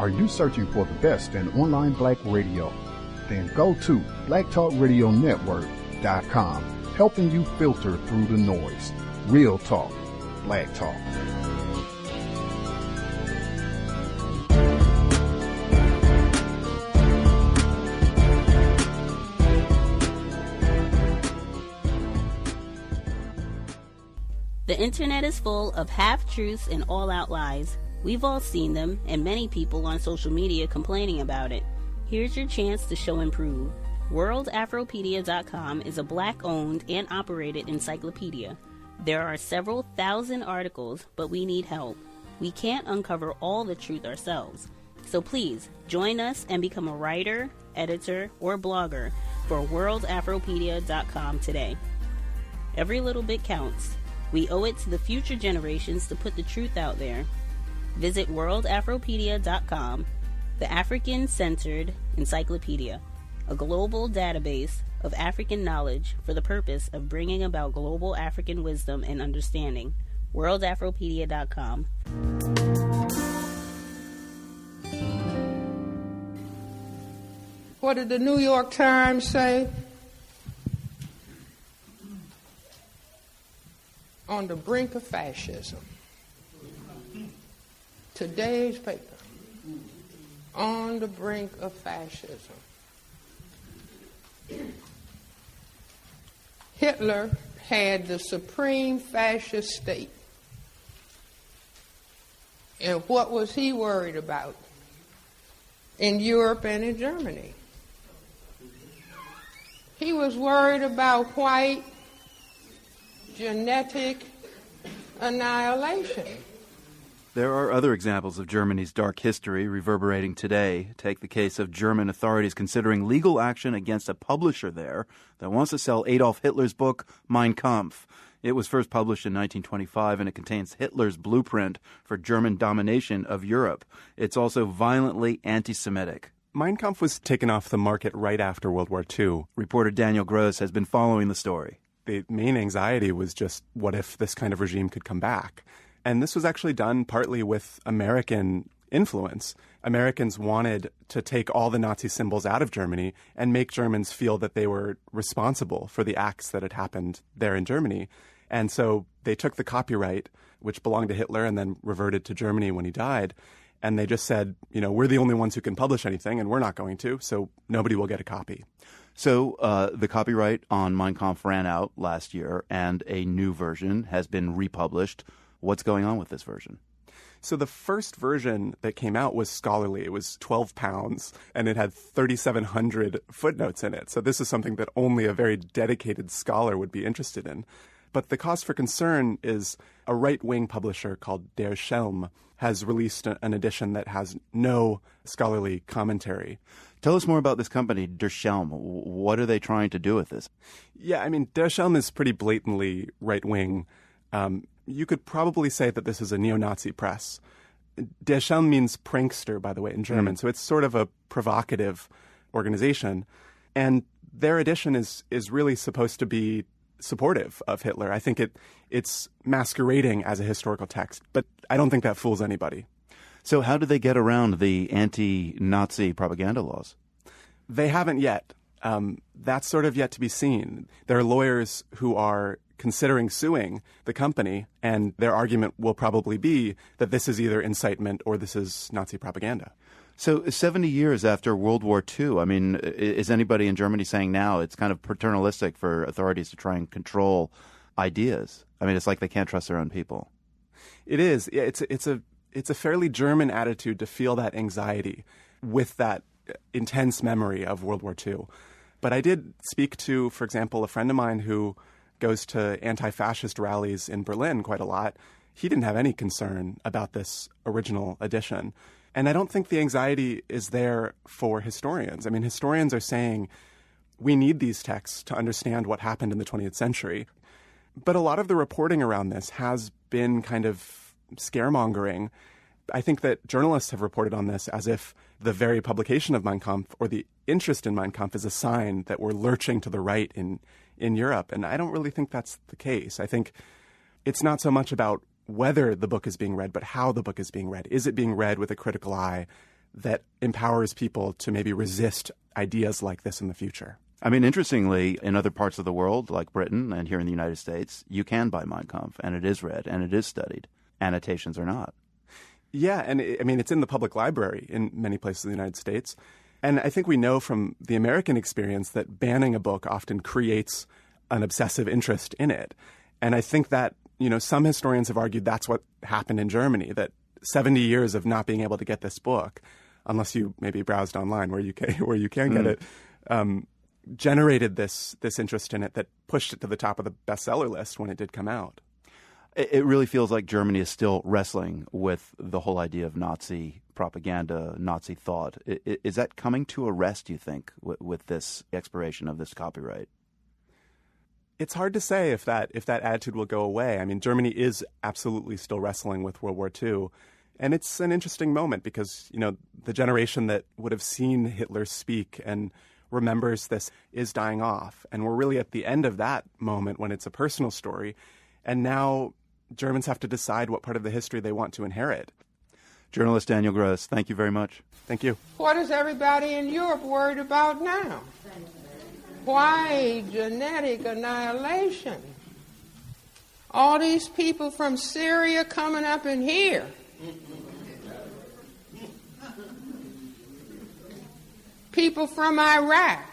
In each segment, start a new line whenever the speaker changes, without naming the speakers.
Are you searching for the best in online black radio? Then go to blacktalkradionetwork.com, helping you filter through the noise. Real talk, black talk.
The internet is full of half-truths and all-out lies. We've all seen them, and many people on social media complaining about it. Here's your chance to show and prove. WorldAfropedia.com is a black-owned and operated encyclopedia. There are several thousand articles, but we need help. We can't uncover all the truth ourselves. So please, join us and become a writer, editor, or blogger for WorldAfropedia.com today. Every little bit counts. We owe it to the future generations to put the truth out there. Visit WorldAfropedia.com, the African-centered encyclopedia, a global database of African knowledge for the purpose of bringing about global African wisdom and understanding. WorldAfropedia.com.
What did the New York Times say? On the brink of fascism. Today's paper. On the brink of fascism. Hitler had the supreme fascist state. And what was he worried about in Europe and in Germany? He was worried about white genetic annihilation.
There are other examples of Germany's dark history reverberating today. Take the case of German authorities considering legal action against a publisher there that wants to sell Adolf Hitler's book, Mein Kampf. It was first published in 1925, and it contains Hitler's blueprint for German domination of Europe. It's also violently anti-Semitic.
Mein Kampf was taken off the market right after World War II.
Reporter Daniel Gross has been following the story.
The main anxiety was just, what if this kind of regime could come back? And this was actually done partly with American influence. Americans wanted to take all the Nazi symbols out of Germany and make Germans feel that they were responsible for the acts that had happened there in Germany. And so they took the copyright, which belonged to Hitler and then reverted to Germany when he died, and they just said, we're the only ones who can publish anything, and we're not going to, so nobody will get a copy.
So the copyright on Mein Kampf ran out last year, and a new version has been republished. What's going on with this version?
So the first version that came out was scholarly. It was 12 pounds, and it had 3,700 footnotes in it. So this is something that only a very dedicated scholar would be interested in. But the cause for concern is a right-wing publisher called Der Schelm has released an edition that has no scholarly commentary.
Tell us more about this company, Der Schelm. What are they trying to do with this?
Yeah, Der Schelm is pretty blatantly right-wing. You could probably say that this is a neo-Nazi press. Der Schelm means prankster, by the way, in German. So it's sort of a provocative organization. And their edition is really supposed to be supportive of Hitler. I think it's masquerading as a historical text, but I don't think that fools anybody.
So how do they get around the anti-Nazi propaganda laws?
They haven't yet. That's sort of yet to be seen. There are lawyers who are considering suing the company, and their argument will probably be that this is either incitement or this is Nazi propaganda.
So 70 years after World War II, I mean, is anybody in Germany saying now it's kind of paternalistic for authorities to try and control ideas? I mean, it's like they can't trust their own people.
It is. It's a fairly German attitude to feel that anxiety with that intense memory of World War II. But I did speak to, for example, a friend of mine who goes to anti-fascist rallies in Berlin quite a lot. He didn't have any concern about this original edition. And I don't think the anxiety is there for historians. I mean, historians are saying we need these texts to understand what happened in the 20th century. But a lot of the reporting around this has been kind of scaremongering. I think that journalists have reported on this as if the very publication of Mein Kampf or the interest in Mein Kampf is a sign that we're lurching to the right in Europe. And I don't really think that's the case. I think it's not so much about whether the book is being read, but how the book is being read. Is it being read with a critical eye? that empowers people to maybe resist ideas like this in the future.
I mean, interestingly, in other parts of the world, like Britain and here in the United States, you can buy Mein Kampf, and it is read, and it is studied. Annotations are not.
Yeah, and it's in the public library in many places in the United States. And I think we know from the American experience that banning a book often creates an obsessive interest in it. And I think that, some historians have argued that's what happened in Germany, that 70 years of not being able to get this book, unless you maybe browsed online where you can get it, generated this interest in it that pushed it to the top of the bestseller list when it did come out.
It really feels like Germany is still wrestling with the whole idea of Nazi propaganda, Nazi thought. Is that coming to a rest, you think, with this expiration of this copyright?
It's hard to say if that attitude will go away. I mean, Germany is absolutely still wrestling with World War II. And it's an interesting moment because, the generation that would have seen Hitler speak and remembers this is dying off. And we're really at the end of that moment when it's a personal story. And now Germans have to decide what part of the history they want to inherit.
Journalist Daniel Gross, thank you very much.
Thank you.
What is everybody in Europe worried about now? Why genetic annihilation? All these people from Syria coming up in here. People from Iraq.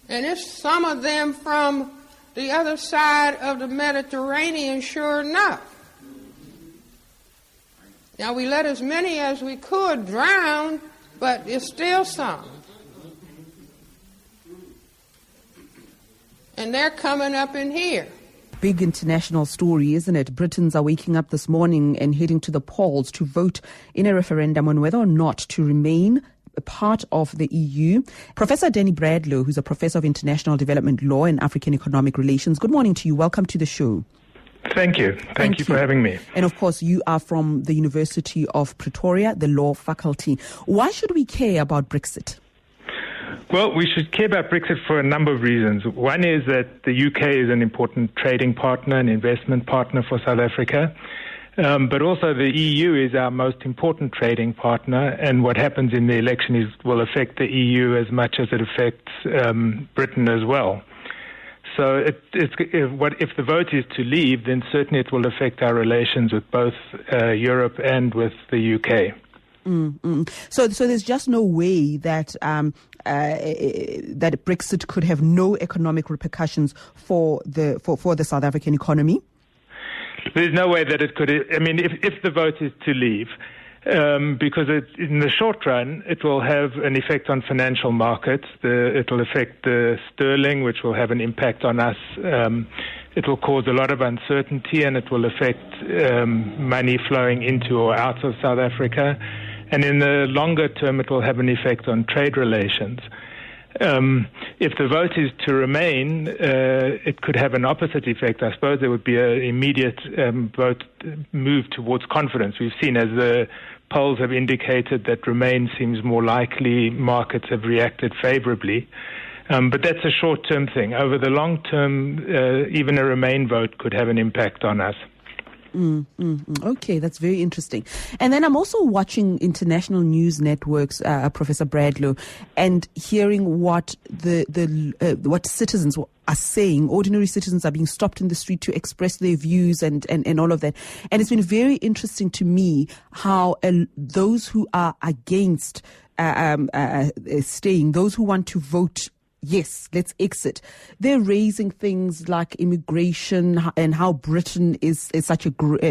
And it's some of them from the other side of the Mediterranean, sure enough. Now, we let as many as we could drown, but there's still some. And they're coming up in here.
Big international story, isn't it? Britons are waking up this morning and heading to the polls to vote in a referendum on whether or not to remain a part of the EU. Professor Danny Bradlow, who's a professor of international development law and African economic relations. Good morning to you. Welcome to the show.
Thank you. Thank you for having me.
And of course, you are from the University of Pretoria, the law faculty. Why should we care about Brexit?
Well, we should care about Brexit for a number of reasons. One is that the UK is an important trading partner and investment partner for South Africa. But also the EU is our most important trading partner, and what happens in the election will affect the EU as much as it affects Britain as well. So if the vote is to leave, then certainly it will affect our relations with both Europe and with the UK.
So there's just no way that that Brexit could have no economic repercussions for the South African economy?
There's no way that it could. I mean, if the vote is to leave, because in the short run, it will have an effect on financial markets. It will affect the sterling, which will have an impact on us. It will cause a lot of uncertainty, and it will affect money flowing into or out of South Africa. And in the longer term, it will have an effect on trade relations. If the vote is to remain, it could have an opposite effect. I suppose there would be an immediate vote move towards confidence. We've seen as the polls have indicated that remain seems more likely. Markets have reacted favorably. But that's a short-term thing. Over the long term, even a remain vote could have an impact on us.
Okay, that's very interesting. And then I'm also watching international news networks, Professor Bradlow, and hearing what what citizens are saying. Ordinary citizens are being stopped in the street to express their views and all of that. And it's been very interesting to me how those who are against staying, those who want to vote yes, let's exit, they're raising things like immigration and how Britain is such a great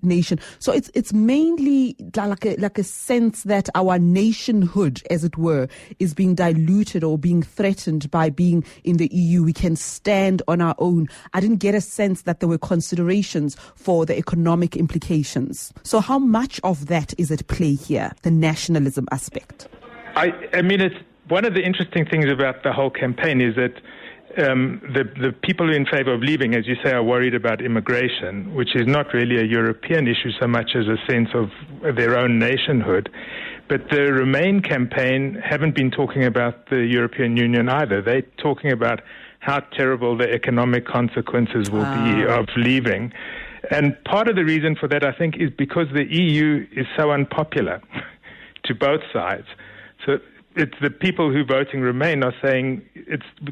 nation. So it's mainly like a sense that our nationhood, as it were, is being diluted or being threatened by being in the EU. We can stand on our own. I didn't get a sense that there were considerations for the economic implications. So how much of that is at play here, the nationalism aspect?
I mean, it's one of the interesting things about the whole campaign is that the people who are in favor of leaving, as you say, are worried about immigration, which is not really a European issue so much as a sense of their own nationhood. But the Remain campaign haven't been talking about the European Union either. They're talking about how terrible the economic consequences will be of leaving. And part of the reason for that, I think, is because the EU is so unpopular to both sides. So it's the people who voting Remain are saying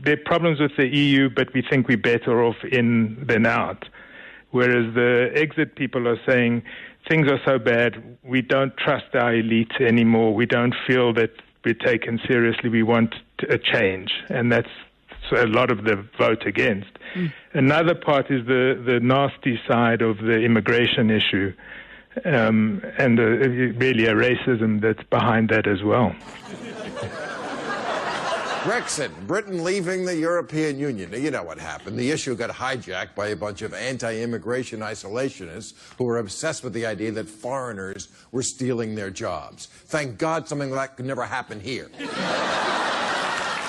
there are problems with the EU, but we think we're better off in than out. Whereas the exit people are saying things are so bad, we don't trust our elite anymore. We don't feel that we're taken seriously. We want a change. And that's a lot of the vote against. Another part is the nasty side of the immigration issue, and really a racism that's behind that as well.
Brexit, Britain leaving the European Union. You know what happened. The issue got hijacked by a bunch of anti-immigration isolationists who were obsessed with the idea that foreigners were stealing their jobs. Thank God something like that could never happen here.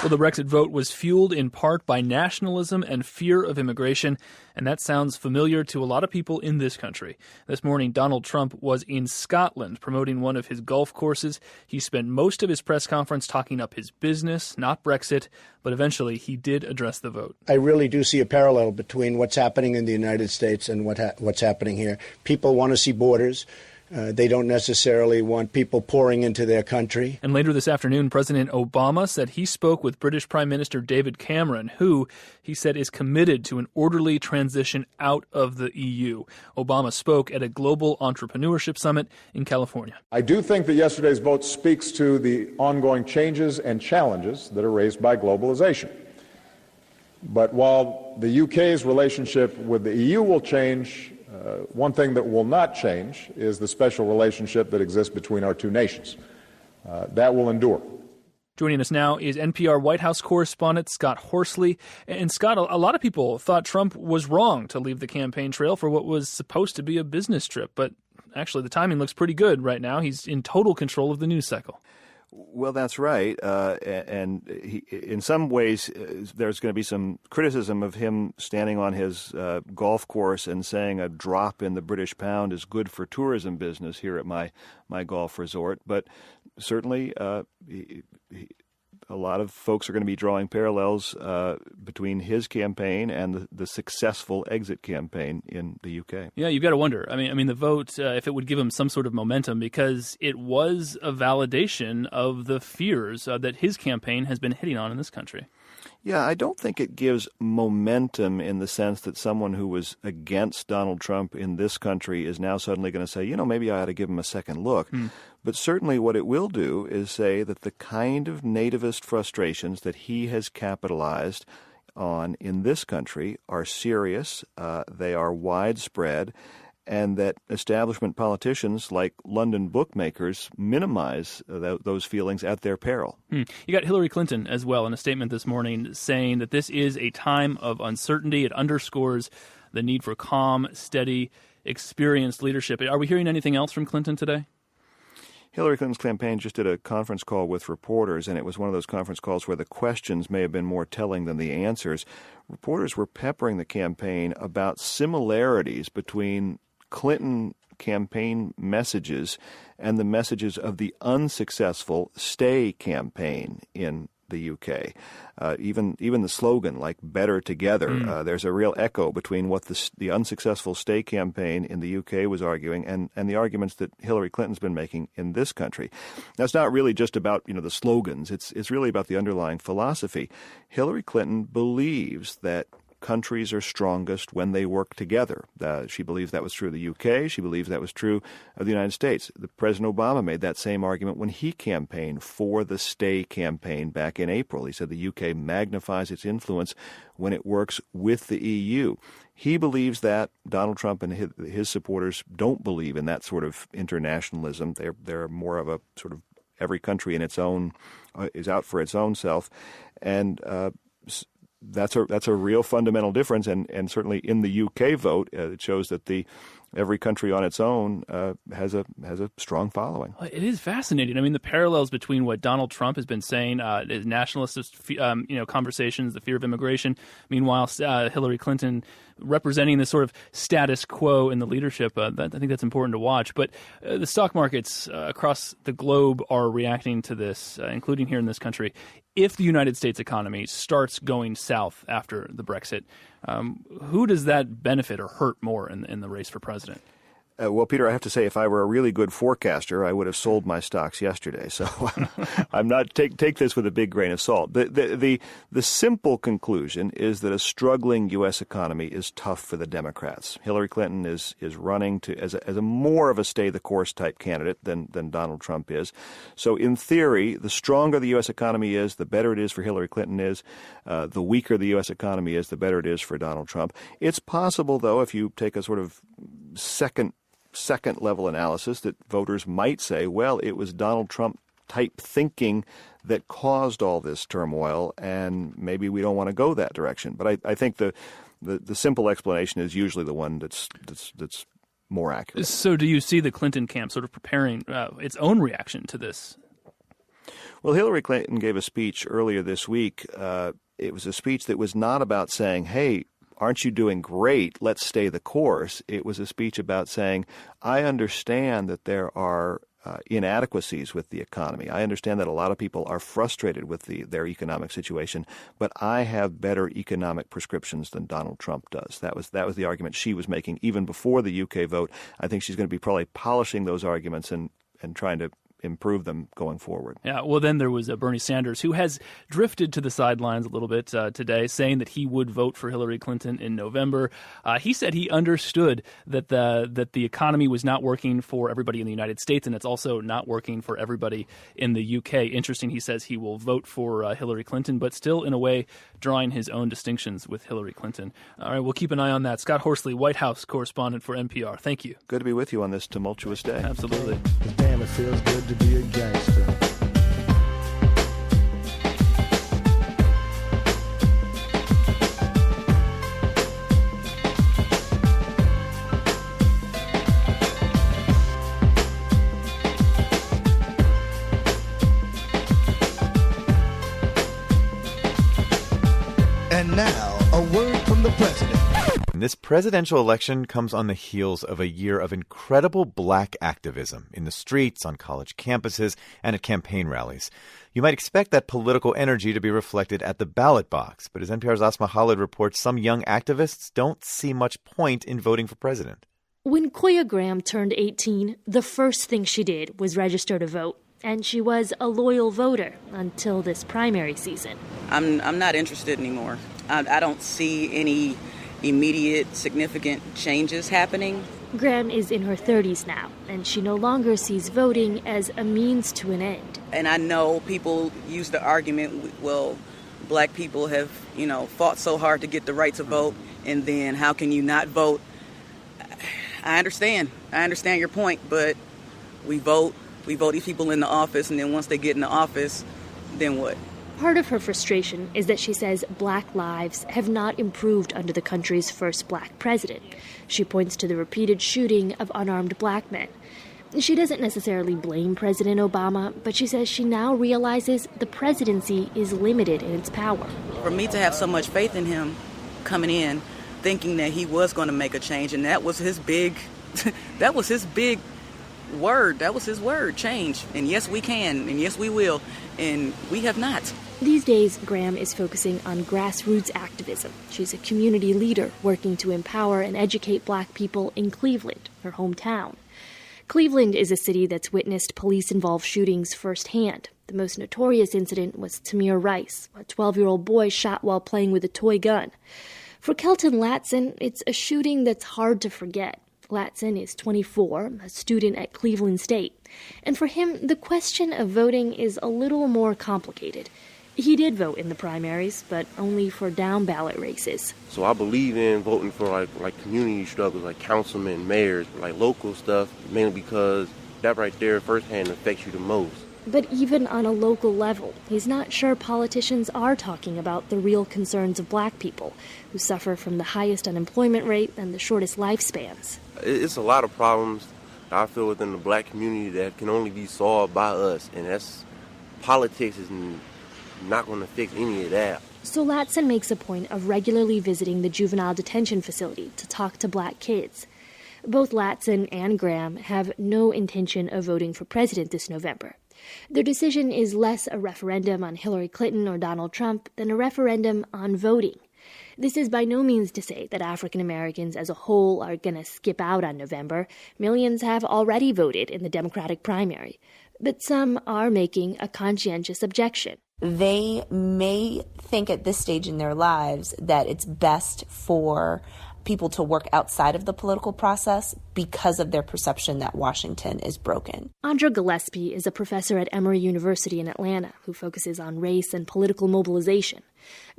Well, the Brexit vote was fueled in part by nationalism and fear of immigration, and that sounds familiar to a lot of people in this country. This morning, Donald Trump was in Scotland promoting one of his golf courses. He spent most of his press conference talking up his business, not Brexit, but eventually he did address the vote.
I really do see a parallel between what's happening in the United States and what's happening here. People want to see borders. They don't necessarily want people pouring into their country.
And later this afternoon, President Obama said he spoke with British Prime Minister David Cameron, who, he said, is committed to an orderly transition out of the EU. Obama spoke at a global entrepreneurship summit in California.
I do think that yesterday's vote speaks to the ongoing changes and challenges that are raised by globalization. But while the UK's relationship with the EU will change, one thing that will not change is the special relationship that exists between our two nations. That will endure.
Joining us now is NPR White House correspondent Scott Horsley. And Scott, a lot of people thought Trump was wrong to leave the campaign trail for what was supposed to be a business trip. But actually, the timing looks pretty good right now. He's in total control of the news cycle.
Well, that's right. And he, in some ways, there's going to be some criticism of him standing on his golf course and saying a drop in the British pound is good for tourism business here at my golf resort. But certainly a lot of folks are going to be drawing parallels between his campaign and the successful exit campaign in the UK.
Yeah, you've got to wonder. I mean, the vote, if it would give him some sort of momentum, because it was a validation of the fears that his campaign has been hitting on in this country.
Yeah, I don't think it gives momentum in the sense that someone who was against Donald Trump in this country is now suddenly going to say, maybe I ought to give him a second look. But certainly what it will do is say that the kind of nativist frustrations that he has capitalized on in this country are serious, they are widespread, and that establishment politicians like London bookmakers minimize those feelings at their peril.
You got Hillary Clinton as well in a statement this morning saying that this is a time of uncertainty. It underscores the need for calm, steady, experienced leadership. Are we hearing anything else from Clinton today?
Hillary Clinton's campaign just did a conference call with reporters, and it was one of those conference calls where the questions may have been more telling than the answers. Reporters were peppering the campaign about similarities between Clinton campaign messages and the messages of the unsuccessful Stay campaign in the UK. Even the slogan, like "Better Together," there's a real echo between what the unsuccessful Stay campaign in the UK was arguing and the arguments that Hillary Clinton's been making in this country. Now, it's not really just about the slogans. It's really about the underlying philosophy. Hillary Clinton believes that countries are strongest when they work together. She believes that was true of the UK. She believes that was true of the United States. President Obama made that same argument when he campaigned for the Stay campaign back in April. He said the UK magnifies its influence when it works with the EU. He believes that. Donald Trump and his supporters don't believe in that sort of internationalism. They're more of a sort of every country in its own is out for its own self, and that's a real fundamental difference, and certainly in the UK vote, it shows that every country on its own has a strong following.
It is fascinating. I mean, the parallels between what Donald Trump has been saying, his nationalist, conversations, the fear of immigration. Meanwhile, Hillary Clinton representing this sort of status quo in the leadership. I think that's important to watch. But the stock markets across the globe are reacting to this, including here in this country. If the United States economy starts going south after the Brexit, Who does that benefit or hurt more in the race for president?
Well, Peter, I have to say, if I were a really good forecaster, I would have sold my stocks yesterday. So I'm not take this with a big grain of salt. The simple conclusion is that a struggling U.S. economy is tough for the Democrats. Hillary Clinton is running as a more of a stay the course type candidate than Donald Trump is. So in theory, the stronger the U.S. economy is, the better it is for Hillary Clinton is. The weaker the U.S. economy is, the better it is for Donald Trump. It's possible, though, if you take a sort of second level analysis, that voters might say, well, it was Donald Trump type thinking that caused all this turmoil, and maybe we don't want to go that direction. But I think the simple explanation is usually the one that's more accurate.
So do you see the Clinton camp sort of preparing its own reaction to this?
Well, Hillary Clinton gave a speech earlier this week. It was a speech that was not about saying, hey, aren't you doing great? Let's stay the course. It was a speech about saying, I understand that there are inadequacies with the economy. I understand that a lot of people are frustrated with their economic situation, but I have better economic prescriptions than Donald Trump does. That was the argument she was making even before the UK vote. I think she's going to be probably polishing those arguments and trying to improve them going forward.
Yeah, well, then there was Bernie Sanders, who has drifted to the sidelines a little bit today, saying that he would vote for Hillary Clinton in November. He said he understood that the economy was not working for everybody in the United States, and it's also not working for everybody in the UK. Interesting, he says he will vote for Hillary Clinton, but still, in a way, drawing his own distinctions with Hillary Clinton. All right, we'll keep an eye on that. Scott Horsley, White House correspondent for NPR. Thank you.
Good to be with you on this tumultuous day.
Absolutely.
Damn, it feels good to be a gangster.
And now, a word from the president.
This presidential election comes on the heels of a year of incredible black activism in the streets, on college campuses, and at campaign rallies. You might expect that political energy to be reflected at the ballot box, but as NPR's Asma Khalid reports, some young activists don't see much point in voting for president.
When Koya Graham turned 18, the first thing she did was register to vote. And she was a loyal voter until this primary season.
I'm not interested anymore. I don't see any immediate significant changes happening.
Graham is in her 30s now, and she no longer sees voting as a means to an end.
And I know people use the argument, well, black people have, fought so hard to get the right to vote, and then how can you not vote? I understand your point, but we vote these people in the office, and then once they get in the office, then what?
Part of her frustration is that she says black lives have not improved under the country's first black president. She points to the repeated shooting of unarmed black men. She doesn't necessarily blame President Obama, but she says she now realizes the presidency is limited in its power.
For me to have so much faith in him coming in, thinking that he was going to make a change, and that was his big word. That was his word, change. And yes, we can, and yes, we will, and we have not.
These days, Graham is focusing on grassroots activism. She's a community leader working to empower and educate black people in Cleveland, her hometown. Cleveland is a city that's witnessed police-involved shootings firsthand. The most notorious incident was Tamir Rice, a 12-year-old boy shot while playing with a toy gun. For Kelton Latson, it's a shooting that's hard to forget. Latson is 24, a student at Cleveland State. And for him, the question of voting is a little more complicated. He did vote in the primaries, but only for down-ballot races.
So I believe in voting for like community struggles, like councilmen, mayors, like local stuff, mainly because that right there firsthand affects you the most.
But even on a local level, he's not sure politicians are talking about the real concerns of black people, who suffer from the highest unemployment rate and the shortest lifespans.
It's a lot of problems I feel within the black community that can only be solved by us, and that's politics is not going to fix any of that.
So Latson makes a point of regularly visiting the juvenile detention facility to talk to black kids. Both Latson and Graham have no intention of voting for president this November. Their decision is less a referendum on Hillary Clinton or Donald Trump than a referendum on voting. This is by no means to say that African Americans as a whole are going to skip out on November. Millions have already voted in the Democratic primary. But some are making a conscientious objection.
They may think at this stage in their lives that it's best for people to work outside of the political process because of their perception that Washington is broken.
Andra Gillespie is a professor at Emory University in Atlanta who focuses on race and political mobilization.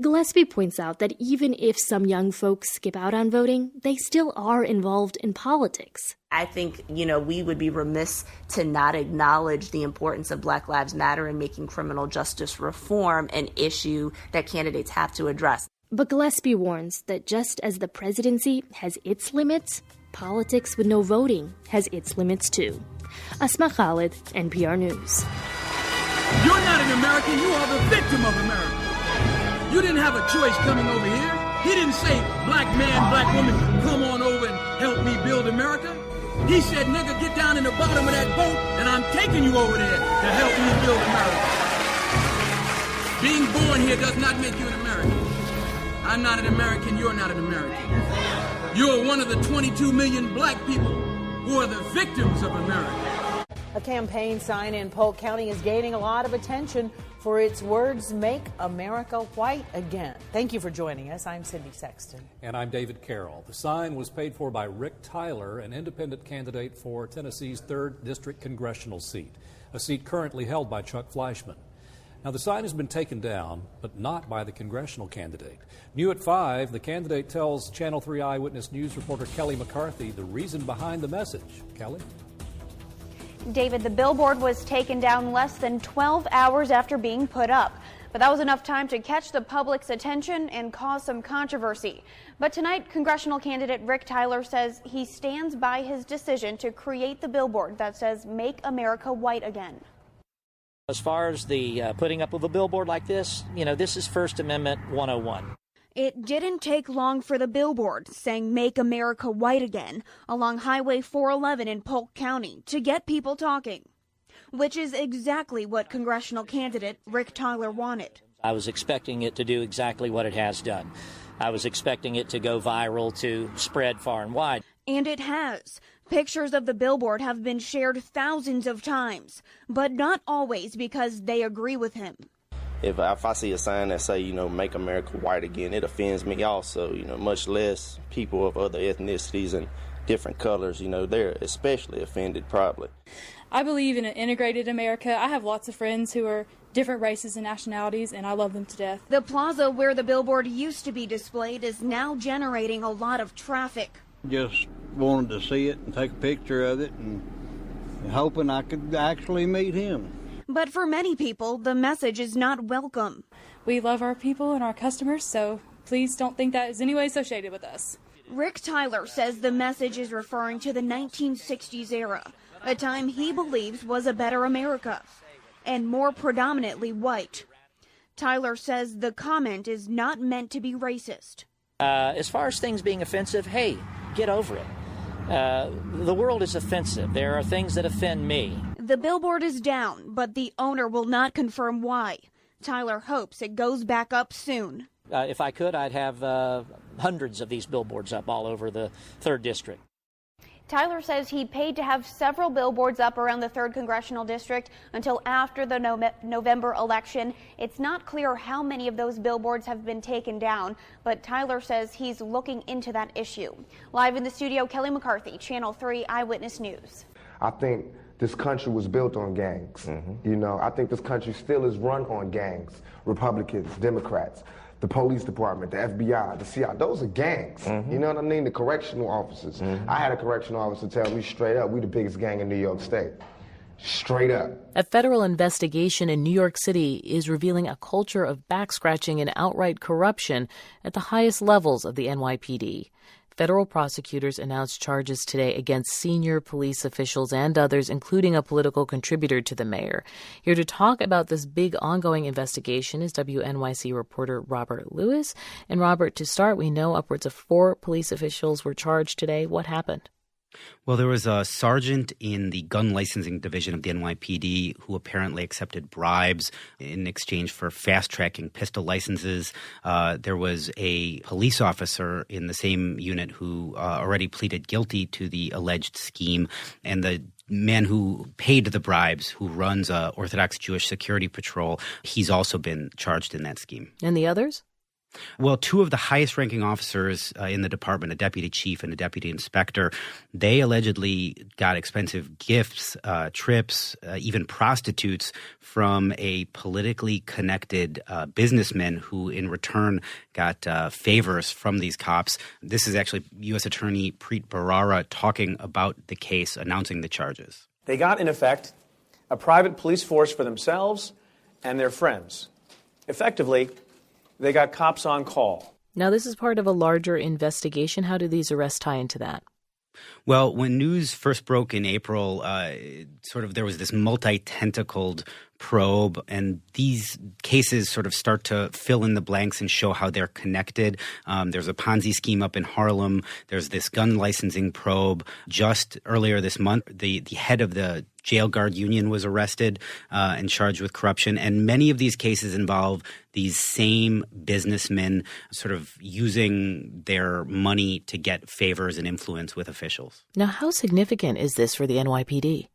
Gillespie points out that even if some young folks skip out on voting, they still are involved in politics.
I think, we would be remiss to not acknowledge the importance of Black Lives Matter in making criminal justice reform an issue that candidates have to address.
But Gillespie warns that just as the presidency has its limits, politics with no voting has its limits too. Asma Khalid, NPR News.
You're not an American, you are the victim of America. You didn't have a choice coming over here. He didn't say, black man, black woman, come on over and help me build America. He said, nigga, get down in the bottom of that boat and I'm taking you over there to help me build America. Being born here does not make you an American. I'm not an American, you're not an American. You're one of the 22 million black people who are the victims of America.
A campaign sign in Polk County is gaining a lot of attention for its words, "Make America White Again." Thank you for joining us. I'm Cindy Sexton.
And I'm David Carroll. The sign was paid for by Rick Tyler, an independent candidate for Tennessee's 3rd District congressional seat, a seat currently held by Chuck Fleischman. Now, the sign has been taken down, but not by the congressional candidate. New at 5, the candidate tells Channel 3 Eyewitness News reporter Kelly McCarthy the reason behind the message. Kelly?
David, the billboard was taken down less than 12 hours after being put up. But that was enough time to catch the public's attention and cause some controversy. But tonight, congressional candidate Rick Tyler says he stands by his decision to create the billboard that says, "Make America White Again."
As far as the putting up of a billboard like this, this is First Amendment 101.
It didn't take long for the billboard saying "Make America White Again" along Highway 411 in Polk County to get people talking, which is exactly what congressional candidate Rick Tyler wanted.
I was expecting it to do exactly what it has done. I was expecting it to go viral, to spread far and wide.
And it has. Pictures of the billboard have been shared thousands of times, but not always because they agree with him.
If I see a sign that say, "Make America White Again," it offends me also, much less people of other ethnicities and different colors, they're especially offended probably.
I believe in an integrated America. I have lots of friends who are different races and nationalities, and I love them to death.
The plaza where the billboard used to be displayed is now generating a lot of traffic.
Just wanted to see it and take a picture of it and hoping I could actually meet him.
But for many people, the message is not welcome.
We love our people and our customers, so please don't think that is in any way associated with us.
Rick Tyler says the message is referring to the 1960s era, a time he believes was a better America, and more predominantly white. Tyler says the comment is not meant to be racist.
As far as things being offensive, hey, get over it. The world is offensive. There are things that offend me.
The billboard is down, but the owner will not confirm why. Tyler hopes it goes back up soon.
If I could, I'd have hundreds of these billboards up all over the 3rd District.
Tyler says he paid to have several billboards up around the 3rd Congressional District until after the November election. It's not clear how many of those billboards have been taken down, but Tyler says he's looking into that issue. Live in the studio, Kelly McCarthy, Channel 3 Eyewitness News.
I think this country was built on gangs. I think this country still is run on gangs. Republicans, Democrats, the police department, the FBI, the CIA, those are gangs. You know what I mean? The correctional officers. I had a correctional officer tell me straight up, we the biggest gang in New York State. Straight up.
A federal investigation in New York City is revealing a culture of back-scratching and outright corruption at the highest levels of the NYPD. Federal prosecutors announced charges today against senior police officials and others, including a political contributor to the mayor. Here to talk about this big ongoing investigation is WNYC reporter Robert Lewis. And Robert, to start, we know upwards of 4 police officials were charged today. What happened?
Well, there was a sergeant in the gun licensing division of the NYPD who apparently accepted bribes in exchange for fast-tracking pistol licenses. There was a police officer in the same unit who already pleaded guilty to the alleged scheme, and the man who paid the bribes, who runs Orthodox Jewish Security Patrol, he's also been charged in that scheme.
And the others?
Well, two of the highest-ranking officers in the department, a deputy chief and a deputy inspector, they allegedly got expensive gifts, trips, even prostitutes from a politically connected businessman who in return got favors from these cops. This is actually U.S. Attorney Preet Bharara talking about the case, announcing the charges.
They got, in effect, a private police force for themselves and their friends. Effectively, they got cops on call.
Now, this is part of a larger investigation. How do these arrests tie into that?
Well, when news first broke in April, there was this multi-tentacled probe, and these cases sort of start to fill in the blanks and show how they're connected. There's a Ponzi scheme up in Harlem. There's this gun licensing probe. Just earlier this month, the head of the jail guard union was arrested and charged with corruption. And many of these cases involve these same businessmen sort of using their money to get favors and influence with officials.
Now, how significant is this for the NYPD?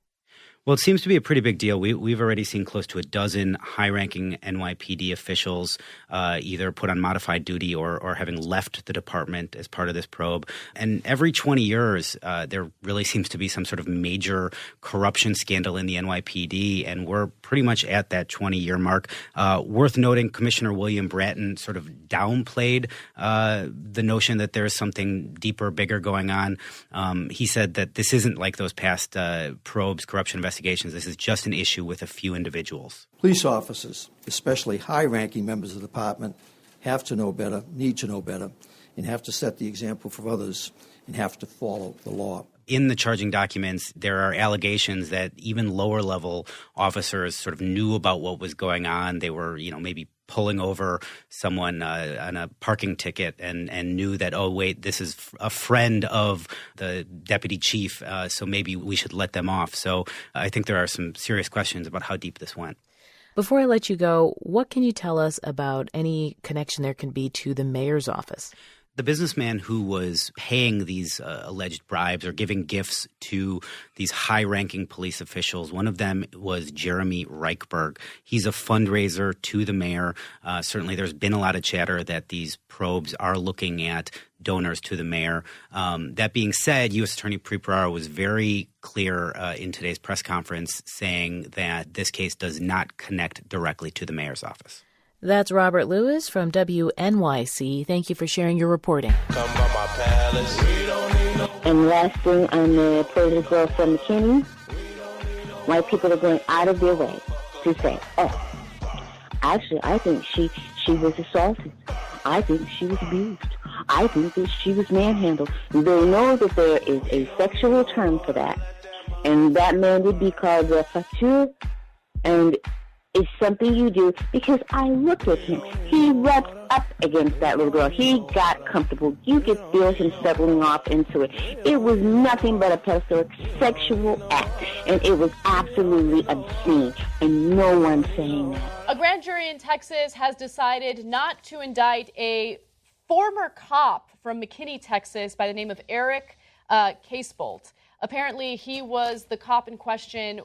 Well, it seems to be a pretty big deal. We've already seen close to a dozen high-ranking NYPD officials either put on modified duty or having left the department as part of this probe. And every 20 years, there really seems to be some sort of major corruption scandal in the NYPD, and we're pretty much at that 20-year mark. Worth noting, Commissioner William Bratton sort of downplayed the notion that there's something deeper, bigger going on. He said that this isn't like those past probes, corruption investigations. This is just an issue with a few individuals.
Police officers, especially high-ranking members of the department, have to know better, need to know better, and have to set the example for others and have to follow the law.
In the charging documents, there are allegations that even lower-level officers sort of knew about what was going on. They were, maybe pulling over someone on a parking ticket and knew that, oh, wait, this is a friend of the deputy chief, so maybe we should let them off. So I think there are some serious questions about how deep this went.
Before I let you go, what can you tell us about any connection there can be to the mayor's office?
The businessman who was paying these alleged bribes or giving gifts to these high-ranking police officials, one of them was Jeremy Reichberg. He's a fundraiser to the mayor. Certainly there's been a lot of chatter that these probes are looking at donors to the mayor. That being said, U.S. Attorney Preet Bharara was very clear in today's press conference saying that this case does not connect directly to the mayor's office.
That's Robert Lewis from WNYC. Thank you for sharing your reporting.
And last thing on the political girl from McKinney, white people are going out of their way to say, actually, I think she was assaulted. I think she was abused. I think that she was manhandled. They know that there is a sexual term for that. And that man would be called a fature, and it's something you do, because I looked at him. He rubbed up against that little girl. He got comfortable. You could feel him settling off into it. It was nothing but a pedophilia sexual act, and it was absolutely obscene, and no one's saying that.
A grand jury in Texas has decided not to indict a former cop from McKinney, Texas, by the name of Eric Casebolt. Apparently, he was the cop in question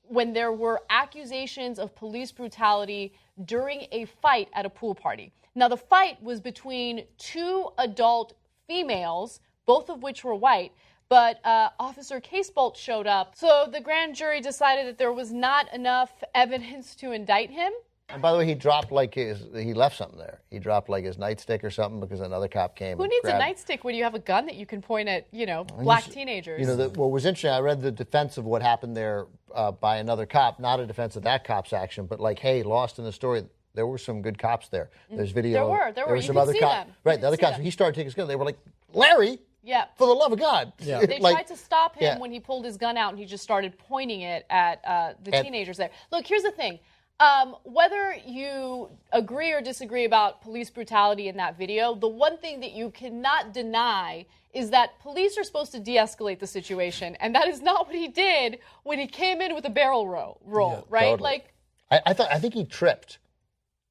when there were accusations of police brutality during a fight at a pool party. Now, the fight was between two adult females, both of which were white, but Officer Casebolt showed up. So the grand jury decided that there was not enough evidence to indict him.
And by the way, he dropped he left something there. He dropped his nightstick or something because another cop came.
Who needs a nightstick when you have a gun that you can point at, black teenagers?
What was interesting, I read the defense of what happened there by another cop, not a defense of that cop's action, but hey, lost in the story, there were some good cops there. There's video.
There were.
Some other cops. Right, the other cops. He started taking his gun. They were like, Larry.
Yeah.
For the love of God.
Yeah. They tried to stop him when he pulled his gun out and he just started pointing it at the teenagers there. Look, here's the thing. Whether you agree or disagree about police brutality in that video, the one thing that you cannot deny is that police are supposed to de-escalate the situation, and that is not what he did when he came in with a barrel roll, right?
Totally.
Like,
I think he tripped.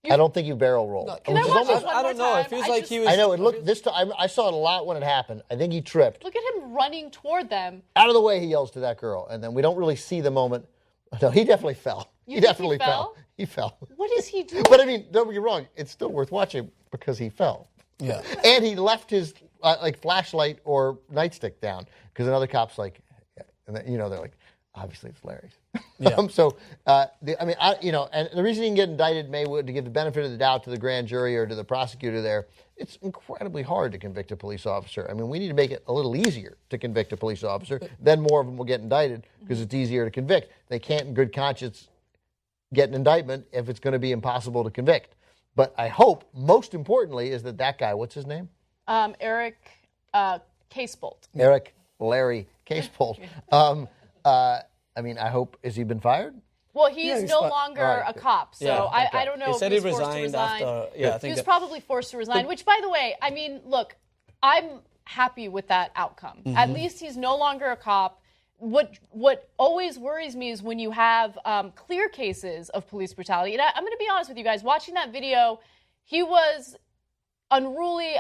I don't think he barrel rolled.
I watch this one
I don't
more
know.
time?
It feels like he was.
I know it looked this time. I saw it a lot when it happened. I think he tripped.
Look at him running toward them.
Out of the way, he yells to that girl, and then we don't really see the moment. No, he definitely fell.
You
He
think
definitely
he fell?
He fell.
What is he doing?
But I mean, don't get me wrong. It's still worth watching because he fell.
Yeah.
And he left his flashlight or nightstick down because another cop's like, and then, they're like, obviously it's Larry's.
Yeah.
And the reason he can get indicted to give the benefit of the doubt to the grand jury or to the prosecutor there, it's incredibly hard to convict a police officer. I mean, we need to make it a little easier to convict a police officer. Then more of them will get indicted because it's easier to convict. They can't in good conscience get an indictment if it's going to be impossible to convict. But I hope, most importantly, is that guy, what's his name?
Eric Casebolt.
Eric Larry Casebolt. I hope, has he been fired?
Well, he's no longer a cop, so I don't know
He
if
said
he
he
was forced to
resigned
resign.
after. I think
he was probably forced to resign, which, by the way, I mean, look, I'm happy with that outcome.
Mm-hmm.
At least he's no longer a cop. What always worries me is when you have clear cases of police brutality. And I'm going to be honest with you guys. Watching that video, he was unruly.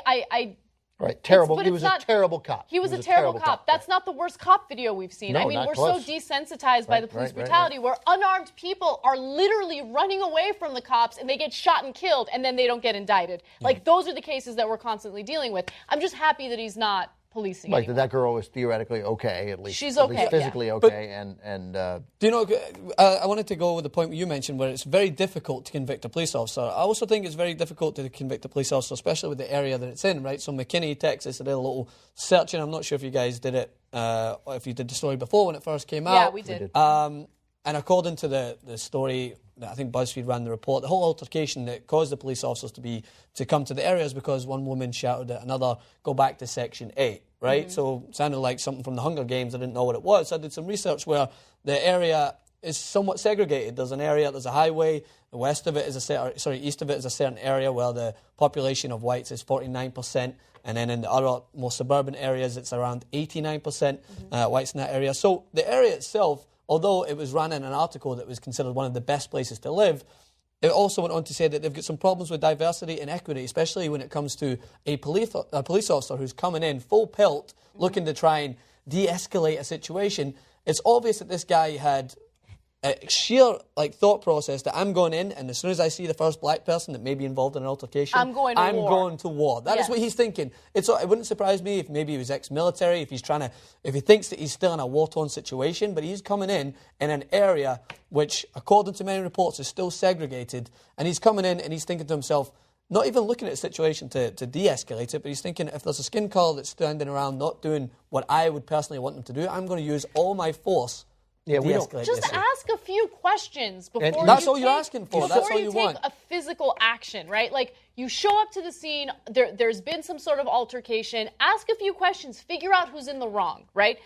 Right, terrible. He was a terrible cop.
He was a terrible cop. That's not the worst cop video we've seen.
No,
I mean,
not
we're
close.
so desensitized by the police brutality where unarmed people are literally running away from the cops and they get shot and killed and then they don't get indicted. Like, those are the cases that we're constantly dealing with. I'm just happy that he's not policing
Like
anymore.
that girl was theoretically okay, at least.
She's
at
okay,
least physically
yeah.
okay.
Do you know, I wanted to go with the point you mentioned where it's very difficult to convict a police officer. I also think it's very difficult to convict a police officer, especially with the area that it's in, right? So McKinney, Texas, I did a little searching. I'm not sure if you guys did it, or if you did the story before when it first came out.
Yeah, we did.
And according to the story, I think BuzzFeed ran the report, the whole altercation that caused the police officers to come to the area is because one woman shouted at another, go back to Section 8, right?
Mm-hmm.
So it sounded like something from the Hunger Games. I didn't know what it was. So I did some research where the area is somewhat segregated. There's a highway, the east of it is a certain area where the population of whites is 49%, and then in the other more suburban areas it's around 89% whites in that area. So the area itself, although it was run in an article that was considered one of the best places to live, it also went on to say that they've got some problems with diversity and equity, especially when it comes to a police officer who's coming in full pelt, looking to try and de-escalate a situation. It's obvious that this guy had a sheer thought process that I'm going in, and as soon as I see the first black person that may be involved in an altercation,
I'm going to war.
That is what he's thinking. It wouldn't surprise me if maybe he was ex-military, if he thinks that he's still in a war-torn situation, but he's coming in an area which, according to many reports, is still segregated, and he's coming in and he's thinking to himself, not even looking at the situation to de-escalate it, but he's thinking, if there's a skin colour that's standing around not doing what I would personally want them to do, I'm going to use all my force.
Yeah, we don't.
Just ask a few questions before
that's all you're asking for. That's all you
take
want.
a physical action, right? Like, you show up to the scene, there's been some sort of altercation, ask a few questions, figure out who's in the wrong, right?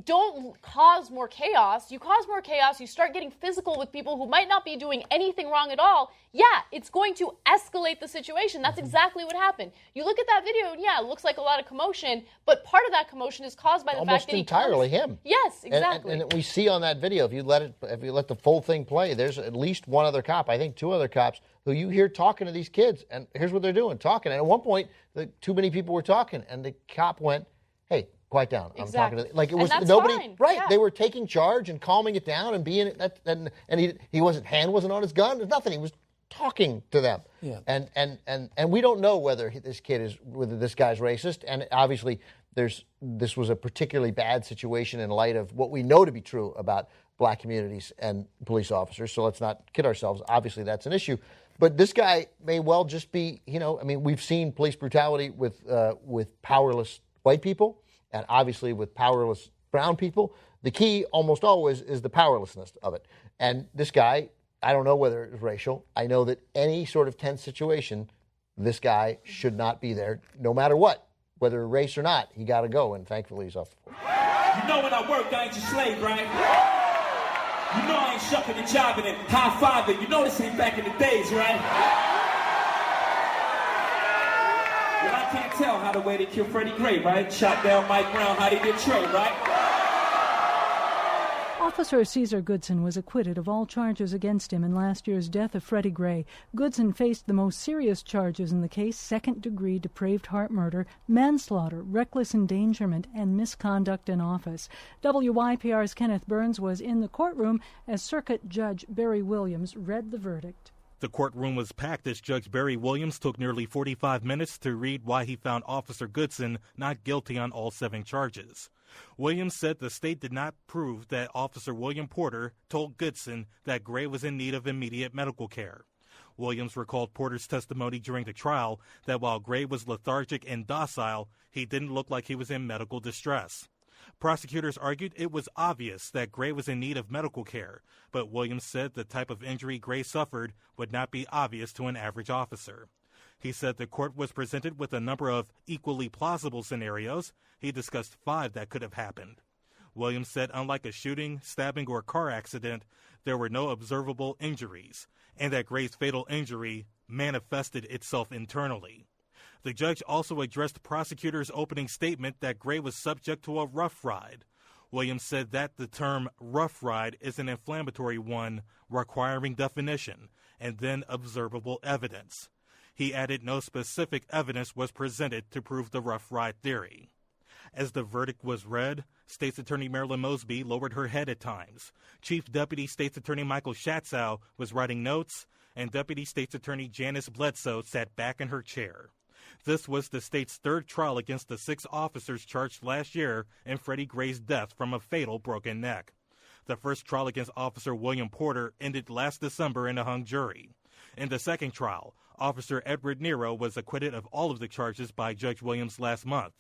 Don't cause more chaos. You cause more chaos, you start getting physical with people who might not be doing anything wrong at all. Yeah, it's going to escalate the situation. That's exactly what happened. You look at that video, and yeah, it looks like a lot of commotion, but part of that commotion is caused by the fact that
entirely him.
Yes, exactly.
And we see on that video, if you let the full thing play, there's at least one other cop, I think two other cops, who you hear talking to these kids, and here's what they're doing, talking. And at one point, too many people were talking, and the cop went, hey, quiet down. I'm talking to it was nobody.
Fine.
Right?
Yeah.
They were taking charge and calming it down and being and he wasn't on his gun. There's nothing. He was talking to them.
Yeah.
And we don't know whether this guy's racist. And obviously, this was a particularly bad situation in light of what we know to be true about black communities and police officers. So let's not kid ourselves. Obviously, that's an issue. But this guy may well just be, we've seen police brutality with powerless white people. And obviously with powerless brown people, the key almost always is the powerlessness of it. And this guy, I don't know whether it's racial. I know that any sort of tense situation, this guy should not be there, no matter what. Whether race or not, he got to go, and thankfully he's off.
You know when I work, I ain't your slave, right? You know I ain't shucking and jiving and high-fiving. You know this ain't back in the days, right? Well, I can't tell how the way they killed Freddie Gray, right? Shot down Mike Brown, how they did Trey, right?
Officer Cesar Goodson was acquitted of all charges against him in last year's death of Freddie Gray. Goodson faced the most serious charges in the case: second-degree depraved heart murder, manslaughter, reckless endangerment, and misconduct in office. WYPR's Kenneth Burns was in the courtroom as Circuit Judge Barry Williams read the verdict.
The courtroom was packed as Judge Barry Williams took nearly 45 minutes to read why he found Officer Goodson not guilty on all 7 charges. Williams said the state did not prove that Officer William Porter told Goodson that Gray was in need of immediate medical care. Williams recalled Porter's testimony during the trial that while Gray was lethargic and docile, he didn't look like he was in medical distress. Prosecutors argued it was obvious that Gray was in need of medical care, but Williams said the type of injury Gray suffered would not be obvious to an average officer. He said the court was presented with a number of equally plausible scenarios. He discussed 5 that could have happened. Williams said unlike a shooting, stabbing, or car accident, there were no observable injuries, and that Gray's fatal injury manifested itself internally. The judge also addressed prosecutors' opening statement that Gray was subject to a rough ride. Williams said that the term rough ride is an inflammatory one requiring definition and then observable evidence. He added no specific evidence was presented to prove the rough ride theory. As the verdict was read, State's Attorney Marilyn Mosby lowered her head at times. Chief Deputy State's Attorney Michael Schatzow was writing notes, and Deputy State's Attorney Janice Bledsoe sat back in her chair. This was the state's 3rd trial against the 6 officers charged last year in Freddie Gray's death from a fatal broken neck. The first trial against Officer William Porter ended last December in a hung jury. In the 2nd trial, Officer Edward Nero was acquitted of all of the charges by Judge Williams last month.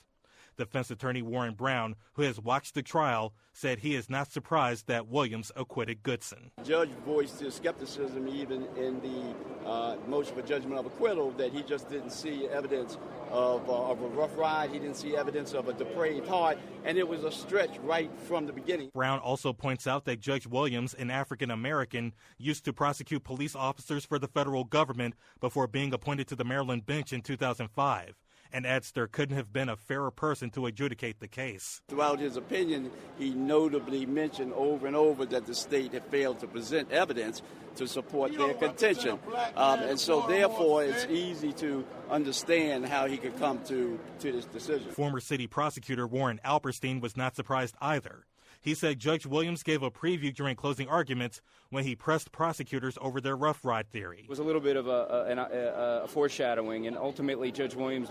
Defense attorney Warren Brown, who has watched the trial, said he is not surprised that Williams acquitted Goodson.
The judge voiced his skepticism even in the motion for judgment of acquittal that he just didn't see evidence of a rough ride. He didn't see evidence of a depraved heart, and it was a stretch right from the beginning.
Brown also points out that Judge Williams, an African American, used to prosecute police officers for the federal government before being appointed to the Maryland bench in 2005. And adds there couldn't have been a fairer person to adjudicate the case.
Throughout his opinion, he notably mentioned over and over that the state had failed to present evidence to support their contention. And so, therefore, it's easy to understand how he could come to this decision.
Former city prosecutor Warren Alperstein was not surprised either. He said Judge Williams gave a preview during closing arguments when he pressed prosecutors over their rough ride theory.
It was a little bit of a foreshadowing, and ultimately Judge Williams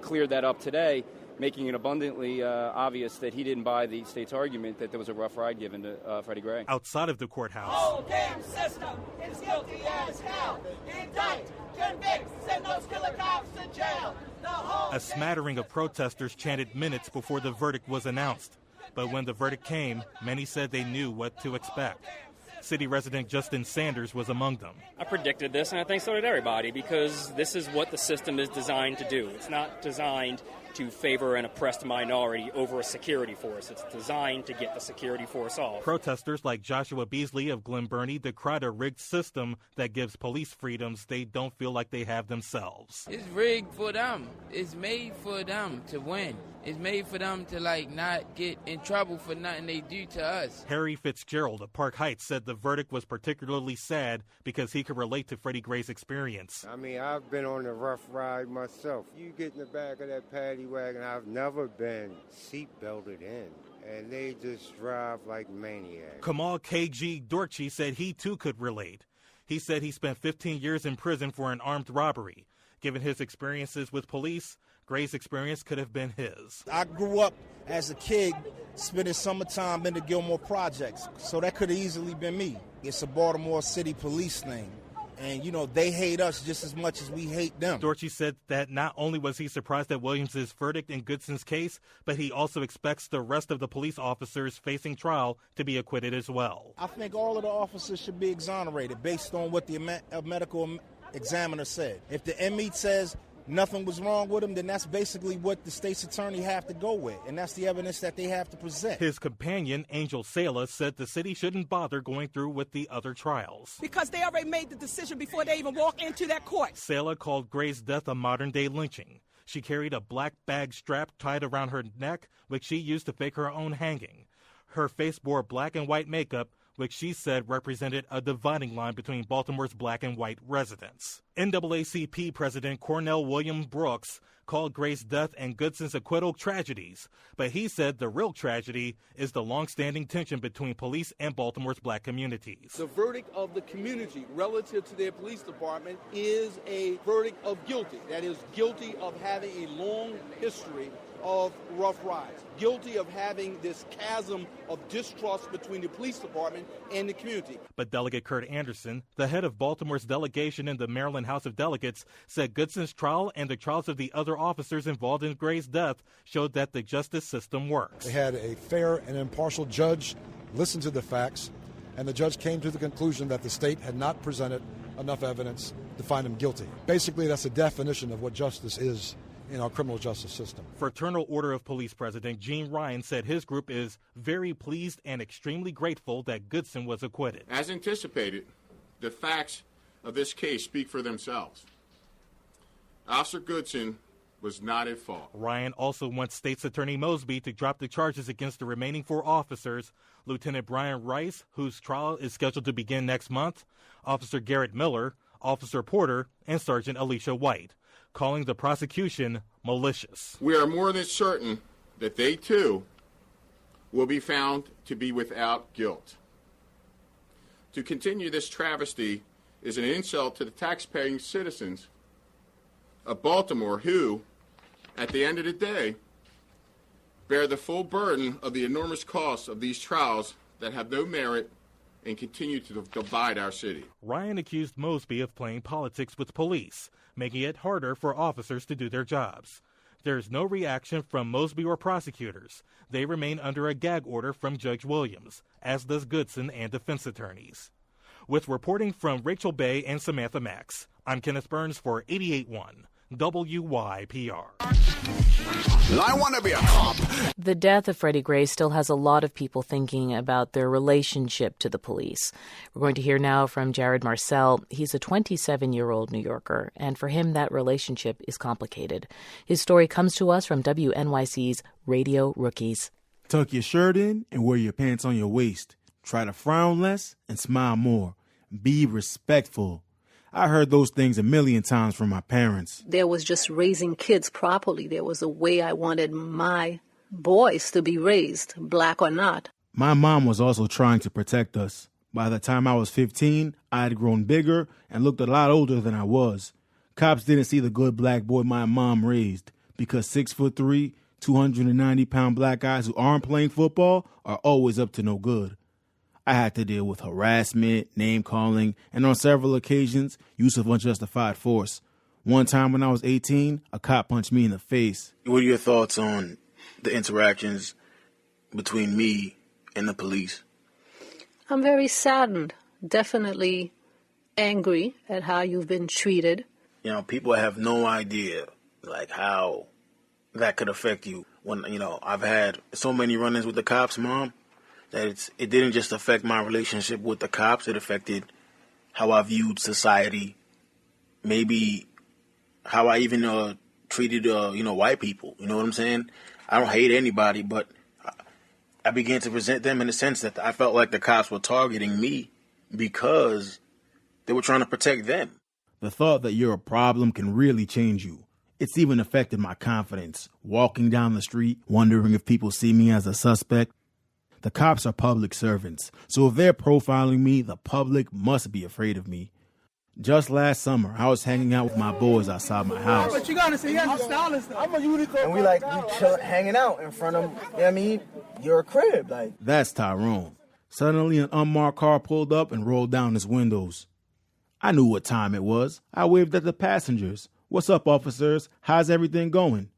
cleared that up today, making it abundantly obvious that he didn't buy the state's argument that there was a rough ride given to Freddie Gray.
Outside of the courthouse,
whole damn system is guilty as hell. Indict, convict, send those killer cops to jail.
A smattering of protesters chanted minutes before the verdict was announced. But when the verdict came, many said they knew what to expect. City resident Justin Sanders was among them.
I predicted this, and I think so did everybody, because this is what the system is designed to do. It's not designed to favor an oppressed minority over a security force. It's designed to get the security force off.
Protesters like Joshua Beasley of Glen Burnie decried a rigged system that gives police freedoms they don't feel like they have themselves.
It's rigged for them. It's made for them to win. It's made for them to, not get in trouble for nothing they do to us.
Harry Fitzgerald of Park Heights said the verdict was particularly sad because he could relate to Freddie Gray's experience.
I mean, I've been on a rough ride myself. You get in the back of that paddy wagon, I've never been seat belted in, and they just drive like maniacs.
Kamal K.G. Dorchi said he too could relate. He said he spent 15 years in prison for an armed robbery. Given his experiences with police, Gray's experience could have been his.
I grew up as a kid spending summertime in the Gilmore Projects, so that could have easily been me. It's a Baltimore City police thing. And, they hate us just as much as we hate them.
Dorchi said that not only was he surprised at Williams' verdict in Goodson's case, but he also expects the rest of the police officers facing trial to be acquitted as well.
I think all of the officers should be exonerated based on what the medical examiner said. If the inmate says nothing was wrong with him, then that's basically what the state's attorney have to go with, and that's the evidence that they have to present.
His companion, Angel Sala, said the city shouldn't bother going through with the other trials,
because they already made the decision before they even walk into that court.
Sala called Gray's death a modern-day lynching. She carried a black bag strap tied around her neck, which she used to fake her own hanging. Her face bore black and white makeup, which she said represented a dividing line between Baltimore's black and white residents. NAACP President Cornell William Brooks called Gray's death and Goodson's acquittal tragedies, but he said the real tragedy is the long-standing tension between police and Baltimore's black communities.
The verdict of the community relative to their police department is a verdict of guilty. That is, guilty of having a long history of rough rides, guilty of having this chasm of distrust between the police department and the community.
But Delegate Kurt Anderson, the head of Baltimore's delegation in the Maryland House of Delegates, said Goodson's trial and the trials of the other officers involved in Gray's death showed that the justice system works.
They had a fair and impartial judge listen to the facts, and the judge came to the conclusion that the state had not presented enough evidence to find him guilty. Basically, that's a definition of what justice is in our criminal justice system.
Fraternal Order of Police President Gene Ryan said his group is very pleased and extremely grateful that Goodson was acquitted.
As anticipated, the facts of this case speak for themselves. Officer Goodson was not at fault.
Ryan also wants State's Attorney Mosby to drop the charges against the remaining 4 officers, Lieutenant Brian Rice, whose trial is scheduled to begin next month, Officer Garrett Miller, Officer Porter, and Sergeant Alicia White, calling the prosecution malicious.
We are more than certain that they, too, will be found to be without guilt. To continue this travesty is an insult to the taxpaying citizens of Baltimore who, at the end of the day, bear the full burden of the enormous costs of these trials that have no merit and continue to divide our city.
Ryan accused Mosby of playing politics with police, making it harder for officers to do their jobs. There's no reaction from Mosby or prosecutors. They remain under a gag order from Judge Williams, as does Goodson and defense attorneys. With reporting from Rachel Bay and Samantha Max, I'm Kenneth Burns for 88.1 WYPR.
I want to be a cop.
The death of Freddie Gray still has a lot of people thinking about their relationship to the police. We're going to hear now from Jared Marcel. He's a 27-year-old New Yorker, and for him that relationship is complicated. His story comes to us from WNYC's Radio Rookies.
Tuck your shirt in and wear your pants on your waist. Try to frown less and smile more. Be respectful. I heard those things a million times from my parents.
There was just raising kids properly. There was a way I wanted my boys to be raised, black or not.
My mom was also trying to protect us. By the time I was 15, I had grown bigger and looked a lot older than I was. Cops didn't see the good black boy my mom raised because 6'3", 290-pound black guys who aren't playing football are always up to no good. I had to deal with harassment, name-calling, and on several occasions, use of unjustified force. One time when I was 18, a cop punched me in the face.
What are your thoughts on the interactions between me and the police?
I'm very saddened, definitely angry at how you've been treated.
You know, people have no idea, like, how that could affect you. When, you know, I've had so many run-ins with the cops, Mom, that it didn't just affect my relationship with the cops, it affected how I viewed society, maybe how I even treated, white people. You know what I'm saying? I don't hate anybody, but I began to resent them in the sense that I felt like the cops were targeting me because they were trying to protect them.
The thought that you're a problem can really change you. It's even affected my confidence, walking down the street, wondering if people see me as a suspect. The cops are public servants, so if they're profiling me, the public must be afraid of me. Just last summer, I was hanging out with my boys outside my house.
But you gotta say, I'm stylish. I'm a unicorn.
And we chill, hanging out in front of, your crib.
That's Tyrone. Suddenly, an unmarked car pulled up and rolled down its windows. I knew what time it was. I waved at the passengers. "What's up, officers? How's everything going?"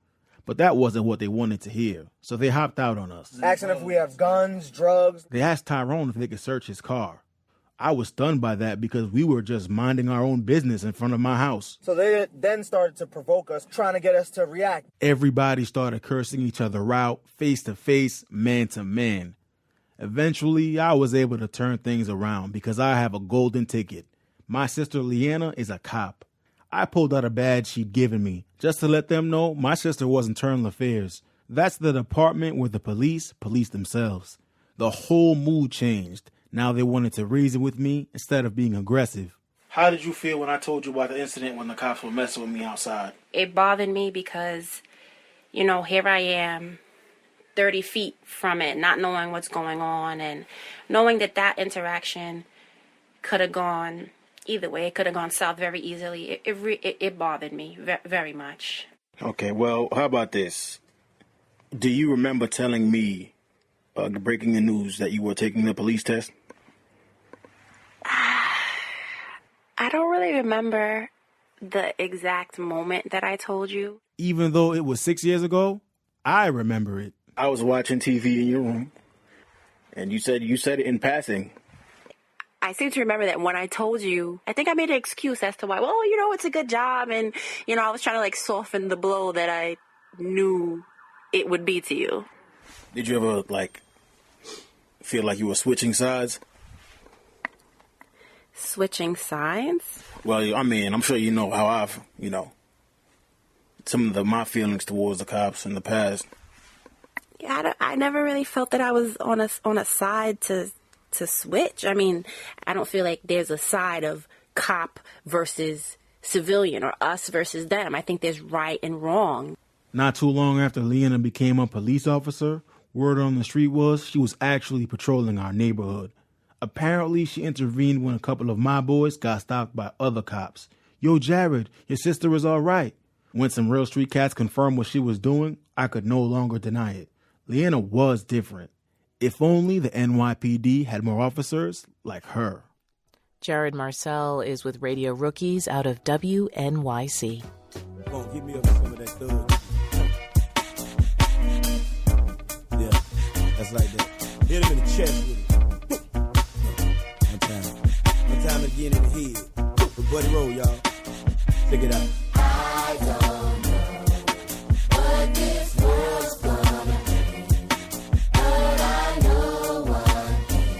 But that wasn't what they wanted to hear, so they hopped out on us.
Asking if we have guns, drugs.
They asked Tyrone if they could search his car. I was stunned by that because we were just minding our own business in front of my house.
So they then started to provoke us, trying to get us to react.
Everybody started cursing each other out, face to face, man to man. Eventually, I was able to turn things around because I have a golden ticket. My sister Leanna is a cop. I pulled out a badge she'd given me just to let them know my sister was internal affairs. That's the department where the police police themselves. The whole mood changed. Now they wanted to reason with me instead of being aggressive.
How did you feel when I told you about the incident when the cops were messing with me outside?
It bothered me because, here I am, 30 feet from it, not knowing what's going on, and knowing that interaction could have gone either way. It could have gone south very easily. It bothered me very much.
Okay, well, how about this? Do you remember telling me, breaking the news, that you were taking the police test?
I don't really remember the exact moment that I told you.
Even though it was 6 years ago, I remember it.
I was watching TV in your room, and you said it in passing.
I seem to remember that when I told you, I think I made an excuse as to why, it's a good job, and, I was trying to, soften the blow that I knew it would be to you.
Did you ever, feel like you were switching sides?
Switching sides?
Well, I mean, I'm sure you know how I've, some of my feelings towards the cops in the past.
Yeah, I never really felt that I was on a side to switch. I mean, I don't feel like there's a side of cop versus civilian or us versus them. I think there's right and wrong.
Not too long after Leanna became a police officer, word on the street was she was actually patrolling our neighborhood. Apparently, she intervened when a couple of my boys got stopped by other cops. Yo, Jared, your sister is all right. When some real street cats confirmed what she was doing, I could no longer deny it. Leanna was different. If only the NYPD had more officers like her.
Jared Marcel is with Radio Rookies out of WNYC.
Come on, give me up some of that thug. Yeah, that's like that. Hit him in the chest with it. One time again in the head. But Buddy Roll, y'all. Check it out.
I don't know what this world's gonna be, but I know one thing,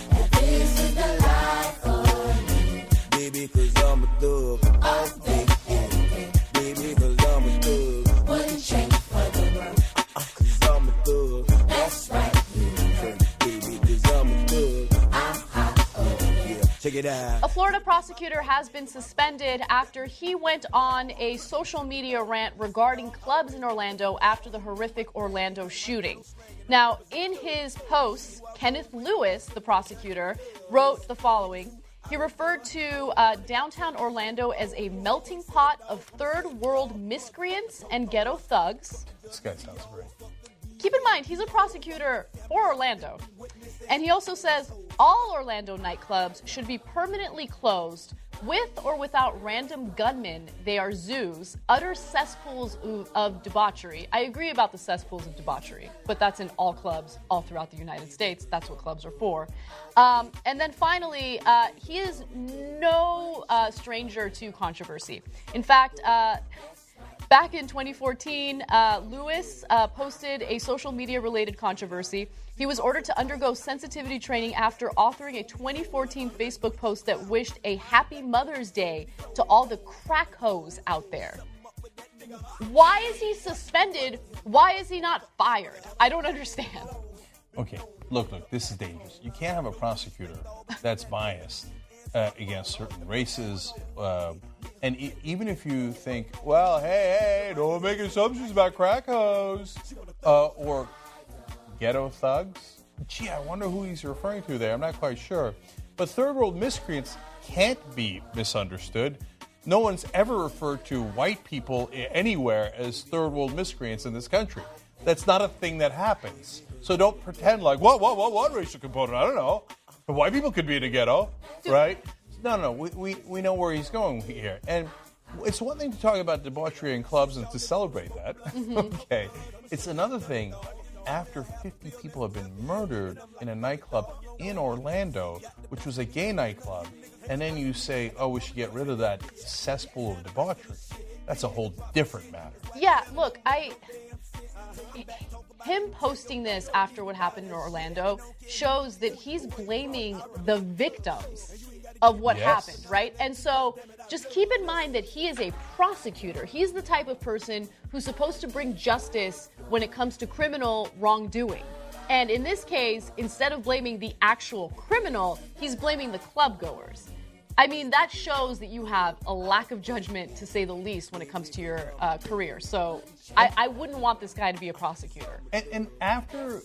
that this is the life for me.
Baby, 'cause I'm a thug.
All day, every day.
Baby, 'cause I'm a thug.
Wouldn't change for the world.
'Cause I'm a thug.
That's right, you know.
Baby, 'cause I'm a thug.
I'm hot, oh yeah.
Check it out.
A Florida prosecutor has been suspended after he went on a social media rant regarding clubs in Orlando after the horrific Orlando shooting. Now, in his posts, Kenneth Lewis, the prosecutor, wrote the following. He referred to downtown Orlando as a melting pot of third world miscreants and ghetto thugs.
This guy sounds great.
Keep in mind, he's a prosecutor for Orlando. And he also says all Orlando nightclubs should be permanently closed. With or without random gunmen, they are zoos, utter cesspools of debauchery. I agree about the cesspools of debauchery, but that's in all clubs all throughout the United States. That's what clubs are for. And then finally, he is no stranger to controversy. In fact, back in 2014, Lewis posted a social media-related controversy. He was ordered to undergo sensitivity training after authoring a 2014 Facebook post that wished a happy Mother's Day to all the crack hoes out there. Why is he suspended? Why is he not fired? I don't understand.
Okay, look, this is dangerous. You can't have a prosecutor that's biased against certain races. And even if you think, well, hey, don't make assumptions about crack hoes or ghetto thugs. Gee, I wonder who he's referring to there. I'm not quite sure. But third world miscreants can't be misunderstood. No one's ever referred to white people anywhere as third world miscreants in this country. That's not a thing that happens. So don't pretend like, what racial component? I don't know. But white people could be in a ghetto, right? No, we know where he's going here. And it's one thing to talk about debauchery in clubs and to celebrate that. Mm-hmm. Okay. It's another thing after 50 people have been murdered in a nightclub in Orlando, which was a gay nightclub, and then you say, oh, we should get rid of that cesspool of debauchery. That's a whole different matter.
Yeah, look, him posting this after what happened in Orlando shows that he's blaming the victims of what happened, right? And so just keep in mind that he is a prosecutor. He's the type of person who's supposed to bring justice when it comes to criminal wrongdoing. And in this case, instead of blaming the actual criminal, he's blaming the club goers. I mean, that shows that you have a lack of judgment, to say the least, when it comes to your career. So I wouldn't want this guy to be a prosecutor.
And after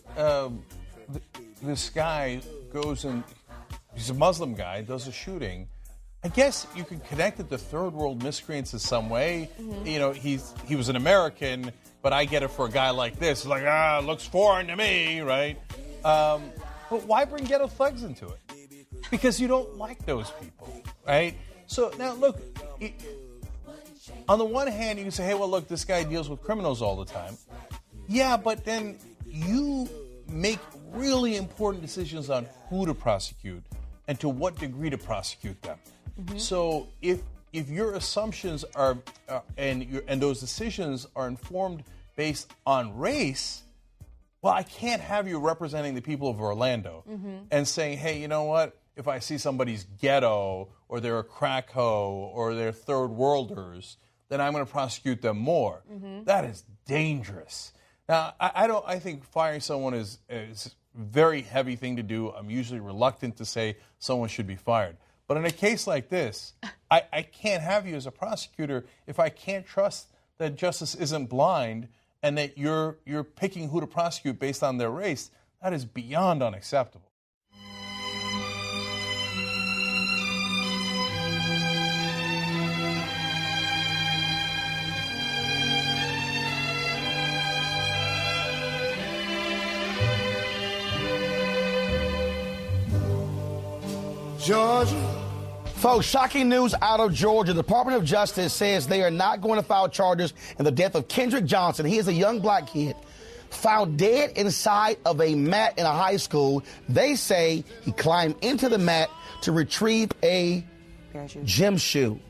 this guy goes and he's a Muslim guy, does a shooting, I guess you could connect it to third world miscreants in some way. Mm-hmm. You know, he was an American, but I get it for a guy like this. It's like, looks foreign to me, right? But why bring ghetto thugs into it? Because you don't like those people, right? So now, look, on the one hand, you can say, hey, well, look, this guy deals with criminals all the time. Yeah, but then you make really important decisions on who to prosecute and to what degree to prosecute them. Mm-hmm. So if your assumptions are and those decisions are informed based on race, well, I can't have you representing the people of Orlando and saying, hey, you know what? If I see somebody's ghetto or they're a crack hoe or they're third worlders, then I'm going to prosecute them more. Mm-hmm. That is dangerous. Now, I think firing someone is a very heavy thing to do. I'm usually reluctant to say someone should be fired. But in a case like this, I can't have you as a prosecutor if I can't trust that justice isn't blind and that you're picking who to prosecute based on their race. That is beyond unacceptable.
Georgia. Folks, shocking news out of Georgia. The Department of Justice says they are not going to file charges in the death of Kendrick Johnson. He is a young black kid found dead inside of a mat in a high school. They say he climbed into the mat to retrieve a gym shoe.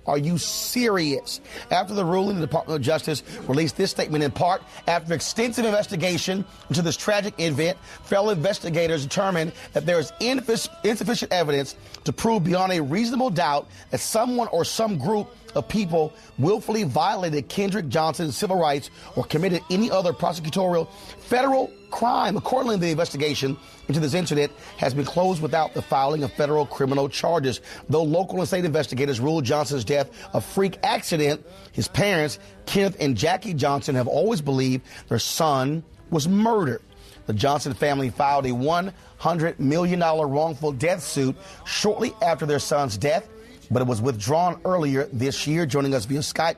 Are you serious? After the ruling, the Department of Justice released this statement in part. After extensive investigation into this tragic event, fellow investigators determined that there is insufficient evidence to prove beyond a reasonable doubt that someone or some group of people willfully violated Kendrick Johnson's civil rights or committed any other prosecutorial federal crime. Accordingly, the investigation into this incident has been closed without the filing of federal criminal charges. Though local and state investigators ruled Johnson's death a freak accident, his parents, Kenneth and Jackie Johnson, have always believed their son was murdered. The Johnson family filed a $100 million wrongful death suit shortly after their son's death, but it was withdrawn earlier this year. Joining us via Skype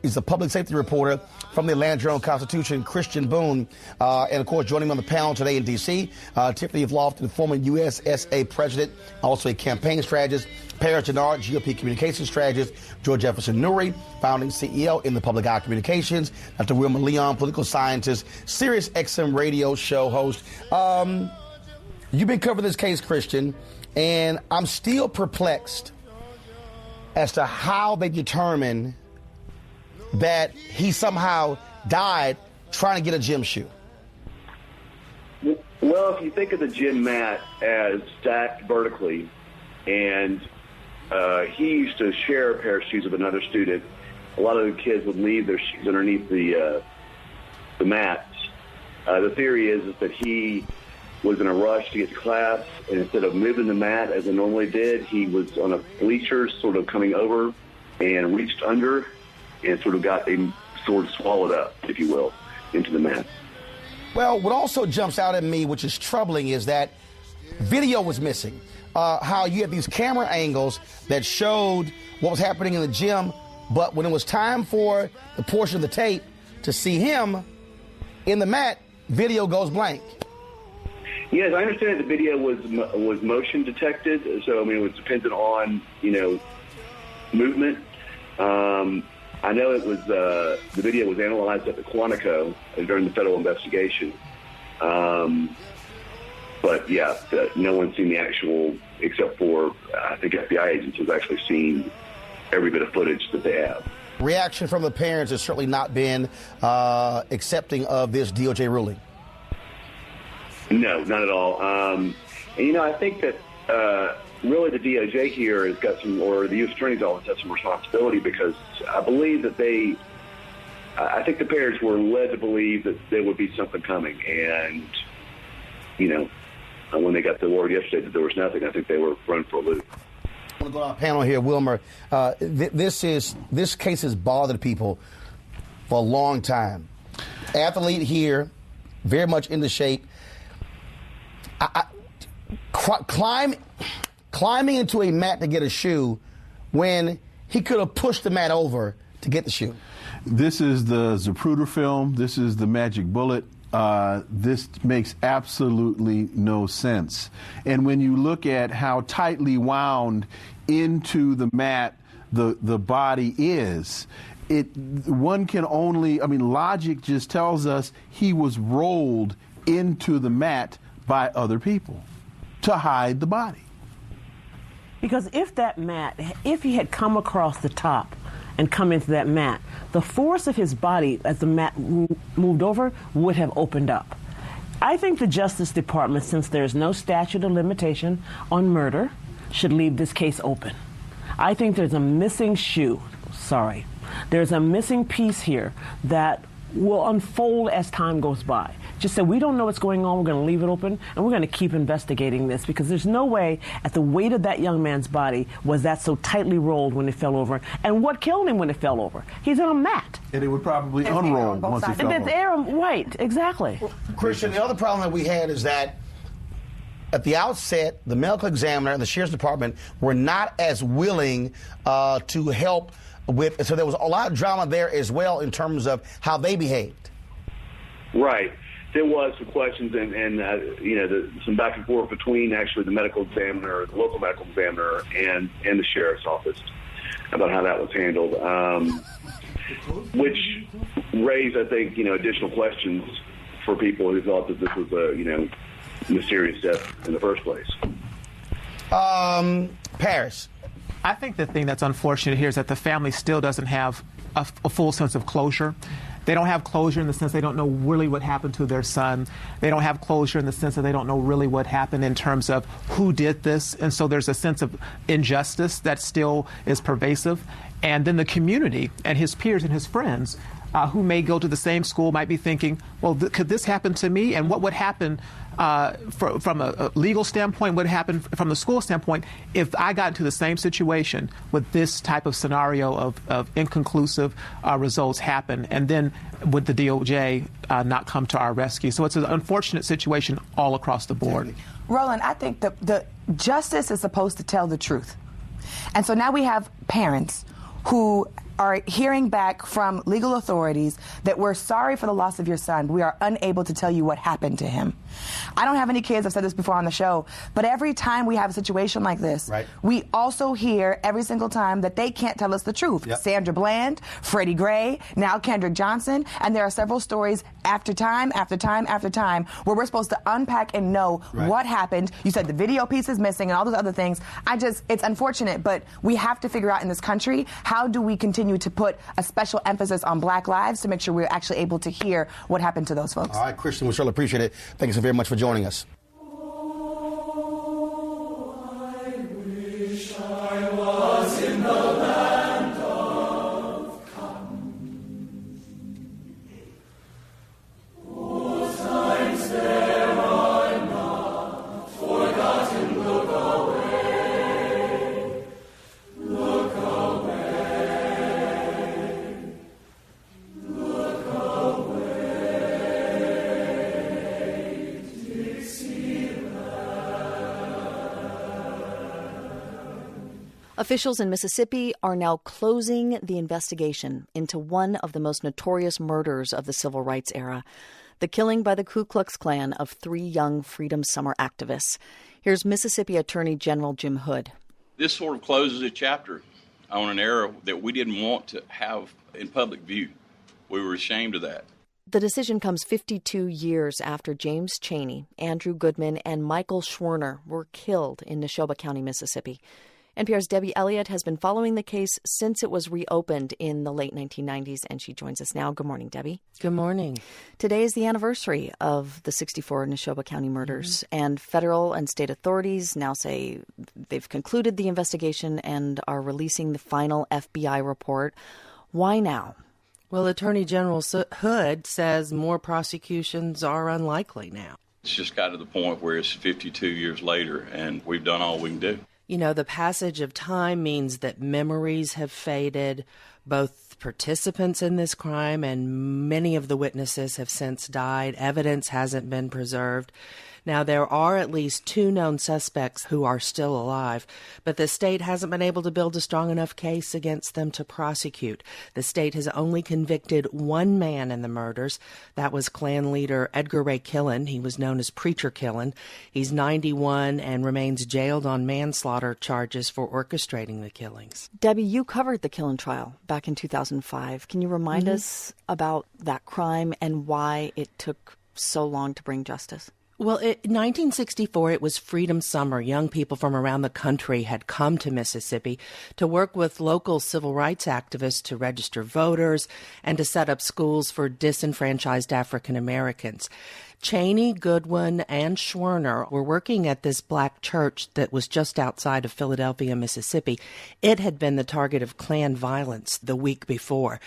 is the public safety reporter from the Atlanta Journal-Constitution, Christian Boone. And, of course, joining me on the panel today in D.C., Tiffany Lofton, former USSA president, also a campaign strategist, Paris Gennard, GOP communications strategist, George Jefferson Nuri, founding CEO in the Public Eye Communications, Dr. Wilma Leon, political scientist, Sirius XM radio show host. You've been covering this case, Christian, and I'm still perplexed as to how they determine that he somehow died trying to get a gym shoe.
Well, if you think of the gym mat as stacked vertically, and he used to share a pair of shoes with another student, a lot of the kids would leave their shoes underneath the mats. The theory is that he was in a rush to get to class, and instead of moving the mat as it normally did, he was on a bleacher sort of coming over and reached under and sort of swallowed up, if you will, into the mat.
Well, what also jumps out at me, which is troubling, is that video was missing. How you had these camera angles that showed what was happening in the gym, but when it was time for the portion of the tape to see him in the mat, video goes blank.
Yes, I understand that the video was motion detected, so I mean it was dependent on movement. I know it was the video was analyzed at the Quantico during the federal investigation. But yeah, no one's seen the actual, except for I think FBI agents have actually seen every bit of footage that they have.
Reaction from the parents has certainly not been accepting of this DOJ ruling.
No, not at all. And I think that really the DOJ here has got some, or the U.S. Attorney's Office has some responsibility, because I believe that I think the parents were led to believe that there would be something coming, and when they got the word yesterday that there was nothing, I think they were run for a loop.
I want to go to our panel here, Wilmer. This case has bothered people for a long time. Athlete here, very much into shape. Climbing into a mat to get a shoe when he could have pushed the mat over to get the shoe.
This is the Zapruder film. This is the magic bullet. This makes absolutely no sense. And when you look at how tightly wound into the mat the body is, one can only, logic just tells us he was rolled into the mat by other people to hide the body.
Because if he had come across the top and come into that mat, the force of his body as the mat moved over would have opened up. I think the Justice Department, since there's no statute of limitation on murder, should leave this case open. I think there's a missing shoe. Sorry. There's a missing piece here that will unfold as time goes by. Just say, we don't know what's going on, we're going to leave it open, and we're going to keep investigating this, because there's no way at the weight of that young man's body was that so tightly rolled when it fell over. And what killed him when it fell over? He's on a mat.
And it would probably unroll once it fell over.
There's air, right, exactly.
Christian, the other problem that we had is that at the outset, the medical examiner and the sheriff's department were not as willing to help with, so there was a lot of drama there as well in terms of how they behaved.
Right. There was some questions and some back and forth between actually the medical examiner, the local medical examiner, and the sheriff's office about how that was handled, which raised, I think, additional questions for people who thought that this was a, mysterious death in the first place.
Paris.
I think the thing that's unfortunate here is that the family still doesn't have a full sense of closure. They don't have closure in the sense they don't know really what happened to their son. They don't have closure in the sense that they don't know really what happened in terms of who did this. And so there's a sense of injustice that still is pervasive. And then the community and his peers and his friends who may go to the same school might be thinking, well, could this happen to me? And what would happen from a legal standpoint, what happened from the school standpoint if I got into the same situation with this type of scenario of inconclusive results happen, and then would the DOJ not come to our rescue? So it's an unfortunate situation all across the board.
Roland, I think the justice is supposed to tell the truth. And so now we have parents who are hearing back from legal authorities that we're sorry for the loss of your son. We are unable to tell you what happened to him. I don't have any kids. I've said this before on the show. But every time we have a situation like this, we also hear every single time that they can't tell us the truth. Yep. Sandra Bland, Freddie Gray, now Kendrick Johnson. And there are several stories after time, after time, after time, where we're supposed to unpack and know what happened. You said the video piece is missing and all those other things. It's unfortunate, but we have to figure out in this country, how do we continue to put a special emphasis on Black lives to make sure we're actually able to hear what happened to those folks.
All right, Christian, we surely appreciate it. Thank you so very much for joining us.
I wish I was in the land of come. Whose times there are not forgotten, look away, look away.
Officials in Mississippi are now closing the investigation into one of the most notorious murders of the civil rights era, the killing by the Ku Klux Klan of 3 young Freedom Summer activists. Here's Mississippi Attorney General Jim Hood.
This sort of closes a chapter on an era that we didn't want to have in public view. We were ashamed of that.
The decision comes 52 years after James Chaney, Andrew Goodman, and Michael Schwerner were killed in Neshoba County, Mississippi. NPR's Debbie Elliott has been following the case since it was reopened in the late 1990s, and she joins us now. Good morning, Debbie.
Good morning.
Today is the anniversary of the 64 Neshoba County murders, and federal and state authorities now say they've concluded the investigation and are releasing the final FBI report. Why now?
Well, Attorney General Hood says more prosecutions are unlikely now.
It's just got to the point where it's 52 years later, and we've done all we can do.
You know, the passage of time means that memories have faded. Both participants in this crime and many of the witnesses have since died. Evidence hasn't been preserved. Now, there are at least 2 known suspects who are still alive, but the state hasn't been able to build a strong enough case against them to prosecute. The state has only convicted 1 man in the murders. That was Klan leader Edgar Ray Killen. He was known as Preacher Killen. He's 91 and remains jailed on manslaughter charges for orchestrating the killings.
Debbie, you covered the Killen trial back in 2005. Can you remind us about that crime and why it took so long to bring justice?
Well, in 1964, it was Freedom Summer. Young people from around the country had come to Mississippi to work with local civil rights activists to register voters and to set up schools for disenfranchised African Americans. Chaney, Goodwin, and Schwerner were working at this black church that was just outside of Philadelphia, Mississippi. It had been the target of Klan violence the week before.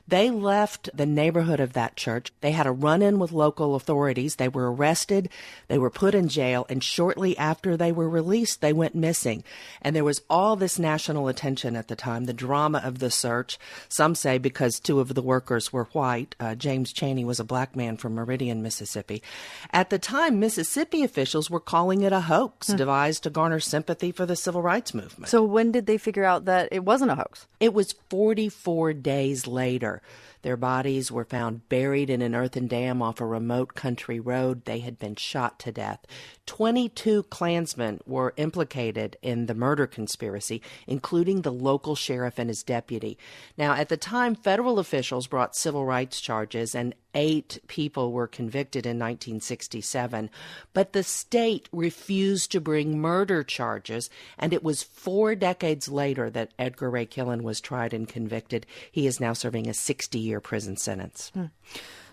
They left the neighborhood of that church. They had a run-in with local authorities. They were arrested. They were put in jail. And shortly after they were released, they went missing. And there was all this national attention at the time, the drama of the search. Some say because 2 of the workers were white. James Chaney was a black man from Meridian, Mississippi. At the time, Mississippi officials were calling it a hoax devised to garner sympathy for the civil rights movement.
So when did they figure out that it wasn't a hoax?
It was 44 days later. Their bodies were found buried in an earthen dam off a remote country road. They had been shot to death. 22 Klansmen were implicated in the murder conspiracy, including the local sheriff and his deputy. Now, at the time, federal officials brought civil rights charges, and 8 people were convicted in 1967. But the state refused to bring murder charges, and it was 4 decades later that Edgar Ray Killen was tried and convicted. He is now serving a 60-year prison sentence.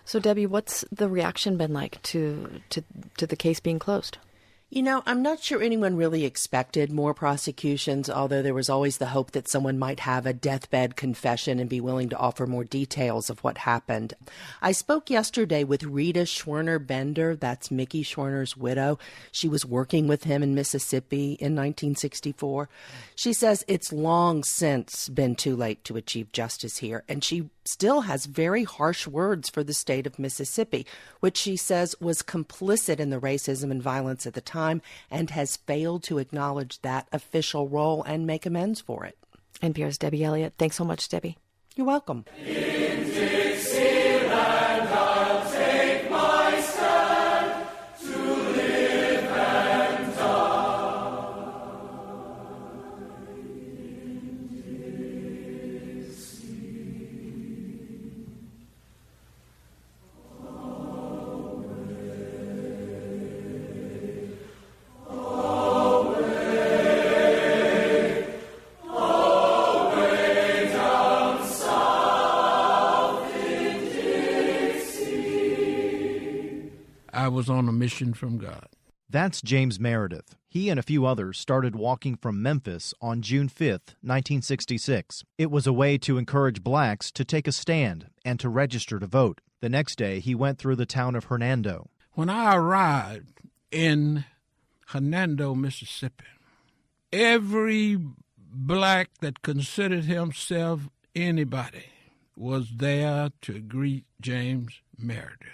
So, Debbie, what's the reaction been like to the case being closed?
You know, I'm not sure anyone really expected more prosecutions, although there was always the hope that someone might have a deathbed confession and be willing to offer more details of what happened. I spoke yesterday with Rita Schwerner Bender, that's Mickey Schwerner's widow. She was working with him in Mississippi in 1964. She says it's long since been too late to achieve justice here, and she still has very harsh words for the state of Mississippi, which she says was complicit in the racism and violence at the time and has failed to acknowledge that official role and make amends for it.
NPR's Debbie Elliott. Thanks so much, Debbie.
You're welcome.
I was on a mission from God.
That's James Meredith. He and a few others started walking from Memphis on June 5th, 1966. It was a way to encourage blacks to take a stand and to register to vote. The next day, he went through the town of Hernando.
When I arrived in Hernando, Mississippi, every black that considered himself anybody was there to greet James Meredith.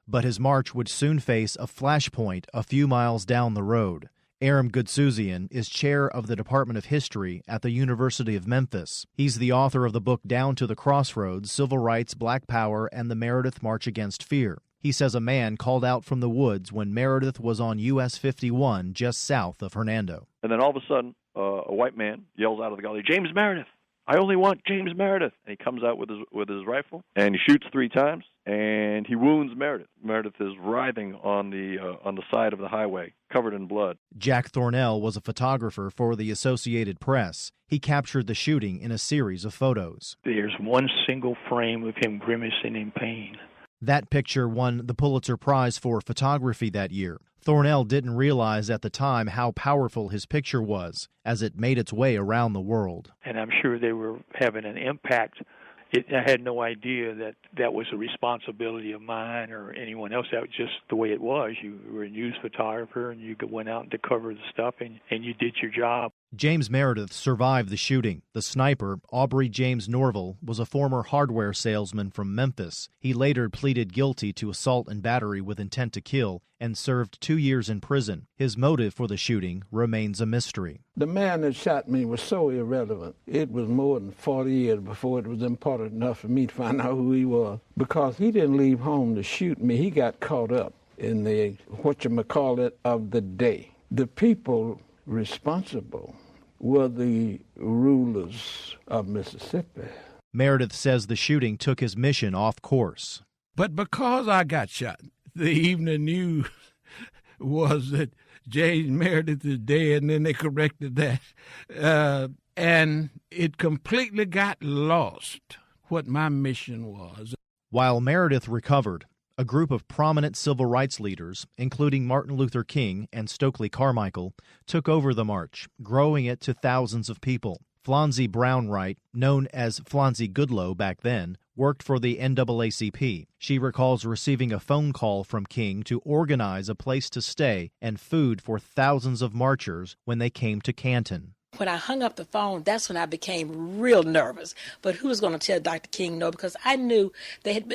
But his march would soon face a flashpoint a few miles down the road. Aram Goodsouzian is chair of the Department of History at the University of Memphis. He's the author of the book Down to the Crossroads, Civil Rights, Black Power, and the Meredith March Against Fear. He says a man called out from the woods when Meredith was on US 51 just south of Hernando.
And then all of a sudden, a white man yells out of the gully, "James Meredith!"
I only want James Meredith. And he comes out with his rifle, and he shoots 3 times, and he wounds Meredith. Meredith is writhing on the side of the highway, covered in blood.
Jack Thornell was a photographer for the Associated Press. He captured the shooting in a series of photos.
There's one single frame of him grimacing in pain.
That picture won the Pulitzer Prize for photography that year. Thornell didn't realize at the time how powerful his picture was as it made its way around the world.
And I'm sure they were having an impact. I had no idea that was a responsibility of mine or anyone else. That was just the way it was. You were a news photographer, and you went out to cover the stuff, and you did your job.
James Meredith survived the shooting. The sniper, Aubrey James Norville, was a former hardware salesman from Memphis. He later pleaded guilty to assault and battery with intent to kill and served 2 years in prison. His motive for the shooting remains a mystery.
The man that shot me was so irrelevant. It was more than 40 years before it was important enough for me to find out who he was. Because he didn't leave home to shoot me, he got caught up in the whatchamacallit of the day. The people responsible were the rulers of Mississippi.
Meredith says the shooting took his mission off course.
But because I got shot, the evening news was that James Meredith is dead, and then they corrected that. And it completely got lost what my mission was.
While Meredith recovered, a group of prominent civil rights leaders, including Martin Luther King and Stokely Carmichael, took over the march, growing it to thousands of people. Phlanze Brownwright, known as Phlanze Goodloe back then, worked for the NAACP. She recalls receiving a phone call from King to organize a place to stay and food for thousands of marchers when they came to Canton.
When I hung up the phone, that's when I became real nervous. But who was going to tell Dr. King no? Because I knew they had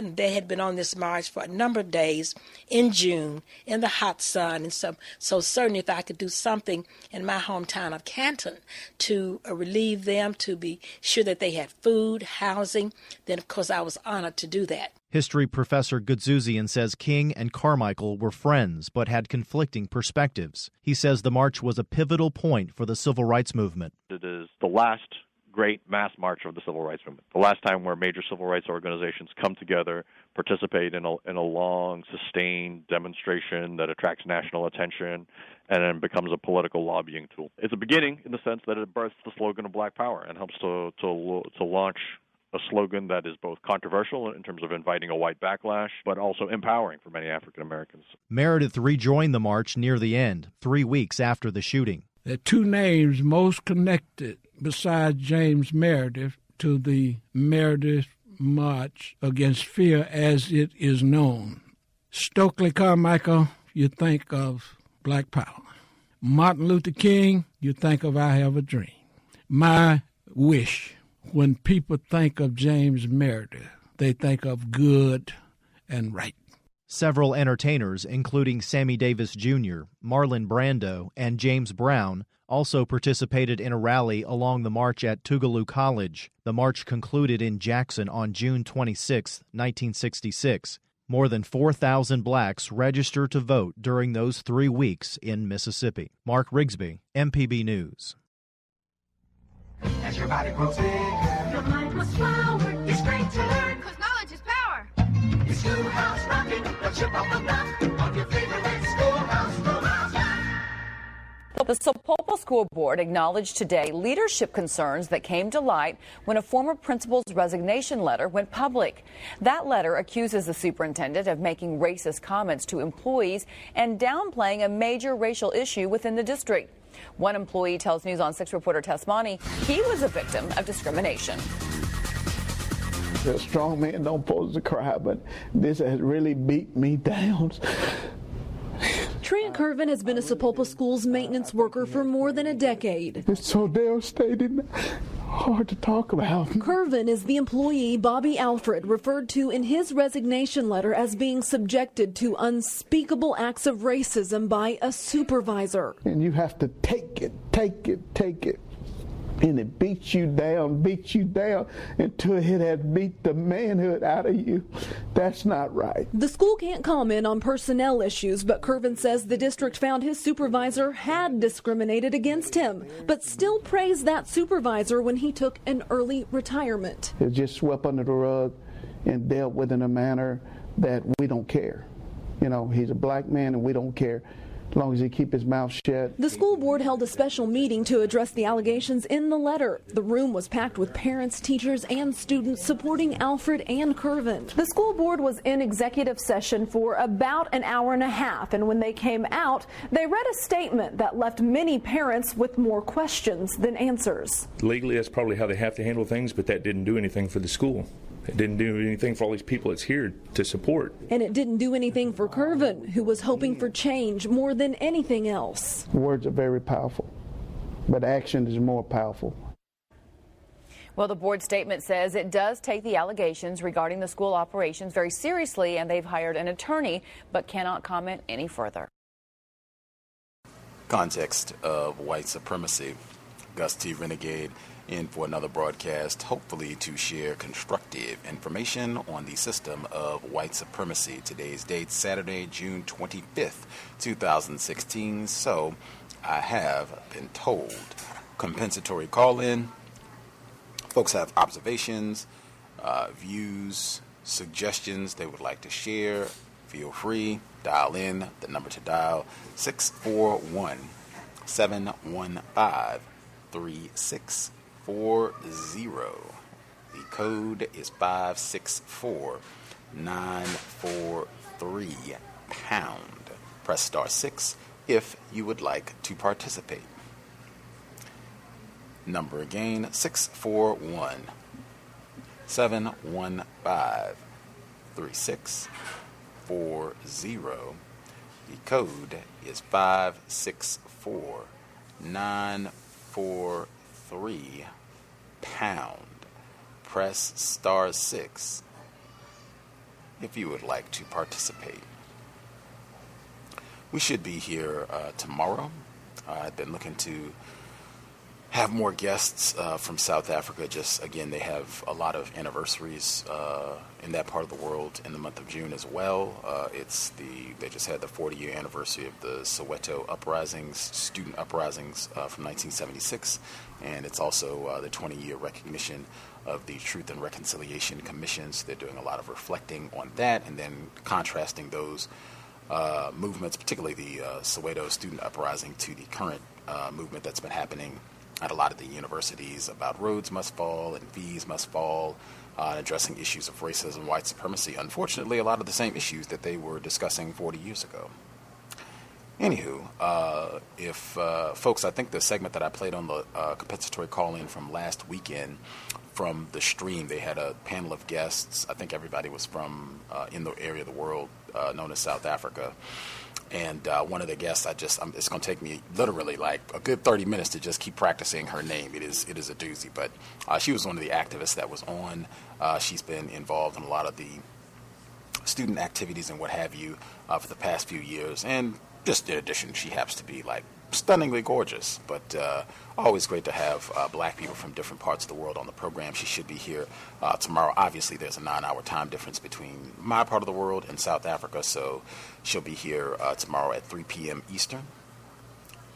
been on this march for a number of days in June in the hot sun, and so certainly if I could do something in my hometown of Canton to relieve them, to be sure that they had food, housing, then of course I was honored to do that.
History professor Goodsouzian says King and Carmichael were friends but had conflicting perspectives. He says the march was a pivotal point for the civil rights movement.
It is the last great mass march of the civil rights movement, the last time where major civil rights organizations come together, participate in a long, sustained demonstration that attracts national attention and then becomes a political lobbying tool. It's a beginning in the sense that it births the slogan of Black Power and helps to launch a slogan that is both controversial in terms of inviting a white backlash, but also empowering for many African Americans.
Meredith rejoined the march near the end, 3 weeks after the shooting.
There are 2 names most connected besides James Meredith to the Meredith March Against Fear as it is known. Stokely Carmichael, you think of Black Power. Martin Luther King, you think of I Have a Dream. My wish, when people think of James Meredith, they think of good and right.
Several entertainers, including Sammy Davis Jr., Marlon Brando, and James Brown, also participated in a rally along the march at Tougaloo College. The march concluded in Jackson on June 26, 1966. More than 4,000 blacks registered to vote during those 3 weeks in Mississippi. Mark Rigsby, MPB News.
As your body grows bigger, your mind must flower. It's great to learn, 'cause knowledge is power. It's Schoolhouse Rockin', the chip off the block of your favorite schoolhouse.
The Sapulpa School Board acknowledged today leadership concerns that came to light when a former principal's resignation letter went public. That letter accuses the superintendent of making racist comments to employees and downplaying a major racial issue within the district. One employee tells News on 6 reporter Tess Money he was a victim of discrimination.
A strong man don't pose to cry, but this has really beat me down.
Trina Curvin has been a Sapulpa School's maintenance worker for more than a decade.
It's so devastating, hard to talk about.
Curvin is the employee Bobby Alfred referred to in his resignation letter as being subjected to unspeakable acts of racism by a supervisor.
And you have to take it. And it beats you down until it has beat the manhood out of you. That's not right.
The school can't comment on personnel issues, but Curvin says the district found his supervisor had discriminated against him, but still praised that supervisor when he took an early retirement.
It's just swept under the rug and dealt with in a manner that we don't care. You know, he's a black man and we don't care. As long as he keep his mouth shut.
The school board held a special meeting to address the allegations in the letter. The room was packed with parents, teachers, and students supporting Alfred and Curvin. The school board was in executive session for about an hour and a half, and when they came out, they read a statement that left many parents with more questions than answers.
Legally, that's probably how they have to handle things, but that didn't do anything for the school. It didn't do anything for all these people it's here to support.
And it didn't do anything for Curvin, who was hoping for change more than anything else.
Words are very powerful, but action is more powerful.
Well, the board statement says it does take the allegations regarding the school operations very seriously, and they've hired an attorney, but cannot comment any further.
Context of White Supremacy. Gus T Renegade in for another broadcast, hopefully to share constructive information on the system of white supremacy. Today's date, Saturday, June 25th, 2016. So I have been told. Compensatory call-in. Folks have observations, views, suggestions they would like to share. Feel free. Dial in. The number to dial, 641-715-3640. The code is 564943 pound. Press star 6 if you would like to participate. Number again, 641-715-3640. The code is 564943 pound. Press star 6 if you would like to participate. We should be here tomorrow. I've been looking to have more guests from South Africa. Just again, they have a lot of anniversaries in that part of the world in the month of June as well. They just had the 40-year anniversary of the Soweto uprisings, student uprisings from 1976, and it's also the 20-year recognition of the Truth and Reconciliation Commissions. They're doing a lot of reflecting on that, and then contrasting those movements, particularly the Soweto student uprising, to the current movement that's been happening at a lot of the universities about roads must fall and fees must fall, addressing issues of racism, white supremacy. Unfortunately, a lot of the same issues that they were discussing 40 years ago. Anywho, folks, I think the segment that I played on the compensatory call-in from last weekend, from the stream, they had a panel of guests. I think everybody was from in the area of the world known as South Africa. And one of the guests, it's going to take me literally like a good 30 minutes to just keep practicing her name. It is a doozy. But she was one of the activists that was on. She's been involved in a lot of the student activities and what have you for the past few years. And just in addition, she happens to be like stunningly gorgeous. But always great to have black people from different parts of the world on the program. She should be here tomorrow. Obviously, there's a 9-hour time difference between my part of the world and South Africa, so she'll be here tomorrow at 3 p.m. Eastern,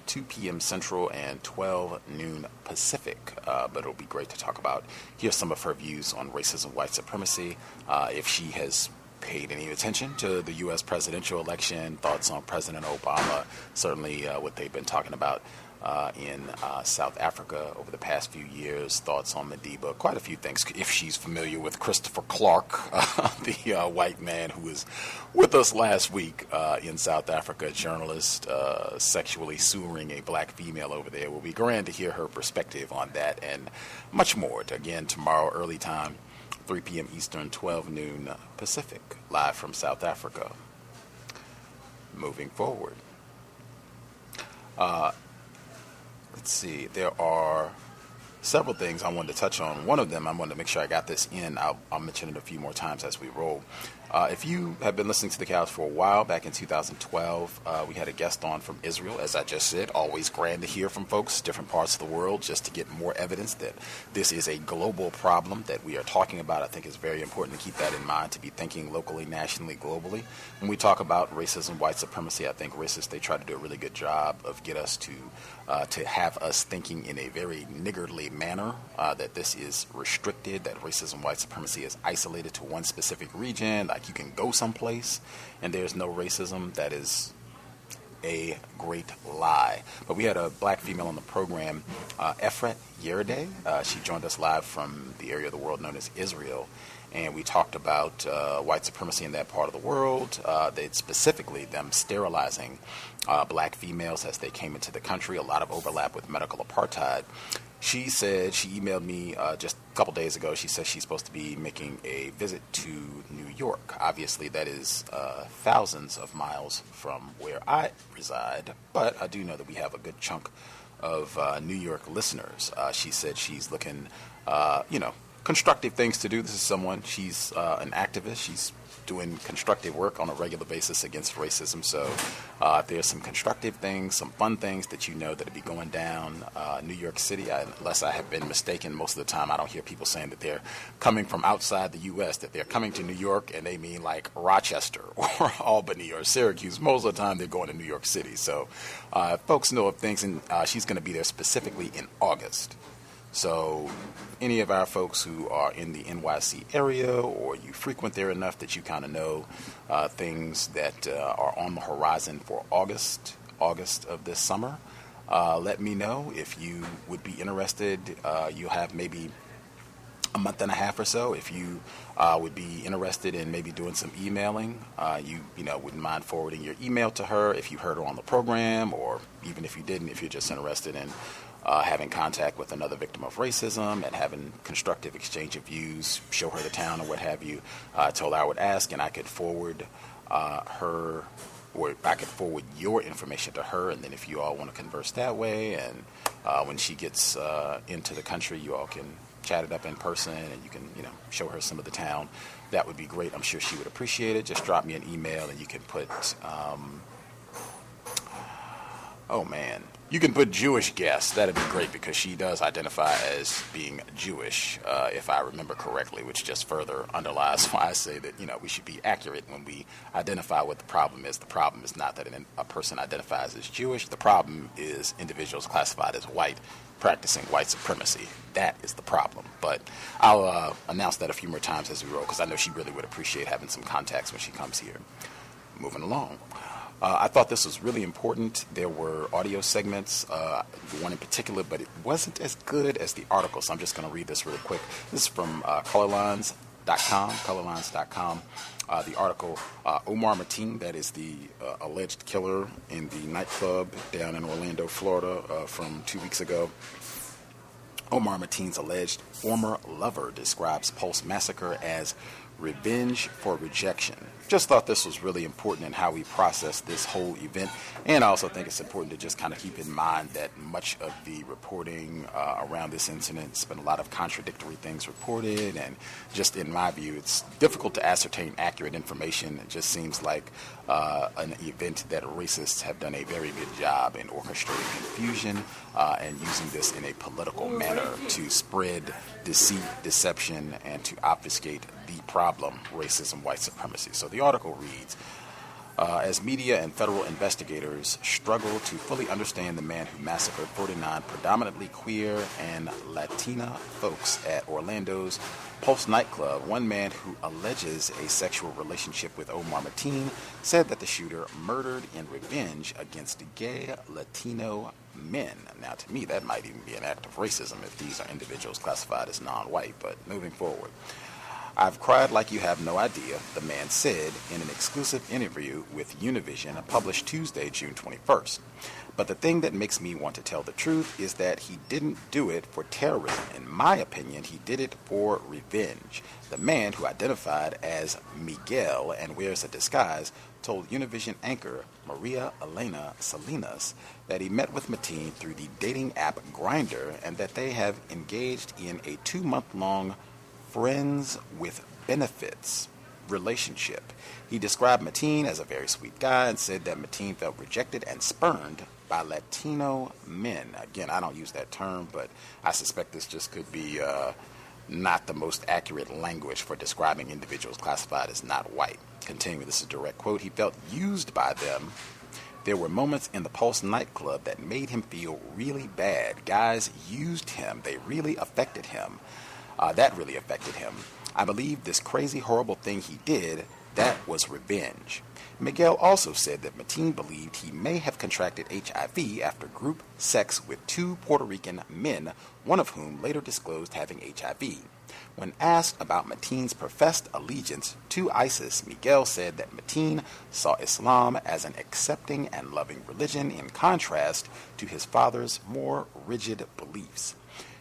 2 p.m. Central, and 12 noon Pacific. But it'll be great to hear some of her views on racism, white supremacy, if she has paid any attention to the U.S. presidential election, thoughts on President Obama, certainly what they've been talking about in South Africa over the past few years, thoughts on Madiba, quite a few things. If she's familiar with Christopher Clark, the white man who was with us last week in South Africa, journalist, sexually suing a black female over there. It will be grand to hear her perspective on that and much more. Again, tomorrow, early time, 3 p.m. Eastern, 12 noon Pacific, live from South Africa. Moving forward. Let's see, there are several things I wanted to touch on. One of them, I wanted to make sure I got this in. I'll mention it a few more times as we roll. If you have been listening to the Cows for a while, back in 2012, we had a guest on from Israel, as I just said. Always grand to hear from folks, different parts of the world, just to get more evidence that this is a global problem that we are talking about. I think it's very important to keep that in mind, to be thinking locally, nationally, globally. When we talk about racism, white supremacy, I think racists, they try to do a really good job of get us to have us thinking in a very niggardly manner, that this is restricted, that racism, white supremacy is isolated to one specific region, like you can go someplace and there's no racism. That is a great lie. But we had a black female on the program, Efrat Yerideh. She joined us live from the area of the world known as Israel. And we talked about white supremacy in that part of the world, specifically them sterilizing black females as they came into the country, a lot of overlap with medical apartheid. She said, she emailed me just a couple days ago, she says she's supposed to be making a visit to New York. Obviously, that is thousands of miles from where I reside, but I do know that we have a good chunk of New York listeners. She said she's looking, constructive things to do. This is someone, she's an activist. She's doing constructive work on a regular basis against racism. So if there's some constructive things, some fun things that you know that will be going down New York City, unless I have been mistaken, most of the time I don't hear people saying that they're coming from outside the U.S., that they're coming to New York and they mean like Rochester or Albany or Syracuse. Most of the time they're going to New York City. So folks know of things, and she's going to be there specifically in August. So any of our folks who are in the NYC area, or you frequent there enough that you kind of know things that are on the horizon for August of this summer, let me know if you would be interested. You'll have maybe a month and a half or so. If you would be interested in maybe doing some emailing, you wouldn't mind forwarding your email to her if you heard her on the program, or even if you didn't, if you're just interested in having contact with another victim of racism and having constructive exchange of views, show her the town or what have you. I told her I would ask, and I could forward her, or I could forward your information to her, and then if you all want to converse that way, and when she gets into the country, you all can chat it up in person, and you can show her some of the town. That would be great. I'm sure she would appreciate it. Just drop me an email, and you can put you can put Jewish guest. That'd be great, because she does identify as being Jewish, if I remember correctly, which just further underlies why I say that, we should be accurate when we identify what the problem is. The problem is not that a person identifies as Jewish. The problem is individuals classified as white practicing white supremacy. That is the problem. But I'll announce that a few more times as we roll, because I know she really would appreciate having some contacts when she comes here. Moving along. I thought this was really important. There were audio segments, one in particular, but it wasn't as good as the article, so I'm just going to read this really quick. This is from colorlines.com. The article, Omar Mateen, that is the alleged killer in the nightclub down in Orlando, Florida, from 2 weeks ago. Omar Mateen's alleged former lover describes Pulse massacre as revenge for rejection. Just thought this was really important in how we process this whole event, and I also think it's important to just kind of keep in mind that much of the reporting around this incident, has been a lot of contradictory things reported, and just in my view, it's difficult to ascertain accurate information. It just seems like an event that racists have done a very good job in orchestrating confusion and using this in a political manner to spread deceit, deception, and to obfuscate the problem, racism, white supremacy. So the article reads, as media and federal investigators struggle to fully understand the man who massacred 49 predominantly queer and Latina folks at Orlando's Pulse nightclub, one man who alleges a sexual relationship with Omar Mateen said that the shooter murdered in revenge against gay Latino men. Now, to me, that might even be an act of racism if these are individuals classified as non-white, but moving forward. I've cried like you have no idea, the man said in an exclusive interview with Univision published Tuesday, June 21st. But the thing that makes me want to tell the truth is that he didn't do it for terrorism. In my opinion, he did it for revenge. The man, who identified as Miguel and wears a disguise, told Univision anchor Maria Elena Salinas that he met with Mateen through the dating app Grindr and that they have engaged in a 2-month-long friends with benefits relationship. He described Mateen as a very sweet guy and said that Mateen felt rejected and spurned by Latino men. Again, I don't use that term, but I suspect this just could be not the most accurate language for describing individuals classified as not white. Continuing, this is a direct quote, he felt used by them. There were moments in the Pulse nightclub that made him feel really bad. Guys used him. They really affected him. That really affected him. I believe this crazy, horrible thing he did, that was revenge. Miguel also said that Mateen believed he may have contracted HIV after group sex with 2 Puerto Rican men, one of whom later disclosed having HIV. When asked about Mateen's professed allegiance to ISIS, Miguel said that Mateen saw Islam as an accepting and loving religion in contrast to his father's more rigid beliefs.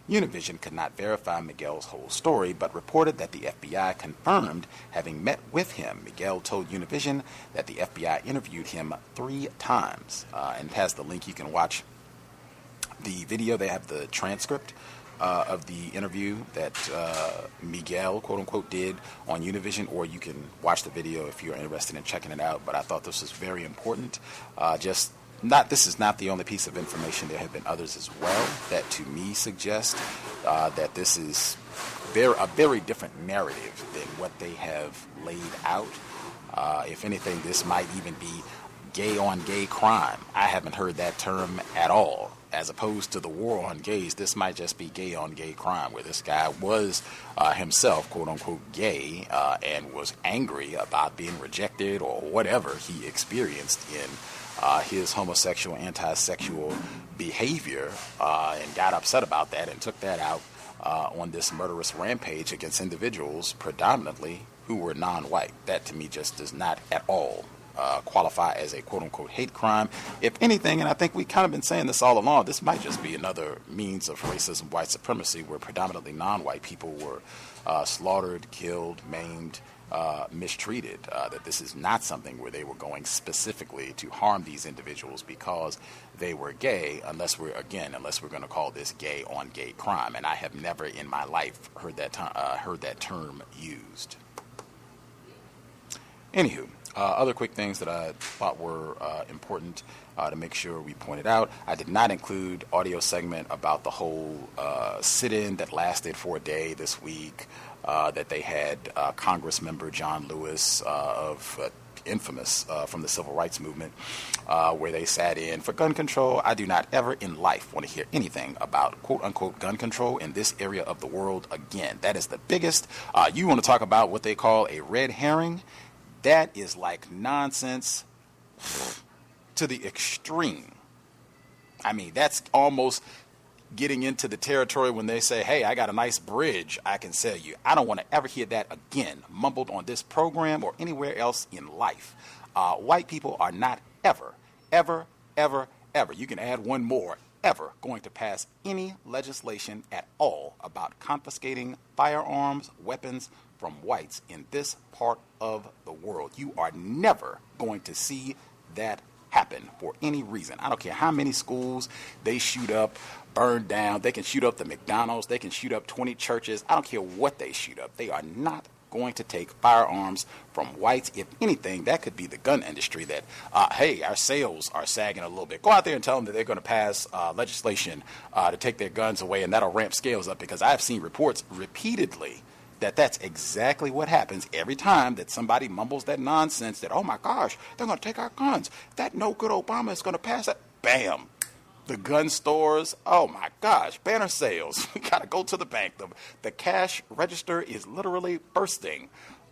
Univision could not verify Miguel's whole story, but reported that the FBI confirmed having met with him. Miguel told Univision that the FBI interviewed him 3 times. And past the link, you can watch the video. They have the transcript of the interview that Miguel, quote-unquote, did on Univision, or you can watch the video if you're interested in checking it out. But I thought this was very important. This is not the only piece of information. There have been others as well that to me suggest that this is a very different narrative than what they have laid out. If anything, this might even be gay-on-gay crime. I haven't heard that term at all. As opposed to the war on gays, this might just be gay-on-gay crime, where this guy was himself, quote-unquote, gay and was angry about being rejected or whatever he experienced in his homosexual, anti-sexual behavior and got upset about that and took that out on this murderous rampage against individuals predominantly who were non-white. That to me just does not at all qualify as a quote-unquote hate crime. If anything, and I think we've kind of been saying this all along, this might just be another means of racism, white supremacy, where predominantly non-white people were slaughtered, killed, maimed, mistreated, that this is not something where they were going specifically to harm these individuals because they were gay, unless we're going to call this gay on gay crime. And I have never in my life heard that term used. Anywho, other quick things that I thought were important to make sure we pointed out. I did not include audio segment about the whole sit-in that lasted for a day this week, that they had Congress member John Lewis infamous from the civil rights movement, where they sat in for gun control. I do not ever in life want to hear anything about quote-unquote gun control in this area of the world again. That is the biggest. You want to talk about what they call a red herring? That is like nonsense to the extreme. I mean, that's almost getting into the territory when they say, hey, I got a nice bridge I can sell you. I don't want to ever hear that again, mumbled on this program or anywhere else in life. White people are not ever, ever, ever, ever, you can add one more, ever going to pass any legislation at all about confiscating firearms, weapons from whites in this part of the world. You are never going to see that happen for any reason. I don't care how many schools they shoot up, burn down. They can shoot up the McDonald's. They can shoot up 20 churches. I don't care what they shoot up. They are not going to take firearms from whites. If anything, that could be the gun industry that, hey, our sales are sagging a little bit. Go out there and tell them that they're going to pass legislation to take their guns away, and that'll ramp scales up, because I've seen reports repeatedly that that's exactly what happens every time that somebody mumbles that nonsense that, oh my gosh, they're going to take our guns. That no good Obama is going to pass it. Bam. The gun stores, oh my gosh, banner sales. We got to go to the bank. The cash register is literally bursting.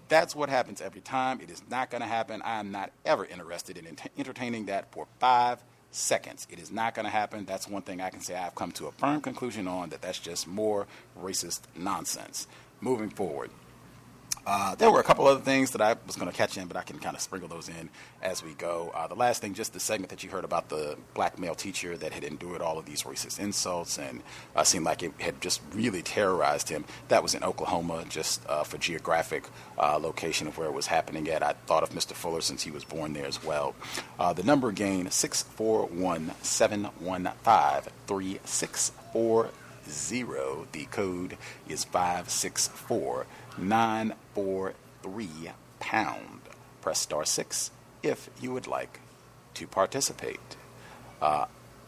That's what happens every time. It is not going to happen. I am not ever interested in entertaining that for 5 seconds. It is not going to happen. That's one thing I can say I've come to a firm conclusion on, that that's just more racist nonsense. Moving forward, There were a couple other things that I was going to catch in, but I can kind of sprinkle those in as we go. The last thing, just the segment that you heard about the black male teacher that had endured all of these racist insults and seemed like it had just really terrorized him. That was in Oklahoma, just for geographic location of where it was happening at. I thought of Mr. Fuller since he was born there as well. The number again, 641-715-3640. The code is 564-943#. Press star 6 if you would like to participate.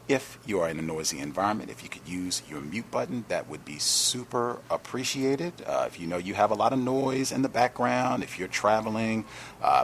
If you are in a noisy environment, if you could use your mute button, that would be super appreciated. If you know you have a lot of noise in the background, if you're traveling,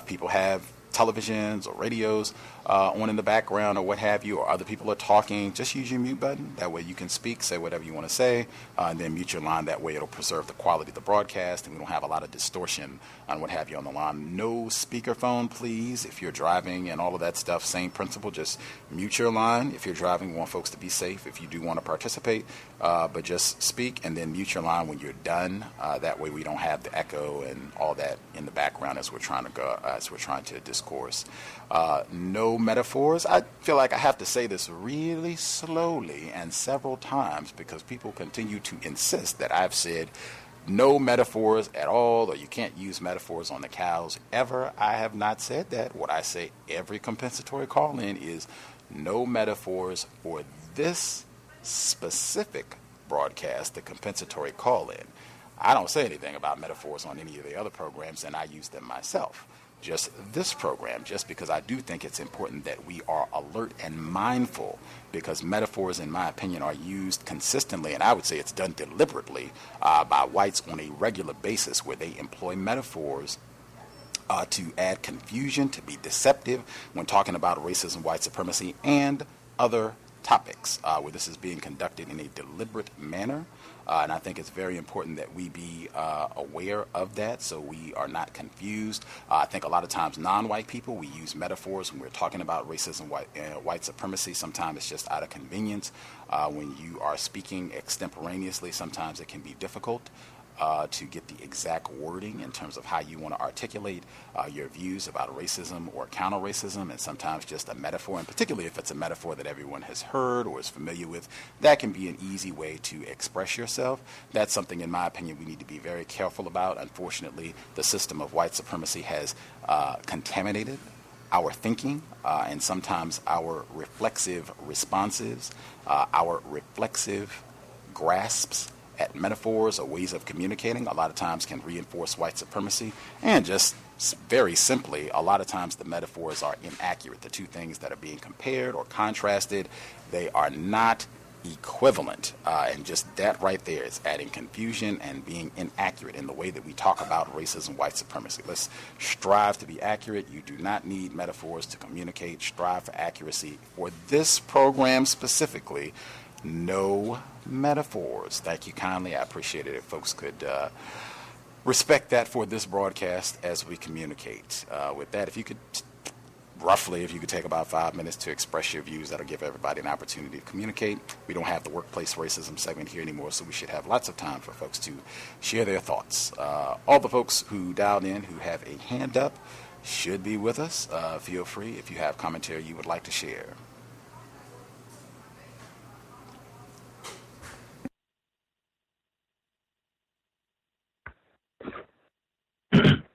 people have televisions or radios on in the background or what have you, or other people are talking, just use your mute button. That way you can speak, say whatever you want to say, and then mute your line. That way it'll preserve the quality of the broadcast and we don't have a lot of distortion on what have you on the line. No speakerphone, please. If you're driving and all of that stuff, same principle, just mute your line. If you're driving, we want folks to be safe. If you do want to participate, but just speak and then mute your line when you're done. That way we don't have the echo and all that in the background as we're trying to discourse. No metaphors. I feel like I have to say this really slowly and several times because people continue to insist that I've said no metaphors at all, or you can't use metaphors on the cows ever. I have not said that. What I say every compensatory call-in is no metaphors for this specific broadcast, the compensatory call-in. I don't say anything about metaphors on any of the other programs, and I use them myself. Just this program, just because I do think it's important that we are alert and mindful, because metaphors, in my opinion, are used consistently, and I would say it's done deliberately by whites on a regular basis, where they employ metaphors to add confusion, to be deceptive when talking about racism, white supremacy, and other topics, where this is being conducted in a deliberate manner. And I think it's very important that we be aware of that so we are not confused. I think a lot of times non-white people, we use metaphors when we're talking about racism, white supremacy. Sometimes it's just out of convenience. When you are speaking extemporaneously, sometimes it can be difficult to get the exact wording in terms of how you want to articulate your views about racism or counter-racism, and sometimes just a metaphor, and particularly if it's a metaphor that everyone has heard or is familiar with, that can be an easy way to express yourself. That's something, in my opinion, we need to be very careful about. Unfortunately, the system of white supremacy has contaminated our thinking and sometimes our reflexive responses, our reflexive grasps at metaphors or ways of communicating a lot of times can reinforce white supremacy. And just very simply, a lot of times the metaphors are inaccurate. The two things that are being compared or contrasted, they are not equivalent. And just that right there is adding confusion and being inaccurate in the way that we talk about racism, white supremacy. Let's strive to be accurate. You do not need metaphors to communicate. Strive for accuracy. For this program specifically, no metaphors. Thank you kindly. I appreciate it if folks could respect that for this broadcast as we communicate. With that, if you could take about 5 minutes to express your views, that'll give everybody an opportunity to communicate. We don't have the workplace racism segment here anymore, so we should have lots of time for folks to share their thoughts. All the folks who dialed in who have a hand up should be with us. Feel free if you have commentary you would like to share.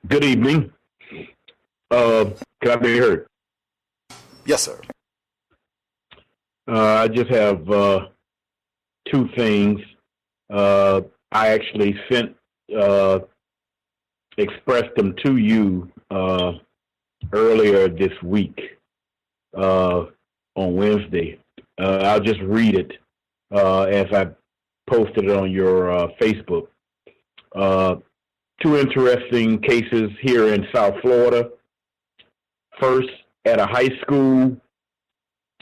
Good evening. Can I be heard?
Yes, sir.
I just have two things. I actually expressed them to you earlier this week on Wednesday. I'll just read it as I posted it on your Facebook. Two interesting cases here in South Florida. First, at a high school,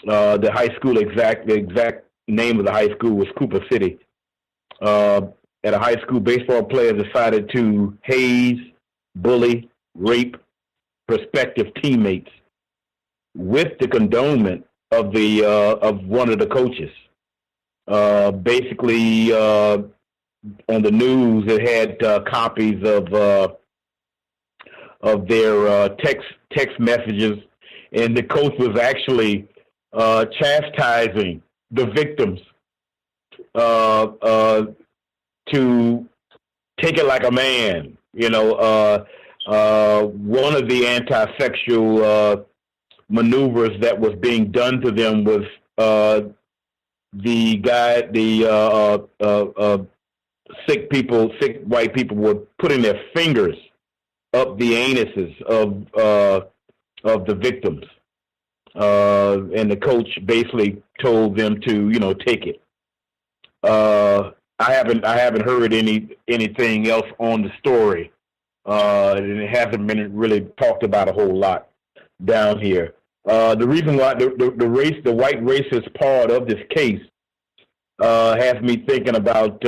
the exact name of the high school was Cooper City. At a high school, baseball player decided to haze, bully, rape prospective teammates with the condonement of one of the coaches. Basically, on the news, it had copies of of their text messages, and the coach was actually chastising the victims to take it like a man. One of the anti-sexual maneuvers that was being done to them was sick white people were putting their fingers up the anuses of the victims, and the coach basically told them to take it. I haven't heard anything else on the story, and it hasn't been really talked about a whole lot down here. The reason why the white racist part of this case has me thinking about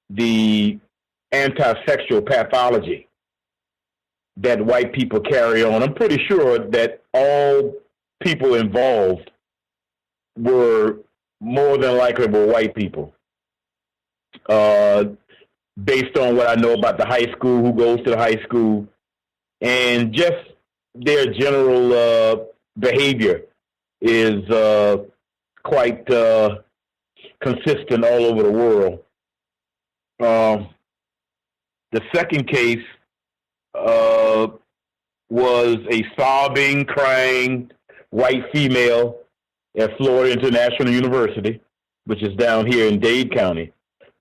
the anti-sexual pathology that white people carry on. I'm pretty sure that all people involved were more than likely white people. Based on what I know about the high school, who goes to the high school, and just their general behavior is quite consistent all over the world. The second case was a sobbing, crying white female at Florida International University, which is down here in Dade County.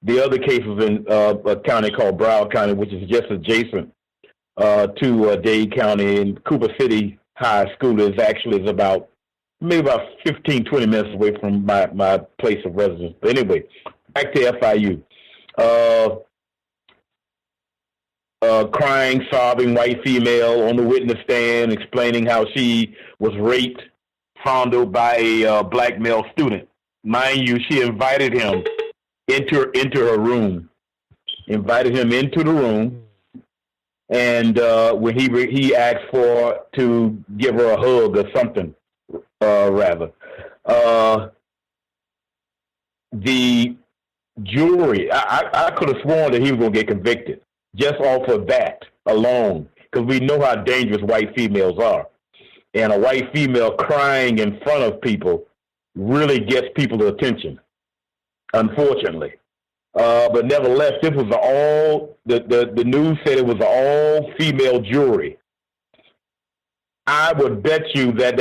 The other case was in a county called Broward County, which is just adjacent to Dade County. And Cooper City High School is about 15, 20 minutes away from my place of residence. But anyway, back to FIU. Crying, sobbing white female on the witness stand explaining how she was raped, fondled by a black male student. Mind you, she invited him into her room, invited him into the room, and when he asked to give her a hug or something, rather. The jury, I could have sworn that he was going to get convicted just off of that alone, because we know how dangerous white females are. And a white female crying in front of people really gets people's attention, unfortunately. But nevertheless, this was the news said it was an all-female jury. I would bet you that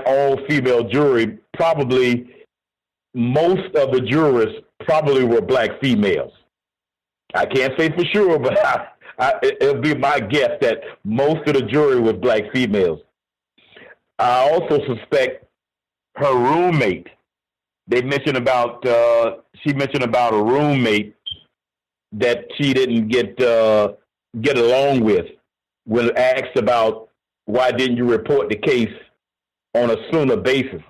all-female jury, probably most of the jurors probably were black females. I can't say for sure, but it'll be my guess that most of the jury was black females. I also suspect her roommate. She mentioned about a roommate that she didn't get along with. When asked about why didn't you report the case on a sooner basis,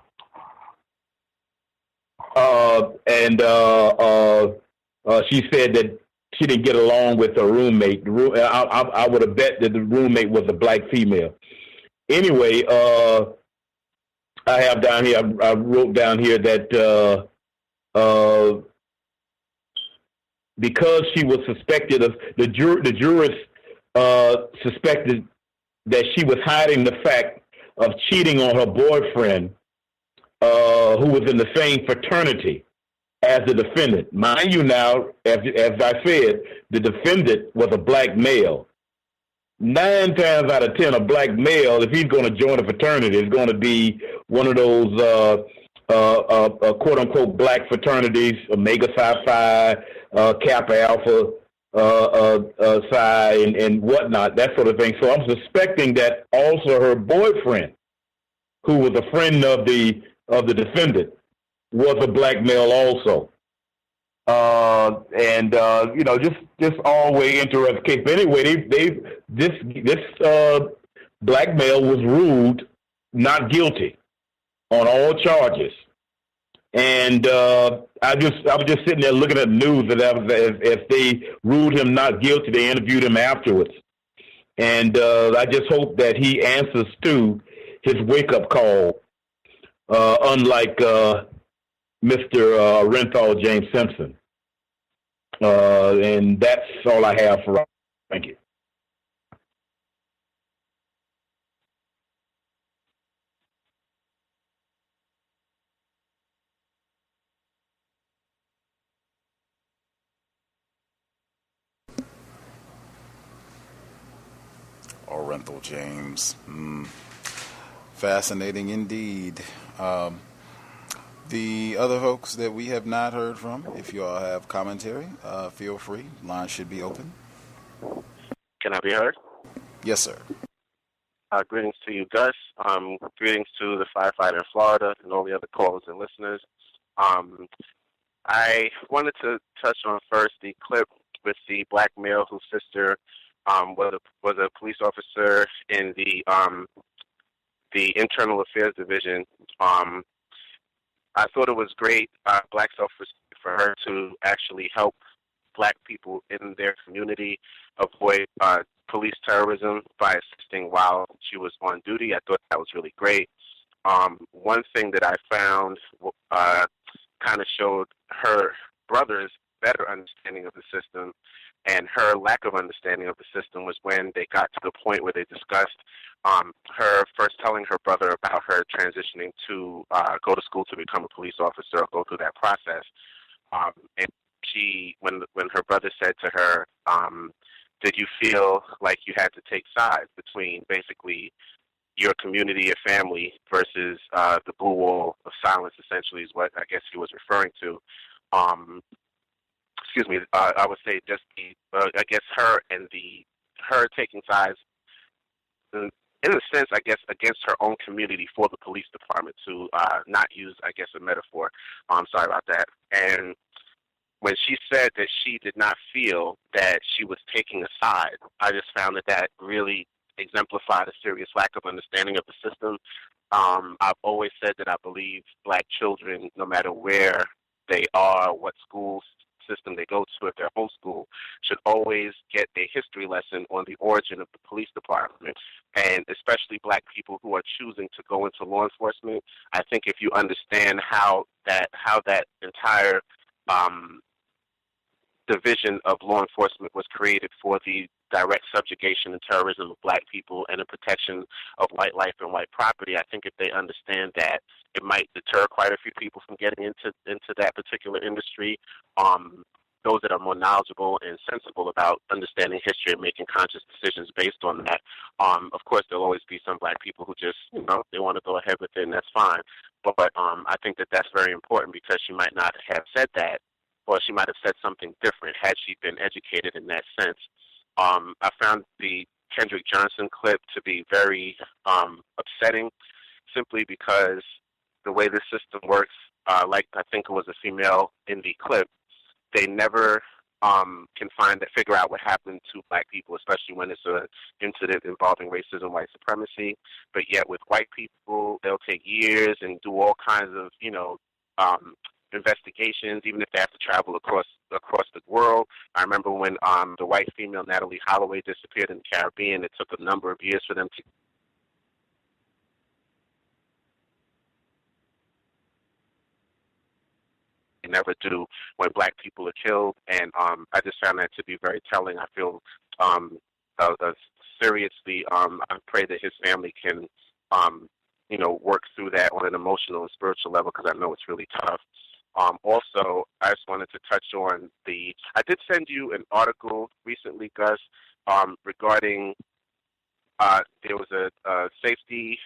she said that she didn't get along with her roommate. I would have bet that the roommate was a black female. Anyway, I have down here. I wrote down here that because she was suspected of the jurors suspected that she was hiding the fact of cheating on her boyfriend, who was in the same fraternity as the defendant. Mind you, now, as I said, the defendant was a black male. 9 times out of 10, a black male, if he's going to join a fraternity, is going to be one of those quote-unquote black fraternities, Omega Psi Phi, Kappa Alpha Psi, and whatnot, that sort of thing. So I'm suspecting that also her boyfriend, who was a friend of the defendant, was a black male also. Just all way interesting case. But anyway, this black male was ruled not guilty on all charges. And I was just sitting there looking at the news that if they ruled him not guilty, they interviewed him afterwards. And I just hope that he answers to his wake-up call, unlike Mr. Renthal James Simpson. And that's all I have for. Thank you.
Orenthal James. Fascinating indeed. The other folks that we have not heard from, if you all have commentary, feel free. Line should be open.
Can I be heard?
Yes, sir.
Greetings to you, Gus. Greetings to the firefighter in Florida and all the other callers and listeners. I wanted to touch on first the clip with the black male whose sister was a police officer in the Internal Affairs Division. I thought it was great, black self-respect for her to actually help black people in their community avoid police terrorism by assisting while she was on duty. I thought that was really great. One thing that I found kind of showed her brother's better understanding of the system, and her lack of understanding of the system was when they got to the point where they discussed her first telling her brother about her transitioning to go to school to become a police officer or go through that process. And she, when her brother said to her, did you feel like you had to take sides between basically your community, your family, versus the blue wall of silence, essentially, is what I guess he was referring to. I would say just I guess her taking sides, in a sense, I guess, against her own community for the police department, to not use, I guess, a metaphor. I'm sorry about that. And when she said that she did not feel that she was taking a side, I just found that really exemplified a serious lack of understanding of the system. I've always said that I believe black children, no matter where they are, what school system they go to, if they're homeschooled, should always get a history lesson on the origin of the police department, and especially black people who are choosing to go into law enforcement. I think if you understand how that entire division of law enforcement was created for the direct subjugation and terrorism of black people and the protection of white life and white property, I think if they understand that, it might deter quite a few people from getting into that particular industry. Those that are more knowledgeable and sensible about understanding history and making conscious decisions based on that. Of course, there'll always be some black people who just, they want to go ahead with it, and that's fine. But I think that that's very important, because she might not have said that, or she might have said something different had she been educated in that sense. I found the Kendrick Johnson clip to be very upsetting, simply because the way the system works, like I think it was a female in the clip, they never can figure out what happened to black people, especially when it's an incident involving racism, white supremacy. But yet with white people, they'll take years and do all kinds of, investigations, even if they have to travel across the world. I remember when the white female Natalie Holloway disappeared in the Caribbean, it took a number of years for them to never do when black people are killed. And I just found that to be very telling. I feel seriously, I pray that his family can work through that on an emotional and spiritual level, because I know it's really tough. Also, I just wanted to touch on I did send you an article recently, Gus, regarding there was a safety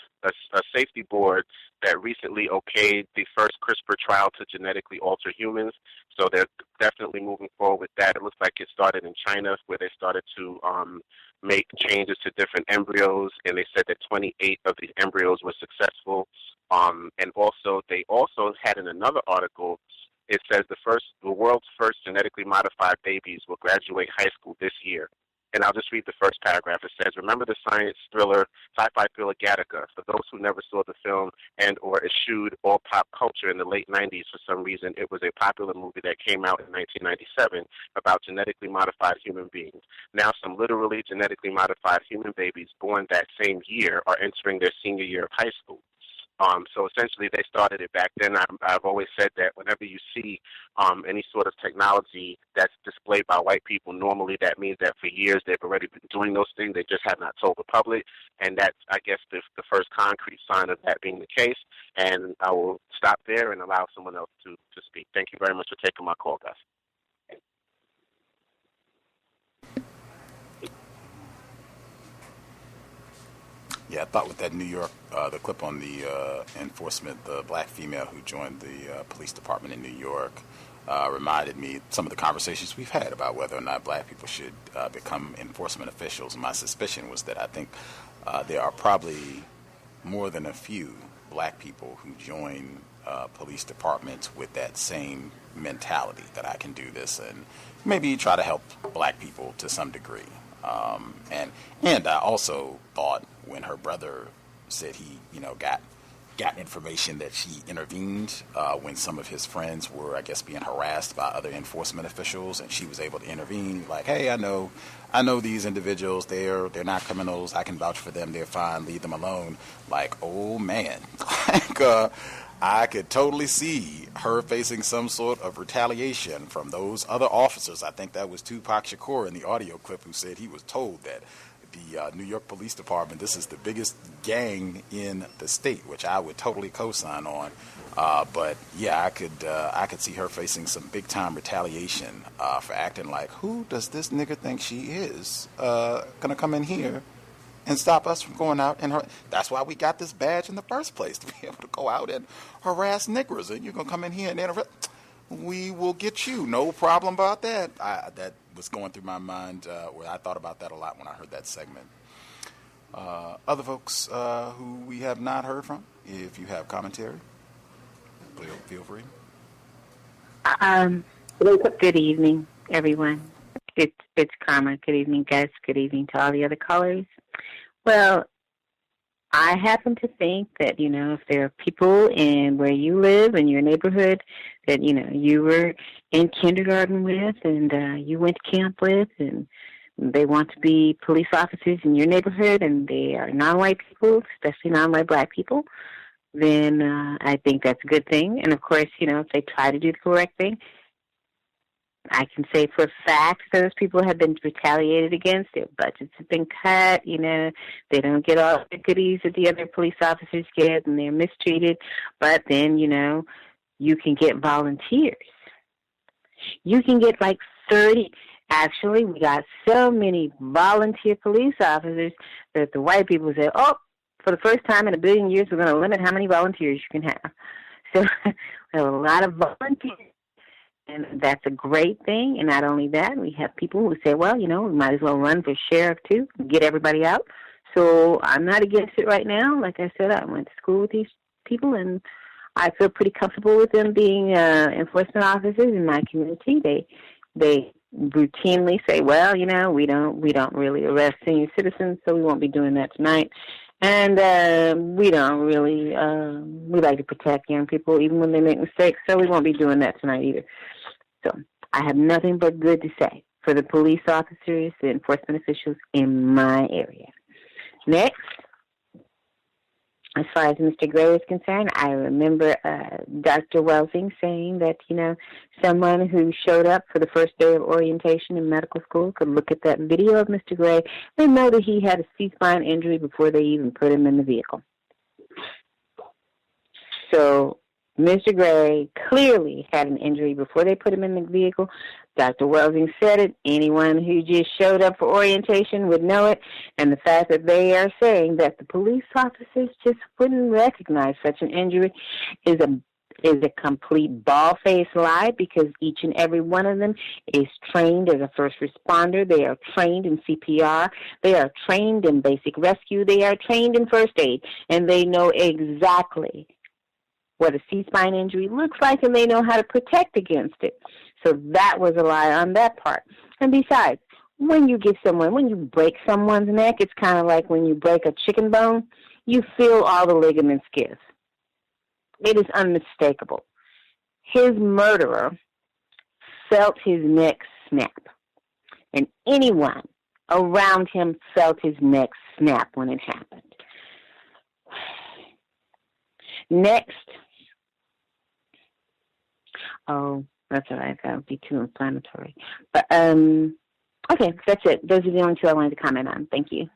board that recently okayed the first CRISPR trial to genetically alter humans. So they're definitely moving forward with that. It looks like it started in China, where they started to make changes to different embryos, and they said that 28 of these embryos were successful. And also, they also had in another article, it says the world's first genetically modified babies will graduate high school this year. And I'll just read the first paragraph. It says, remember the sci-fi thriller Gattaca? For those who never saw the film and or eschewed all pop culture in the late 90s for some reason, it was a popular movie that came out in 1997 about genetically modified human beings. Now some literally genetically modified human babies born that same year are entering their senior year of high school. So essentially, they started it back then. I've always said that whenever you see any sort of technology that's displayed by white people, normally that means that for years they've already been doing those things. They just have not told the public. And that's, I guess, the first concrete sign of that being the case. And I will stop there and allow someone else to speak. Thank you very much for taking my call, guys.
Yeah, I thought with that New York, the clip on the enforcement, the black female who joined the police department in New York, reminded me some of the conversations we've had about whether or not black people should become enforcement officials. And my suspicion was that I think there are probably more than a few black people who join police departments with that same mentality that I can do this and maybe try to help black people to some degree. And I also thought when her brother said he, got information that she intervened when some of his friends were, I guess, being harassed by other enforcement officials, and she was able to intervene. Like, hey, I know these individuals. They're not criminals. I can vouch for them. They're fine. Leave them alone. Like, oh man, I could totally see her facing some sort of retaliation from those other officers. I think that was Tupac Shakur in the audio clip who said he was told that the New York Police Department, this is the biggest gang in the state, which I would totally co-sign on. But yeah, I could see her facing some big time retaliation for acting like, who does this nigga think she is? Gonna come in here and stop us from going out and that's why we got this badge in the first place, to be able to go out and harass niggers. And you're gonna come in here and interrupt. We will get you, no problem about that. That was going through my mind, where I thought about that a lot when I heard that segment. Other folks who we have not heard from, if you have commentary, feel free.
Good evening, everyone. It's Karma. Good evening, Gus. Good evening to all the other callers. Well, I happen to think that, if there are people in where you live in your neighborhood that, you were in kindergarten with and you went to camp with, and they want to be police officers in your neighborhood and they are non-white people, especially non-white black people, then I think that's a good thing. And, of course, if they try to do the correct thing, I can say for a fact those people have been retaliated against. Their budgets have been cut. They don't get all the goodies that the other police officers get, and they're mistreated. But then, you can get volunteers. You can get like 30. Actually, we got so many volunteer police officers that the white people say, oh, for the first time in a billion years, we're going to limit how many volunteers you can have. So we have a lot of volunteers. And that's a great thing. And not only that, we have people who say, well, we might as well run for sheriff, too, get everybody out. So I'm not against it right now. Like I said, I went to school with these people, and I feel pretty comfortable with them being enforcement officers in my community. They routinely say, well, we don't really arrest senior citizens, so we won't be doing that tonight. And we don't really, we like to protect young people even when they make mistakes, so we won't be doing that tonight either. So I have nothing but good to say for the police officers, the enforcement officials in my area. Next, as far as Mr. Gray is concerned, I remember Dr. Welsing saying that, someone who showed up for the first day of orientation in medical school could look at that video of Mr. Gray and know that he had a C-spine injury before they even put him in the vehicle. So Mr. Gray clearly had an injury before they put him in the vehicle. Dr. Welsing said it. Anyone who just showed up for orientation would know it. And the fact that they are saying that the police officers just wouldn't recognize such an injury is a complete bald-faced lie, because each and every one of them is trained as a first responder. They are trained in CPR. They are trained in basic rescue. They are trained in first aid. And they know exactly what a C-spine injury looks like, and they know how to protect against it. So that was a lie on that part. And besides, when you break someone's neck, it's kind of like when you break a chicken bone, you feel all the ligaments give. It is unmistakable. His murderer felt his neck snap, and anyone around him felt his neck snap when it happened. Next. Oh, that's all right. That would be too inflammatory. But, okay, that's it. Those are the only two I wanted to comment on. Thank you.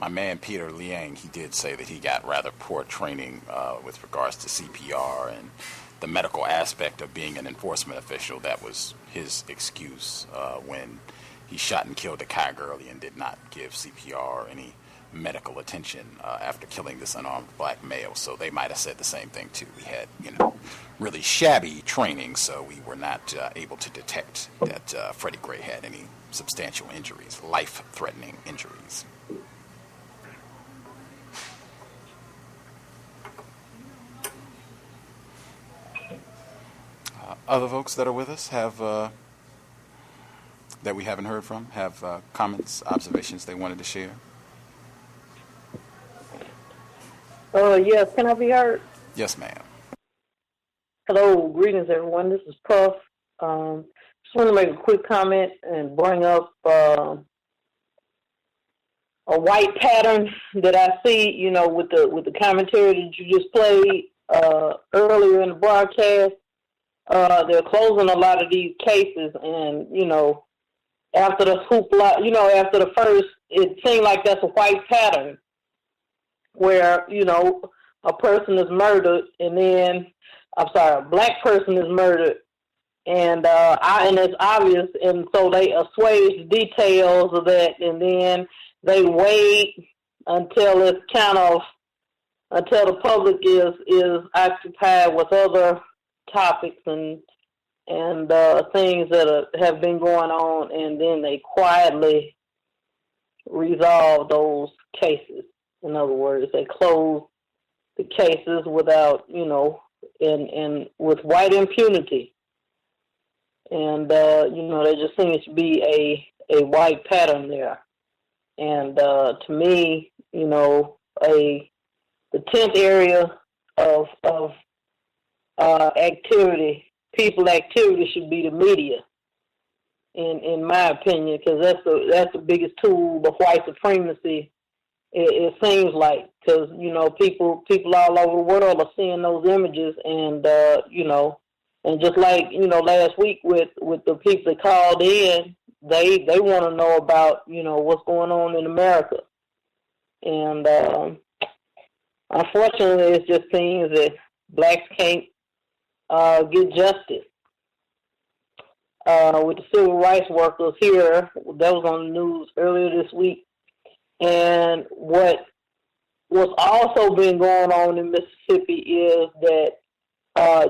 My man Peter Liang, he did say that he got rather poor training with regards to CPR and the medical aspect of being an enforcement official. That was his excuse when he shot and killed a Kai girlie and did not give CPR or any medical attention after killing this unarmed black male. So they might have said the same thing too. We had, really shabby training, so we were not able to detect that Freddie Gray had any substantial injuries, life-threatening injuries. Other folks that are with us have that we haven't heard from have comments, observations they wanted to share.
Yes, can I be heard?
Yes, ma'am.
Hello, greetings, everyone. This is Puff. Just want to make a quick comment and bring up a white pattern that I see, with the commentary that you just played earlier in the broadcast. They're closing a lot of these cases, and after the hoopla, after the first, it seemed like that's a white pattern where a person is murdered, and then a black person is murdered, and it's obvious, and so they assuage the details of that, and then they wait until it's until the public is occupied with other topics and things that have been going on, and then they quietly resolve those cases. In other words, they close the cases without, and with white impunity. And, there just seems to be a white pattern there. And to me, the 10th area of activity should be the media, in my opinion, because that's the biggest tool of white supremacy. It seems like, because people all over the world are seeing those images, and and just like last week with the people that called in, they want to know about what's going on in America, and unfortunately, it just seems that blacks can't get justice. With the civil rights workers here, that was on the news earlier this week. And what's also been going on in Mississippi is that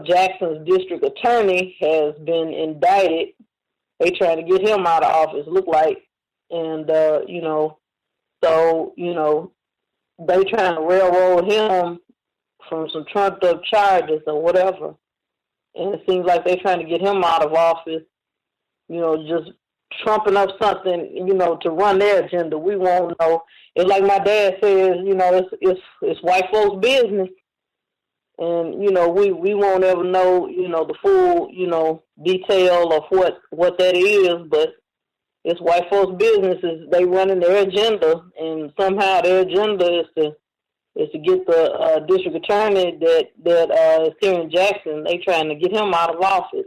Jackson's district attorney has been indicted. They trying to get him out of office, look like. And, they trying to railroad him from some trumped up charges or whatever. And it seems like they're trying to get him out of office, just trumping up something, to run their agenda. We won't know. It's like my dad says, it's white folks' business. And, we won't ever know, the full, detail of what that is, but it's white folks' business. They running their agenda, and somehow their agenda is to get the district attorney that is here in Jackson. They trying to get him out of office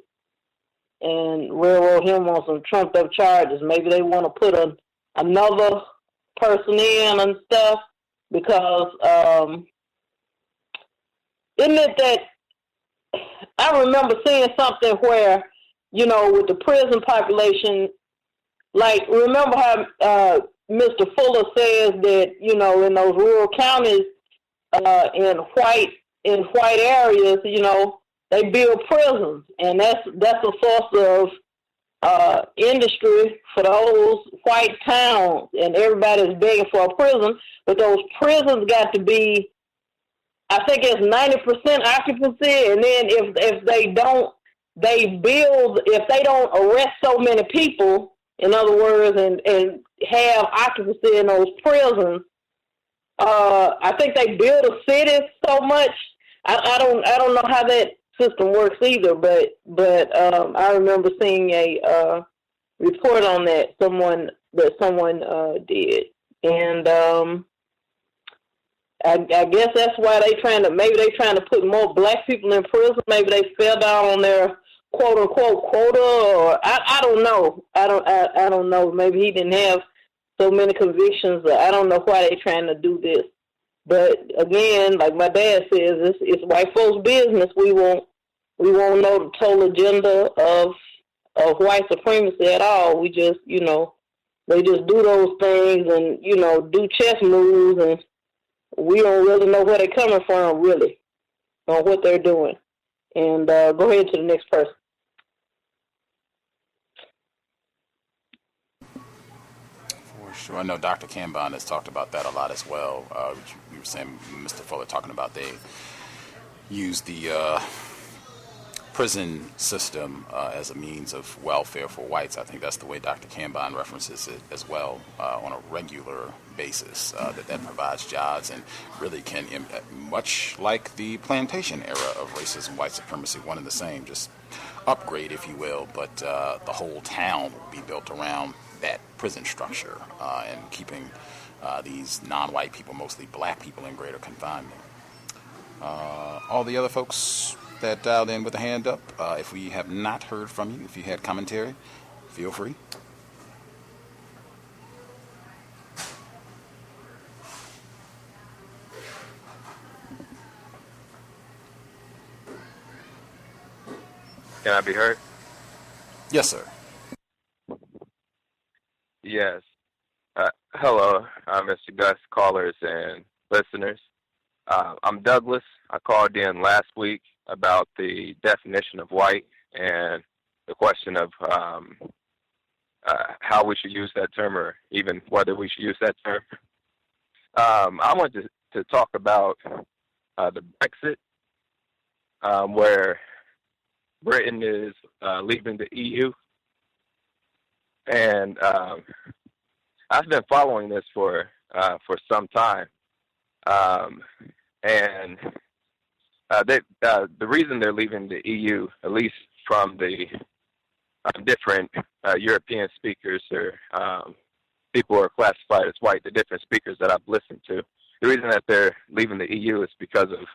and railroad him on some trumped up charges. Maybe they want to put another person in and stuff, because isn't it that I remember seeing something where, with the prison population, like, remember how Mr. Fuller says that, in those rural counties, in white areas, they build prisons, and that's a source of industry for those white towns, and everybody's begging for a prison. But those prisons got to be, I think it's 90% occupancy, and then if they don't arrest so many people, in other words, and have occupancy in those prisons, I think they build a city so much. I don't know how that system works either, but I remember seeing a report on that someone did, and I guess that's why maybe they trying to put more black people in prison. Maybe they fell down on their quote unquote quota, or I don't know. I don't know. Maybe he didn't have so many convictions. I don't know why they trying to do this. But again, like my dad says, it's white folks' business. We won't know the total agenda of white supremacy at all. We just They just do those things and, you know, do chess moves, and we don't really know where they're coming from, really, on what they're doing. And go ahead to the next person.
For sure. I know Dr. Kanban has talked about that a lot as well. You were saying, Mr. Fuller, talking about they use the prison system as a means of welfare for whites. I think that's the way Dr. Kanban references it as well, on a regular basis, that provides jobs and really can, much like the plantation era of racism, white supremacy, one and the same, just upgrade, if you will, but the whole town will be built around that prison structure and keeping these non-white people, mostly black people, in greater confinement. All the other folks that dialed in with a hand up, if we have not heard from you, if you had commentary, feel free.
Can I be heard?
Yes, sir.
Yes. Hello, Mr. Gus, callers and listeners. I'm Douglas. I called in last week about the definition of white and the question of how we should use that term, or even whether we should use that term. I wanted to talk about the Brexit, where Britain is leaving the EU. And I've been following this for some time. And the reason they're leaving the EU, at least from the different European speakers or people who are classified as white, the different speakers that I've listened to, the reason that they're leaving the EU is because of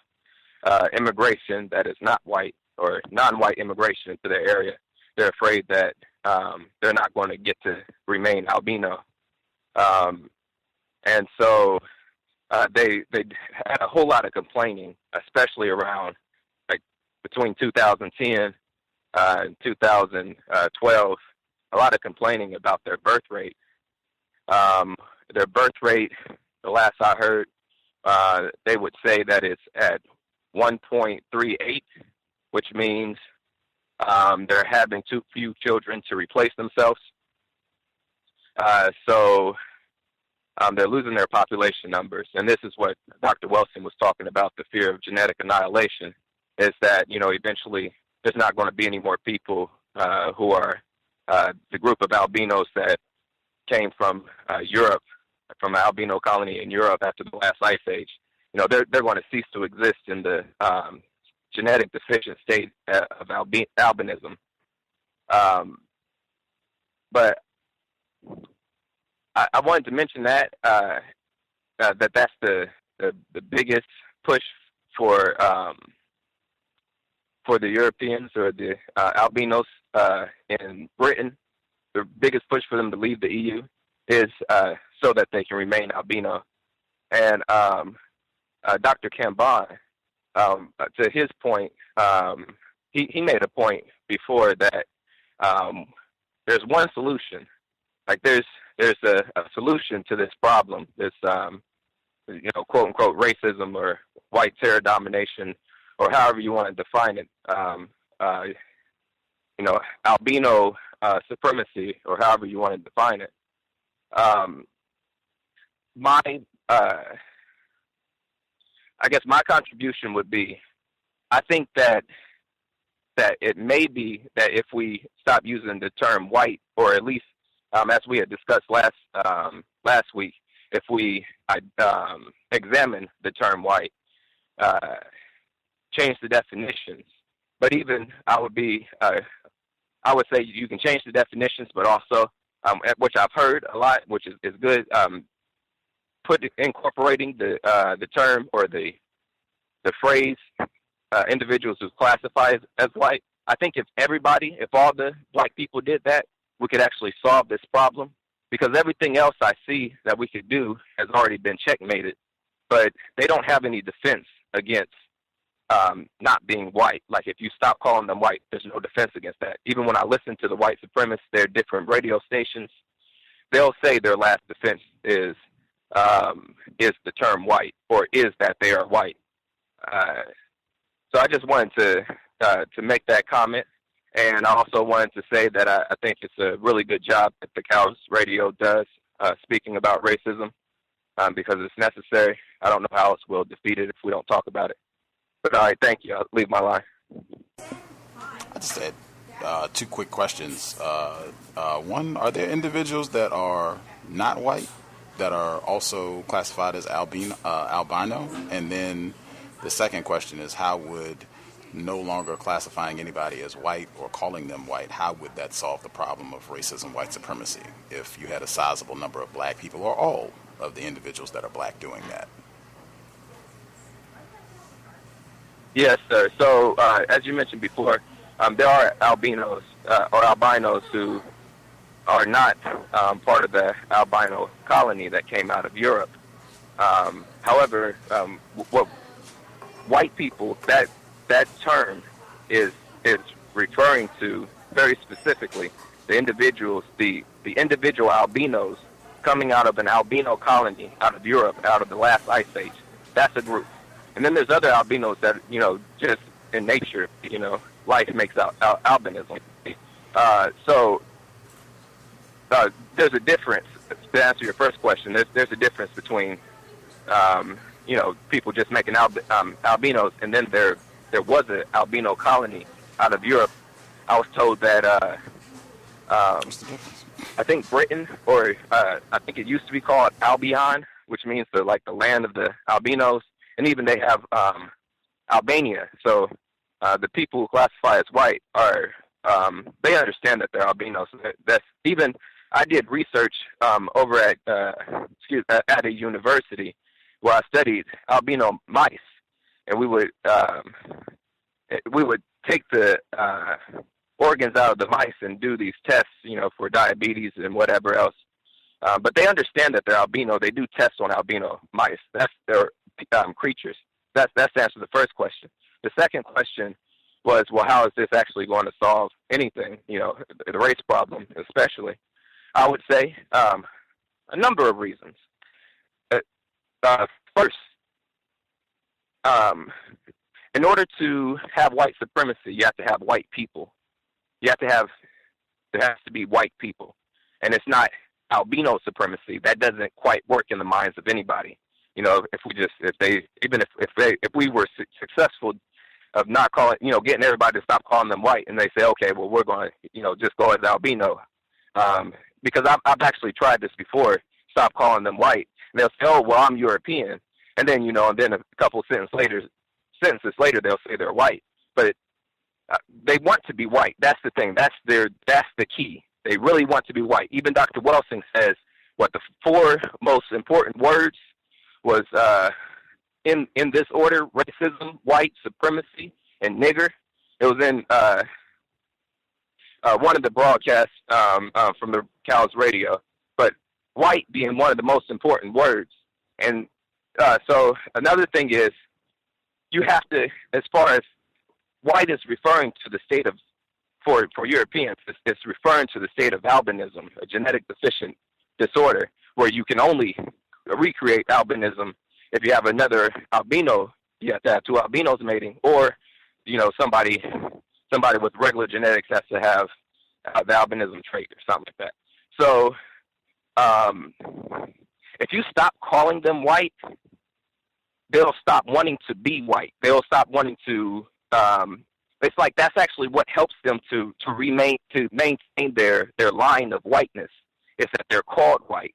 immigration that is not white, or non-white immigration into their area. They're afraid that they're not going to get to remain albino. And so they had a whole lot of complaining, especially around like between 2010 and 2012, a lot of complaining about their birth rate. Their birth rate, the last I heard, they would say that it's at 1.38, which means they're having too few children to replace themselves. So they're losing their population numbers. And this is what Dr. Wilson was talking about, the fear of genetic annihilation, is that, you know, eventually there's not going to be any more people who are the group of albinos that came from Europe, from an albino colony in Europe after the last ice age. You know, they're going to cease to exist in the genetic deficient state of albinism. But I wanted to mention that that's the biggest push for the Europeans or the albinos in Britain. The biggest push for them to leave the EU is so that they can remain albino. And Dr. Kanban, to his point, he made a point before that there's one solution. Like there's a solution to this problem, this quote unquote racism or white terror domination, or however you want to define it. Albino supremacy, or however you want to define it. I guess my contribution would be, I think that it may be that if we stop using the term white, or at least as we had discussed last week, if we examine the term white, change the definitions. But even I would say you can change the definitions, but also, which I've heard a lot, which is good, incorporating the term or the phrase individuals who classify as white. I think if all the black people did that, we could actually solve this problem, because everything else I see that we could do has already been checkmated. But they don't have any defense against not being white. Like if you stop calling them white, there's no defense against that. Even when I listen to the white supremacists, their different radio stations, they'll say their last defense is the term white, or is that they are white. So I just wanted to make that comment, and I also wanted to say that I think it's a really good job that the C.O.W.S radio does speaking about racism, because it's necessary. I don't know how else we'll defeat it if we don't talk about it. But all right, thank you. I'll leave my line.
I just had two quick questions. One, are there individuals that are not white that are also classified as albino? And then the second question is, how would no longer classifying anybody as white or calling them white, how would that solve the problem of racism, white supremacy, if you had a sizable number of black people, or all of the individuals that are black doing that?
Yes, sir. So, as you mentioned before, there are albinos or albinos who are not part of the albino colony that came out of Europe. However, what white people, that term is referring to very specifically the individuals, the individual albinos coming out of an albino colony out of Europe, out of the last ice age. That's a group. And then there's other albinos that, just in nature, life makes out albinism. So there's a difference. To answer your first question, there's a difference between, people just making albinos, and then there was an albino colony out of Europe. I was told that I think Britain, or I think it used to be called Albion, which means the land of the albinos. And even they have Albania. So the people who classify as white are, they understand that they're albinos. That's even, I did research over at a university where I studied albino mice, and we would take the organs out of the mice and do these tests, for diabetes and whatever else. But they understand that they're albino. They do tests on albino mice. That's their creatures. That's to answer the first question. The second question was, well, how is this actually going to solve anything? The race problem, especially. I would say a number of reasons. First, in order to have white supremacy, you have to have white people. There has to be white people, and it's not albino supremacy. That doesn't quite work in the minds of anybody. If we were successful of not calling, getting everybody to stop calling them white, and they say, okay, well, we're going to, just go as albino. Because I've actually tried this before, stop calling them white. And they'll say, oh, well, I'm European. And then, and then a couple sentences later, they'll say they're white. But they want to be white. That's the thing. That's the key. They really want to be white. Even Dr. Welsing says what the 4 most important words was in this order: racism, white supremacy, and nigger. It was in one of the broadcasts from the C.O.W.S radio, but white being one of the most important words. And so another thing is, you have to, as far as white is referring to the state of, for Europeans, it's referring to the state of albinism, a genetic deficient disorder, where you can only recreate albinism if you have another albino. You have to have 2 albinos mating, or somebody with regular genetics has to have the albinism trait or something like that. So if you stop calling them white, they'll stop wanting to be white. They'll stop wanting to. It's like that's actually what helps them to maintain their line of whiteness, is that they're called white.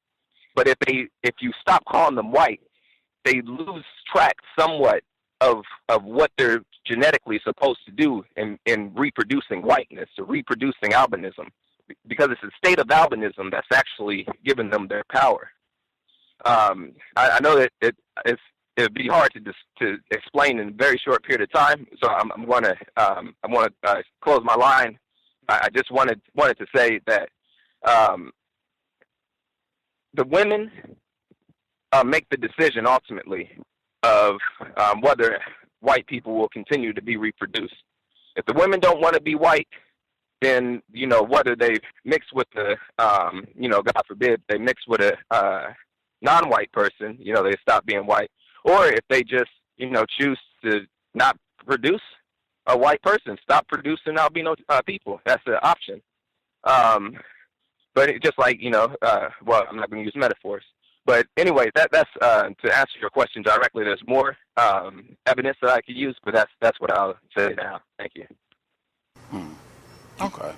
But if you stop calling them white, they lose track somewhat of what they're genetically supposed to do in reproducing whiteness or reproducing albinism, because it's a state of albinism that's actually giving them their power. I know that it'd be hard to explain in a very short period of time, so I'm going to close my line. I just wanted to say that the women make the decision ultimately of whether white people will continue to be reproduced. If the women don't want to be white, then, whether they mix with the, God forbid, they mix with a non-white person, they stop being white. Or if they just, choose to not produce a white person, stop producing albino people. That's an option. But just like, I'm not going to use metaphors. But anyway, that's to answer your question directly. There's more evidence that I could use, but that's what I'll say now. Thank you.
Okay.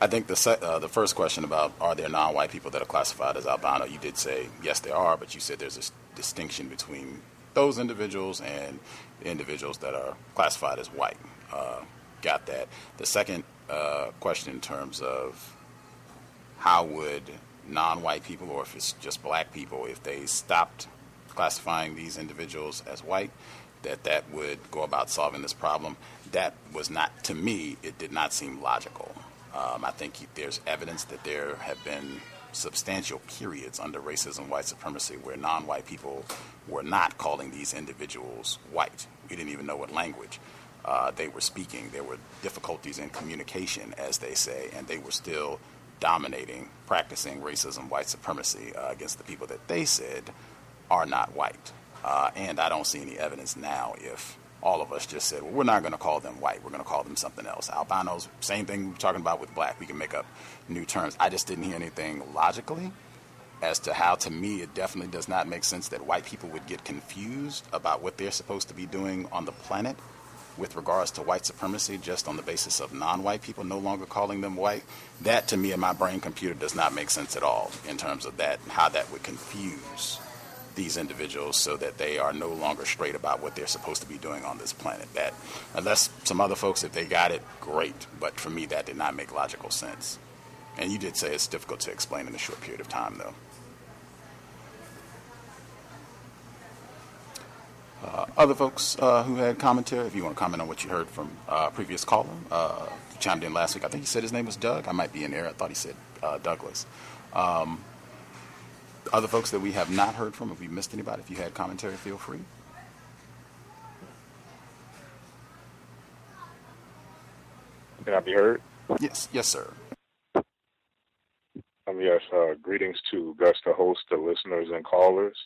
I think the first question about are there non-white people that are classified as albino, you did say yes there are, but you said there's a distinction between those individuals and individuals that are classified as white. Got that. The second question in terms of how would non-white people, or if it's just black people, if they stopped classifying these individuals as white, that would go about solving this problem. That was not, to me, it did not seem logical. I think there's evidence that there have been substantial periods under racism, white supremacy, where non-white people were not calling these individuals white. We didn't even know what language they were speaking. There were difficulties in communication, as they say, and they were still dominating, practicing racism, white supremacy against the people that they said are not white. And I don't see any evidence now if all of us just said, well, we're not going to call them white. We're going to call them something else. Albinos, same thing we're talking about with black. We can make up new terms. I just didn't hear anything logically as to how, to me, it definitely does not make sense that white people would get confused about what they're supposed to be doing on the planet with regards to white supremacy just on the basis of non-white people no longer calling them white. That, to me, in my brain computer, does not make sense at all in terms of that, how that would confuse these individuals so that they are no longer straight about what they're supposed to be doing on this planet. That, unless some other folks, if they got it, great. But for me, that did not make logical sense. And you did say it's difficult to explain in a short period of time, though. Other folks who had commentary, if you want to comment on what you heard from previous caller, who chimed in last week. I think he said his name was Doug. I might be in error. I thought he said Douglas. Other folks that we have not heard from, if we missed anybody, if you had commentary, feel free.
Can I be heard?
Yes, sir.
Yes, greetings to Gus, the host, the listeners and callers.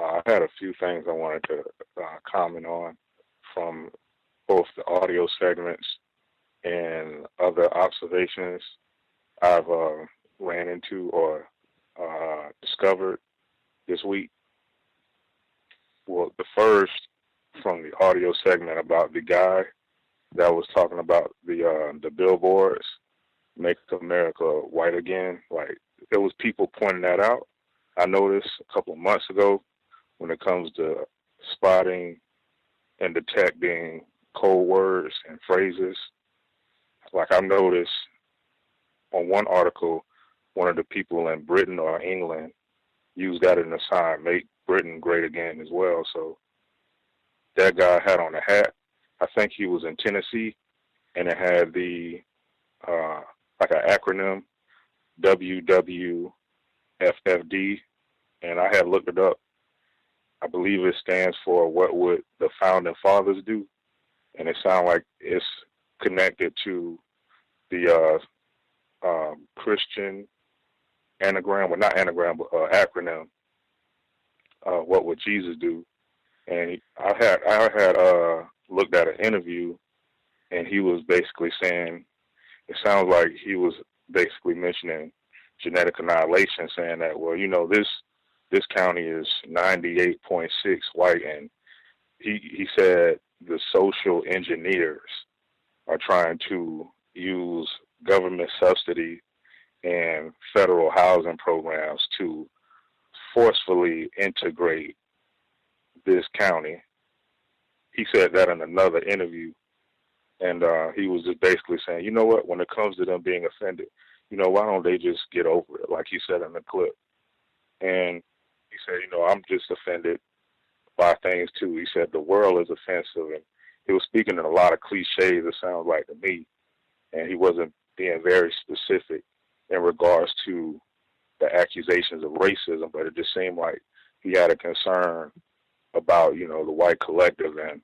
I had a few things I wanted to comment on from both the audio segments and other observations I've ran into or discovered this week. Well, the first from the audio segment about the guy that was talking about the billboards, Make America White Again. Like, there was people pointing that out. I noticed a couple of months ago when it comes to spotting and detecting code words and phrases. Like, I noticed on one article, one of the people in Britain or England used that in a sign, Make Britain Great Again as well. So that guy had on a hat. I think he was in Tennessee, and it had the, like an acronym, WWFFD, and I had looked it up. I believe it stands for What Would the Founding Fathers Do? And it sounds like it's connected to the Christian anagram, well, not anagram, but acronym, What Would Jesus Do? And I had looked at an interview, and he was basically saying, it sounds like he was basically mentioning genetic annihilation, saying that, well, this county is 98.6 white, and he said the social engineers are trying to use government subsidy and federal housing programs to forcefully integrate this county. He said that in another interview, and he was just basically saying, you know what, when it comes to them being offended, why don't they just get over it, like he said in the clip. And he said, I'm just offended by things too. He said the world is offensive, and he was speaking in a lot of cliches, it sounds like to me, and he wasn't being very specific in regards to the accusations of racism, but it just seemed like he had a concern about, the white collective and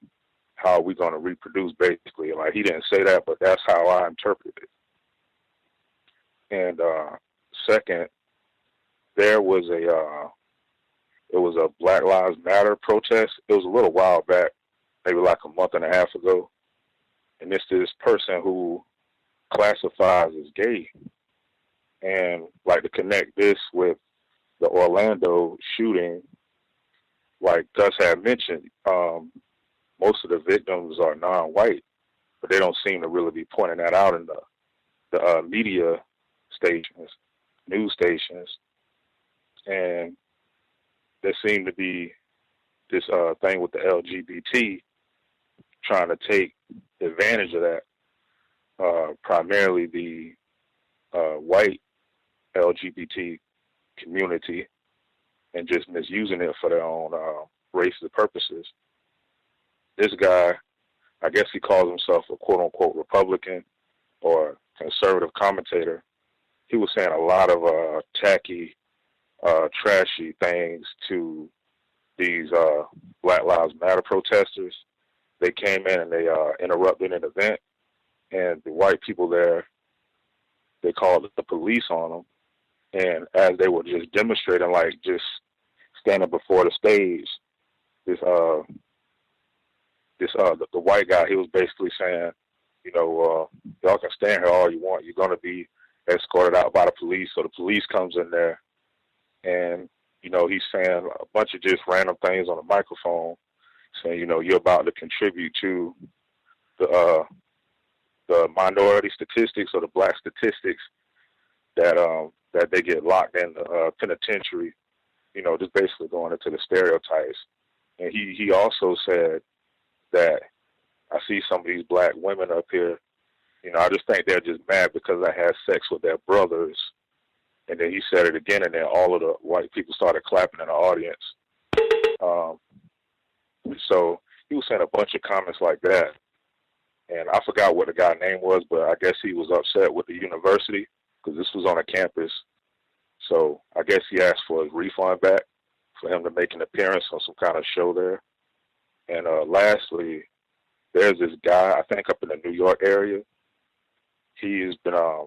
how we're going to reproduce, basically. Like, he didn't say that, but that's how I interpreted it. And second, there was it was a Black Lives Matter protest. It was a little while back, maybe like a month and a half ago. And it's this person who classifies as gay. And like to connect this with the Orlando shooting, like Gus had mentioned, most of the victims are non-white, but they don't seem to really be pointing that out in the media stations, news stations. And there seemed to be this thing with the LGBT trying to take advantage of that, primarily the white LGBT community, and just misusing it for their own racist purposes. This guy, I guess he calls himself a quote-unquote Republican or conservative commentator. He was saying a lot of tacky, trashy things to these Black Lives Matter protesters. They came in and they interrupted an event, and the white people there, they called the police on them. And as they were just demonstrating, like just standing before the stage, the white guy, he was basically saying, you know, y'all can stand here all you want. You're going to be escorted out by the police. So the police comes in there, and, you know, he's saying a bunch of just random things on the microphone, saying, you know, you're about to contribute to the minority statistics or the black statistics that they get locked in the penitentiary, you know, just basically going into the stereotypes. And he also said that I see some of these black women up here, you know, I just think they're just mad because I had sex with their brothers. And then he said it again, and then all of the white people started clapping in the audience. So he was saying a bunch of comments like that. And I forgot what the guy's name was, but I guess he was upset with the university because this was on a campus. So I guess he asked for his refund back for him to make an appearance on some kind of show there. And lastly, there's this guy, I think up in the New York area. He's been, I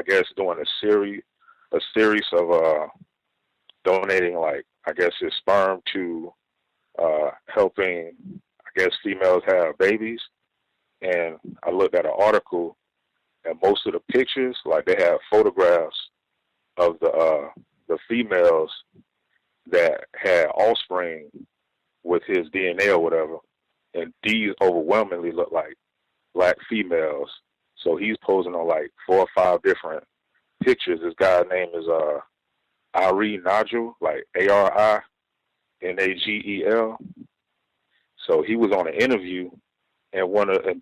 guess, doing a series of donating, like, I guess, his sperm to helping, I guess, females have babies. And I looked at an article, and most of the pictures, like, they have photographs of the females that had offspring with his DNA or whatever, and these overwhelmingly look like black females. So he's posing on like 4 or 5 different pictures. This guy's name is Ari Nagel, like ARINAGEL. So he was on an interview, and one of the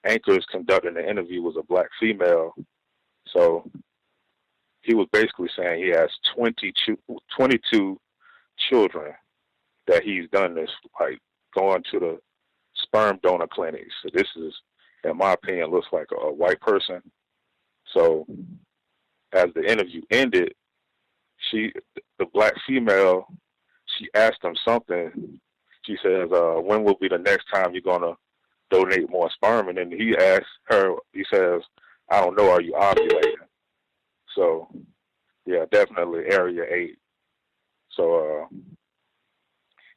anchors conducting the interview was a black female. So he was basically saying he has 22 children that he's done this, like going to the sperm donor clinics. So this is, in my opinion, looks like a white person. So as the interview ended, the black female, she asked him something. She says, when will be the next time you're going to donate more sperm? And then he asked her, he says, I don't know, are you ovulating? So, yeah, definitely Area 8. So,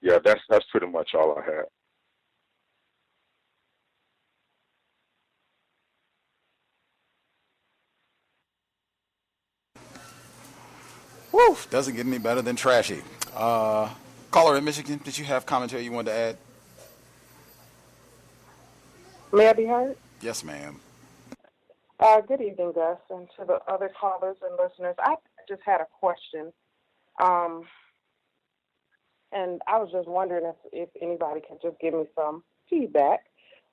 yeah, that's pretty much all I had.
Woo! Doesn't get any better than trashy. Caller in Michigan, did you have commentary you wanted to add?
May I be heard?
Yes, ma'am.
Good evening, Gus, and to the other callers and listeners. I just had a question, and I was just wondering if anybody can just give me some feedback.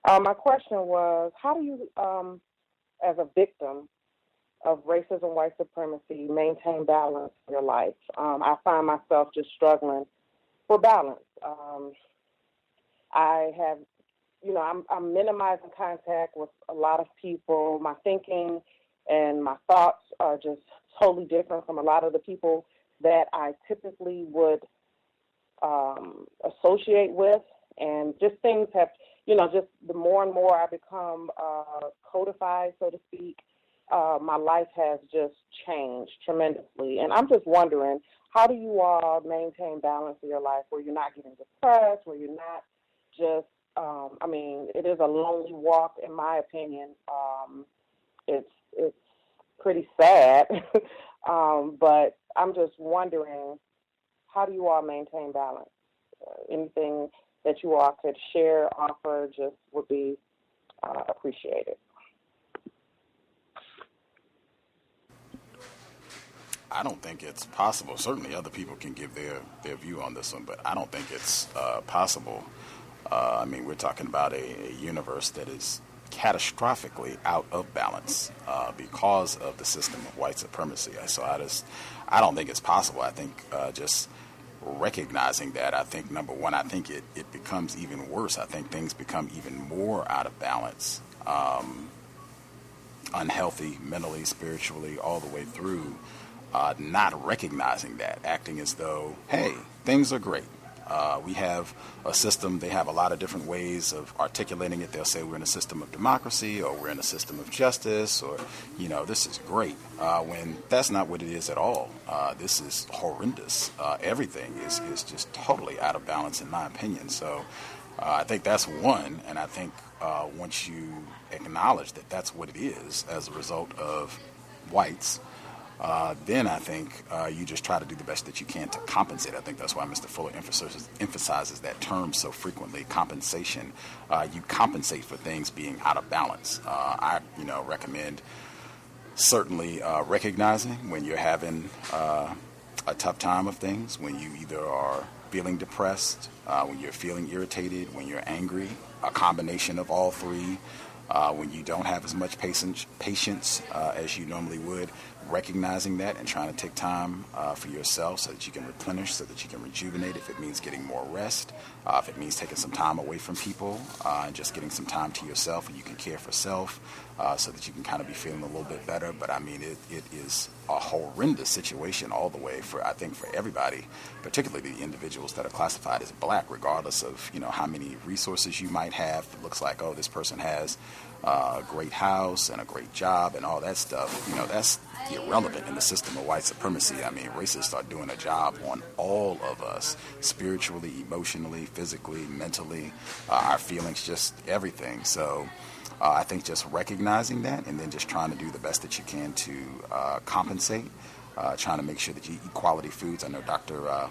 My question was, how do you, as a victim of racism, white supremacy, maintain balance in your life? I find myself just struggling for balance. I have, I'm minimizing contact with a lot of people. My thinking and my thoughts are just totally different from a lot of the people that I typically would associate with. And just things have, just the more and more I become codified, so to speak, my life has just changed tremendously. And I'm just wondering, how do you all maintain balance in your life where you're not getting depressed, where you're not just, it is a lonely walk, in my opinion. It's pretty sad, but I'm just wondering, how do you all maintain balance? Anything that you all could share, offer, just would be appreciated.
I don't think it's possible. Certainly other people can give their view on this one, but I don't think it's possible. We're talking about a universe that is catastrophically out of balance because of the system of white supremacy. So I don't think it's possible. I think just recognizing that, I think, number one, I think it becomes even worse. I think things become even more out of balance, unhealthy mentally, spiritually, all the way through, not recognizing that, acting as though, hey, things are great. We have a system, they have a lot of different ways of articulating it. They'll say we're in a system of democracy, or we're in a system of justice, or, this is great, when that's not what it is at all. This is horrendous. Everything is just totally out of balance, in my opinion. So I think that's one, and I think once you acknowledge that that's what it is as a result of whites, then I think you just try to do the best that you can to compensate. I think that's why Mr. Fuller emphasizes that term so frequently, compensation. You compensate for things being out of balance. I recommend certainly recognizing when you're having a tough time of things, when you either are feeling depressed, when you're feeling irritated, when you're angry, a combination of all three. When you don't have as much patience as you normally would, recognizing that and trying to take time for yourself so that you can replenish, so that you can rejuvenate, if it means getting more rest, if it means taking some time away from people and just getting some time to yourself and you can care for self so that you can kind of be feeling a little bit better. But it is a horrendous situation all the way I think for everybody, particularly the individuals that are classified as black, regardless of, how many resources you might have. It looks like, this person has a great house and a great job and all that stuff. That's irrelevant in the system of white supremacy. Racists are doing a job on all of us, spiritually, emotionally, physically, mentally, our feelings, just everything. So I think just recognizing that and then just trying to do the best that you can to compensate, trying to make sure that you eat quality foods. I know Dr.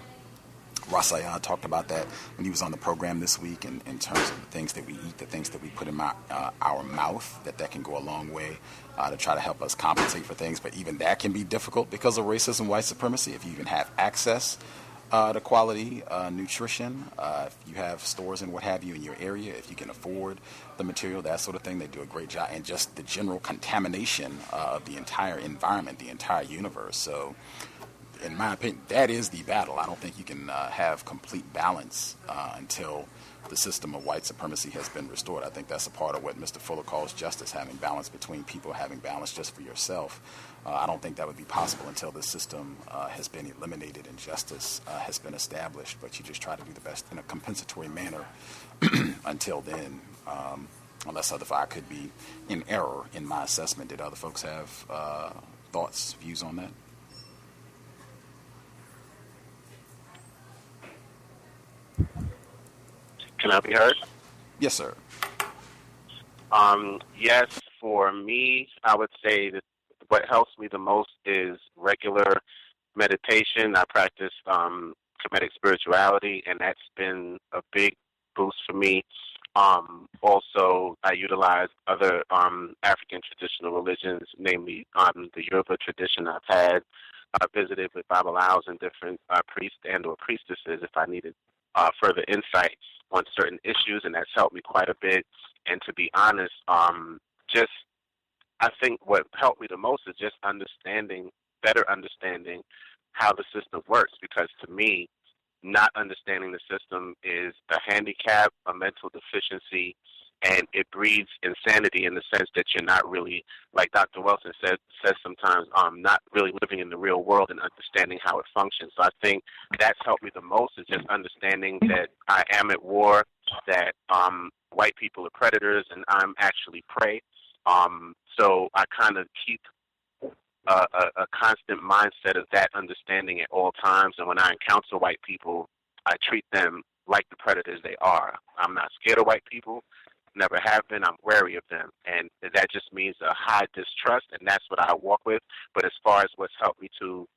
Rasayan talked about that when he was on the program this week in terms of the things that we eat, the things that we put in our mouth, that can go a long way to try to help us compensate for things. But even that can be difficult because of racism, white supremacy. If you even have access to quality nutrition, if you have stores and what have you in your area, if you can afford the material, that sort of thing, they do a great job. And just the general contamination of the entire environment, the entire universe. So in my opinion, that is the battle. I don't think you can have complete balance until the system of white supremacy has been restored. I think that's a part of what Mr. Fuller calls justice, having balance between people, having balance just for yourself. I don't think that would be possible until the system has been eliminated and justice has been established. But you just try to do the best in a compensatory manner until then. Unless I could be in error in my assessment. Did other folks have thoughts, views on that?
Can I be heard?
Yes, sir.
Yes, for me, I would say that what helps me the most is regular meditation. I practice Kemetic spirituality, and that's been a big boost for me. Also, I utilize other African traditional religions, namely the Yoruba tradition. I've visited with Babalaos and different priests and or priestesses if I needed further insight on certain issues, and that's helped me quite a bit. And to be honest, I think what helped me the most is just better understanding how the system works, because to me, not understanding the system is a handicap, a mental deficiency, and it breeds insanity in the sense that you're not really, like Dr. Wilson says sometimes, not really living in the real world and understanding how it functions. So I think that's helped me the most, is just understanding that I am at war, that white people are predators and I'm actually prey, So I kind of keep a constant mindset of that understanding at all times. And when I encounter white people, I treat them like the predators they are. I'm not scared of white people, never have been. I'm wary of them. And that just means a high distrust, and that's what I walk with. But as far as what's helped me to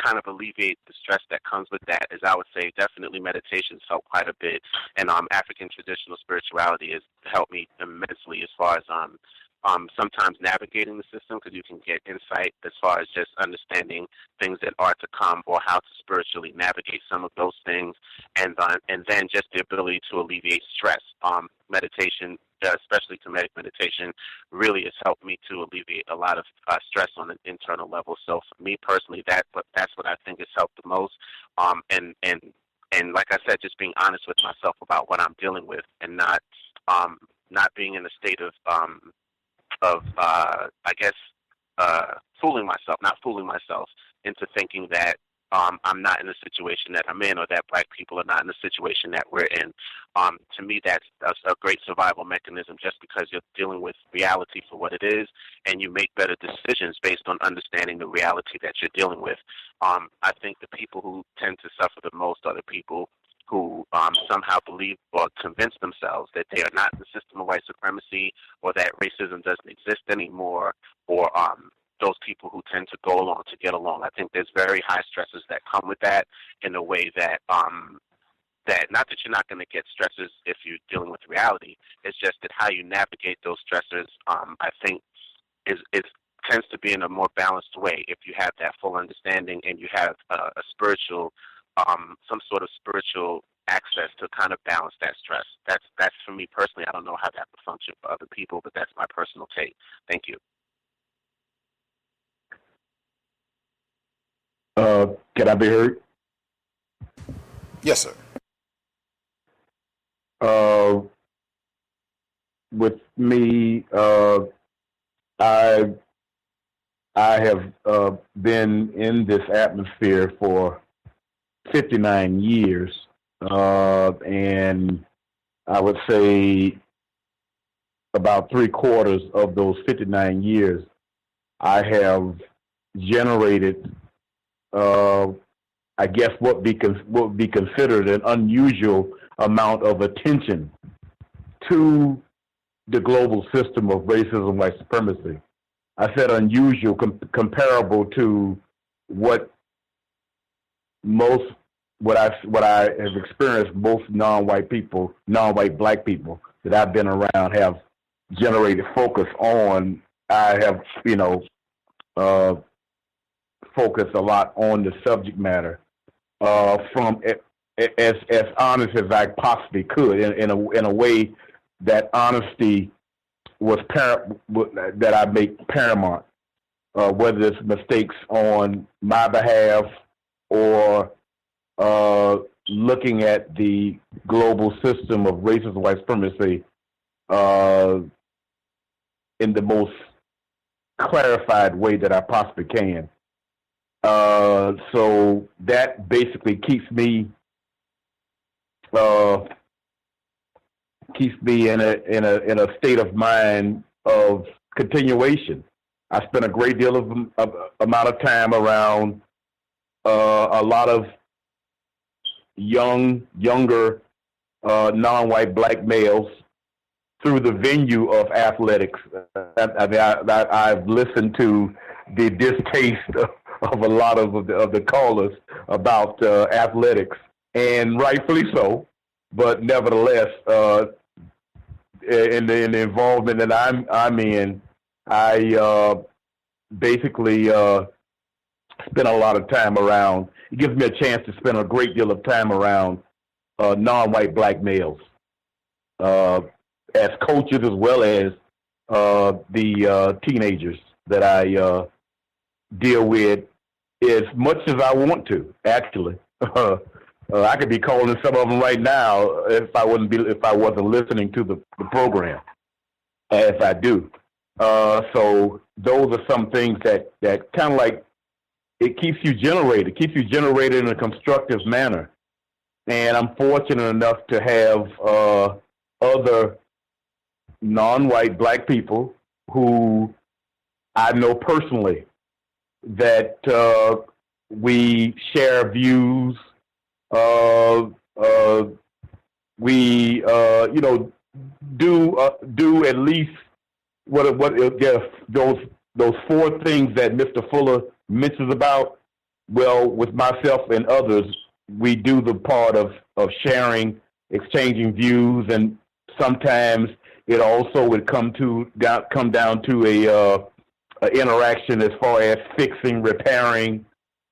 kind of alleviate the stress that comes with that is, I would say, definitely meditations help quite a bit. And African traditional spirituality has helped me immensely as far as sometimes navigating the system, because you can get insight as far as just understanding things that are to come or how to spiritually navigate some of those things, and then just the ability to alleviate stress. Meditation, especially comedic meditation, really has helped me to alleviate a lot of stress on an internal level. So for me personally, that's what I think has helped the most. And like I said, just being honest with myself about what I'm dealing with, and not being in a state of not fooling myself into thinking that I'm not in the situation that I'm in, or that black people are not in the situation that we're in. To me, that's a great survival mechanism, just because you're dealing with reality for what it is, and you make better decisions based on understanding the reality that you're dealing with. I think the people who tend to suffer the most are the people who somehow believe or convince themselves that they are not in the system of white supremacy, or that racism doesn't exist anymore, or those people who tend to go along to get along. I think there's very high stresses that come with that, in a way that that not that you're not going to get stressors if you're dealing with reality. It's just that how you navigate those stressors, I think, is tends to be in a more balanced way if you have that full understanding, and you have a spiritual, some sort of spiritual access to kind of balance that stress. That's for me personally. I don't know how that would function for other people, but that's my personal take. Thank you.
Can I be heard?
Yes, sir.
With me, I have been in this atmosphere for 59 years, and I would say about 3/4 of those 59 years, I have generated, I guess, what would be considered an unusual amount of attention to the global system of racism and white supremacy. I said unusual, comparable to what I have experienced most non-white black people that I've been around have generated focus on. I have, focused a lot on the subject matter from as honest as I possibly could, in a way that honesty was that I make paramount, whether it's mistakes on my behalf or looking at the global system of racism and white supremacy in the most clarified way that I possibly can. So that basically keeps me in a state of mind of continuation. I spent a great deal of amount of time around a lot of younger non-white black males through the venue of athletics. I've listened to the distaste of a lot of the callers about athletics, and rightfully so. But nevertheless, in the involvement that I'm in, I basically spend a lot of time around. It gives me a chance to spend a great deal of time around non-white black males, as coaches as well as the teenagers that I deal with as much as I want to. Actually, I could be calling some of them right now if I wasn't listening to the program, as I do. So those are some things that kind of like, it keeps you generated in a constructive manner. And I'm fortunate enough to have other non-white black people who I know personally that we share views. We do at least those four things that Mr. Fuller mentions about. Well, with myself and others, we do the part of sharing, exchanging views, and sometimes it also would come down to a interaction as far as fixing, repairing,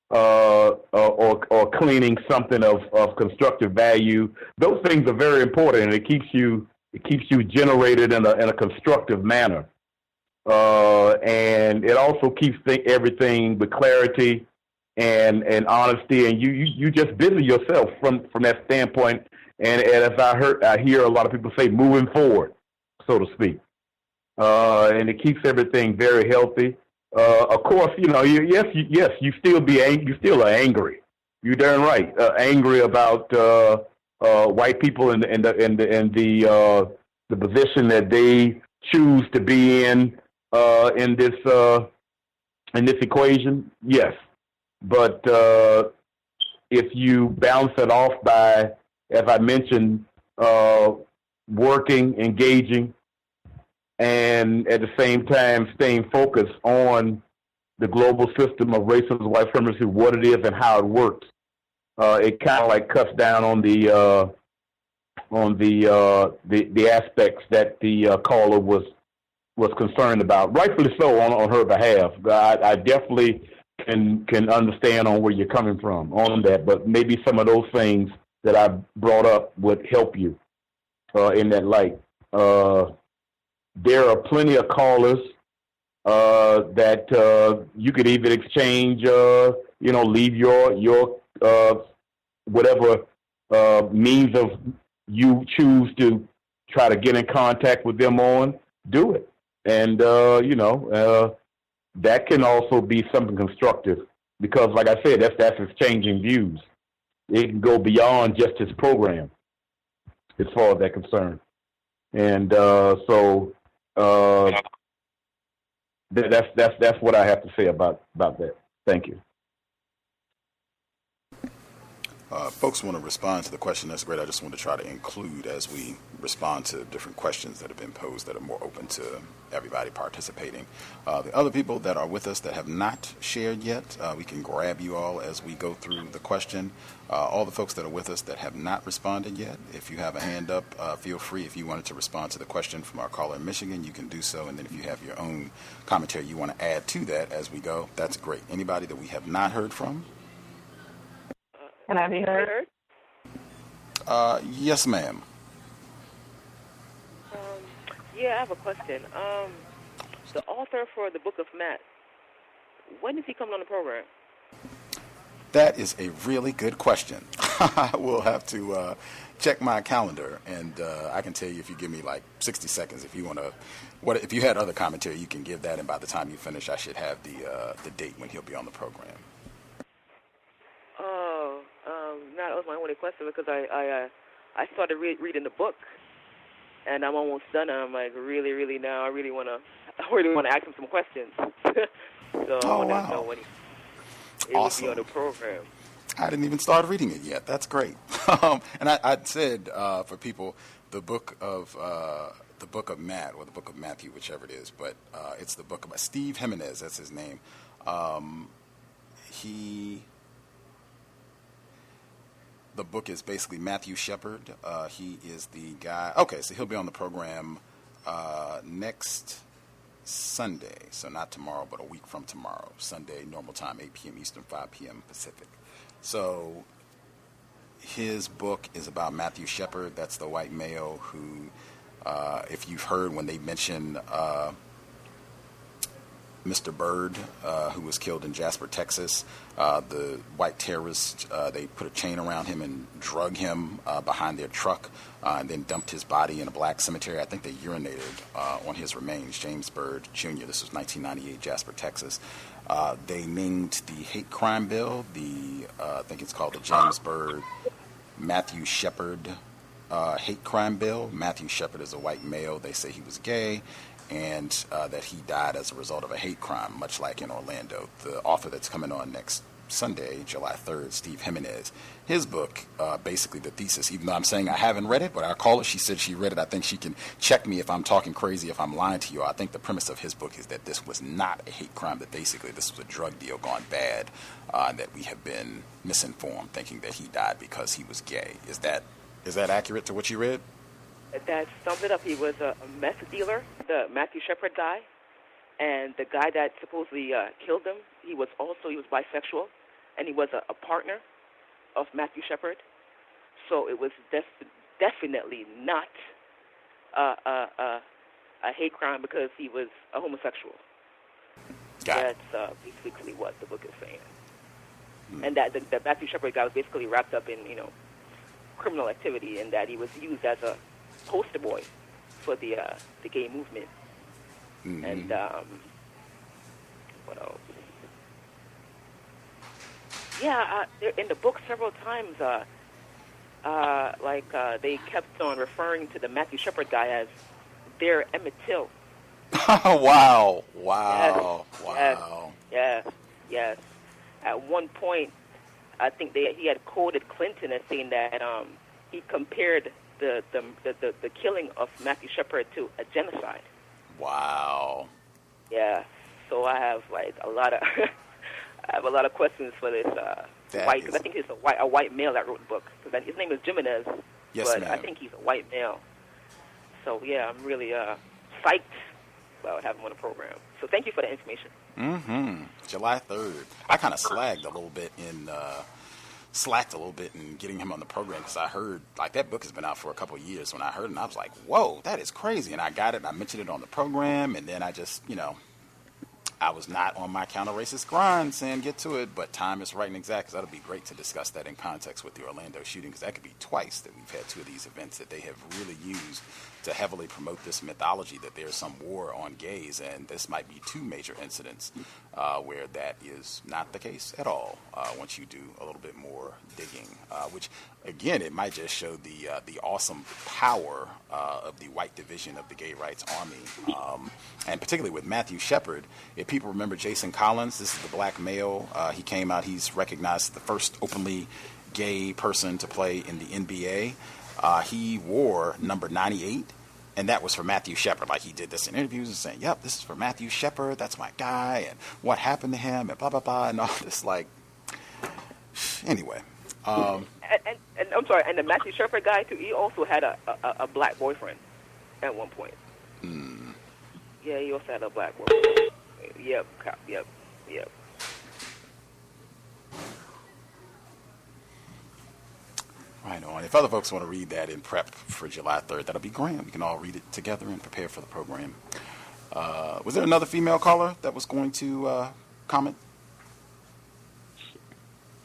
or cleaning something of constructive value. Those things are very important, and it keeps you generated in a constructive manner, and it also keeps everything with clarity and honesty, and you just busy yourself from that standpoint. And as I hear a lot of people say, moving forward, so to speak, and it keeps everything very healthy. Of course, you still are angry. You're darn right, angry about white people and the position that they choose to be in this equation. Yes, but if you balance it off by, as I mentioned, working, engaging, and at the same time staying focused on the global system of racism, white supremacy, what it is and how it works, it kind of like cuts down on the aspects that the caller was concerned about, rightfully so on her behalf. I definitely can understand on where you're coming from on that, but maybe some of those things that I brought up would help you in that light. There are plenty of callers that you could even exchange, leave your whatever means of you choose to try to get in contact with them on, do it. And, that can also be something constructive because, like I said, that's exchanging views. It can go beyond just his program as far as that's concerned. And that's what I have to say about that. Thank you.
Folks want to respond to the question. That's great. I just want to try to include as we respond to different questions that have been posed that are more open to everybody participating. The other people that are with us that have not shared yet, we can grab you all as we go through the question. All the folks that are with us that have not responded yet, if you have a hand up, feel free. If you wanted to respond to the question from our caller in Michigan, you can do so. And then if you have your own commentary you want to add to that as we go, that's great. Anybody that we have not heard from?
Can I be heard?
Yes, ma'am.
Yeah, I have a question. The author for the Book of Matt, when is he coming on the program?
That is a really good question. I will have to check my calendar, and I can tell you if you give me like 60 seconds. If you want to, if you had other commentary, you can give that, and by the time you finish, I should have the date when he'll be on the program.
That was my only question because I started reading the book, and I'm almost done. And I'm like, really now, I really want to ask him some questions. So I want to know when he will be on the program.
I didn't even start reading it yet. That's great. And I said for people, the book of Matt or the book of Matthew, whichever it is, but it's the book of Steve Jimenez. That's his name. The book is basically Matthew Shepard. He is the guy. Okay, so he'll be on the program next Sunday. So not tomorrow, but a week from tomorrow. Sunday, normal time, 8 p.m. Eastern, 5 p.m. Pacific. So his book is about Matthew Shepard. That's the white male who, if you've heard when they mention Mr. Byrd, who was killed in Jasper, Texas, the white terrorists, they put a chain around him and drug him behind their truck and then dumped his body in a black cemetery. I think they urinated on his remains. James Byrd Jr., this was 1998, Jasper, Texas. They named the hate crime bill, I think it's called the James Byrd Matthew Shepard hate crime bill. Matthew Shepard is a white male. They say he was gay. and that he died as a result of a hate crime, much like in Orlando. The author that's coming on next Sunday, July 3rd, Steve Jimenez, his book, basically the thesis, even though I'm saying I haven't read it, but our caller, she said she read it. I think she can check me if I'm talking crazy, if I'm lying to you. I think the premise of his book is that this was not a hate crime, that basically this was a drug deal gone bad, that we have been misinformed, thinking that he died because he was gay. Is that accurate to what you read?
That sums it up. He was a meth dealer, the Matthew Shepard guy, and the guy that supposedly killed him, he was bisexual, and he was a partner of Matthew Shepard. So it was definitely not a hate crime because he was a homosexual. That's basically what the book is saying. And that the Matthew Shepard guy was basically wrapped up in, criminal activity, and that he was used as a poster boy for the gay movement. Mm-hmm. And what else? Yeah, in the book several times, they kept on referring to the Matthew Shepard guy as their Emmett Till.
Wow.
Yes. At one point, I think he had quoted Clinton as saying that he compared the killing of Matthew Shepard to a genocide.
Wow.
Yeah. So I have a lot of questions for this white, because I think it's a white male that wrote the book. Because his name is Jimenez, but ma'am. I think he's a white male. So yeah, I'm really psyched about having him on the program. So thank you for the information.
Mm-hmm. July 3rd. I kind of slacked a little bit in getting him on the program, because I heard, that book has been out for a couple of years. When I heard it, I was like, whoa, that is crazy. And I got it, and I mentioned it on the program, and then I just, I was not on my counter-racist grind saying get to it, but time is right and exact, because that'll be great to discuss that in context with the Orlando shooting, because that could be twice that we've had two of these events that they have really used to heavily promote this mythology that there's some war on gays, and this might be two major incidents where that is not the case at all once you do a little bit more digging, which, again, it might just show the awesome power of the white division of the gay rights army, and particularly with Matthew Shepard. If people remember Jason Collins, this is the black male. He came out, he's recognized as the first openly gay person to play in the NBA. He wore number 98, and that was for Matthew Shepard. He did this in interviews and saying, yep, this is for Matthew Shepard, that's my guy, and what happened to him, and blah, blah, blah, and all this, anyway.
And I'm sorry, and the Matthew Shepard guy, too, he also had a black boyfriend at one point.
Mm.
Yeah, he also had a black boyfriend. Yep.
Right on. If other folks want to read that in prep for July 3rd, that'll be grand. We can all read it together and prepare for the program. Was there another female caller that was going to comment?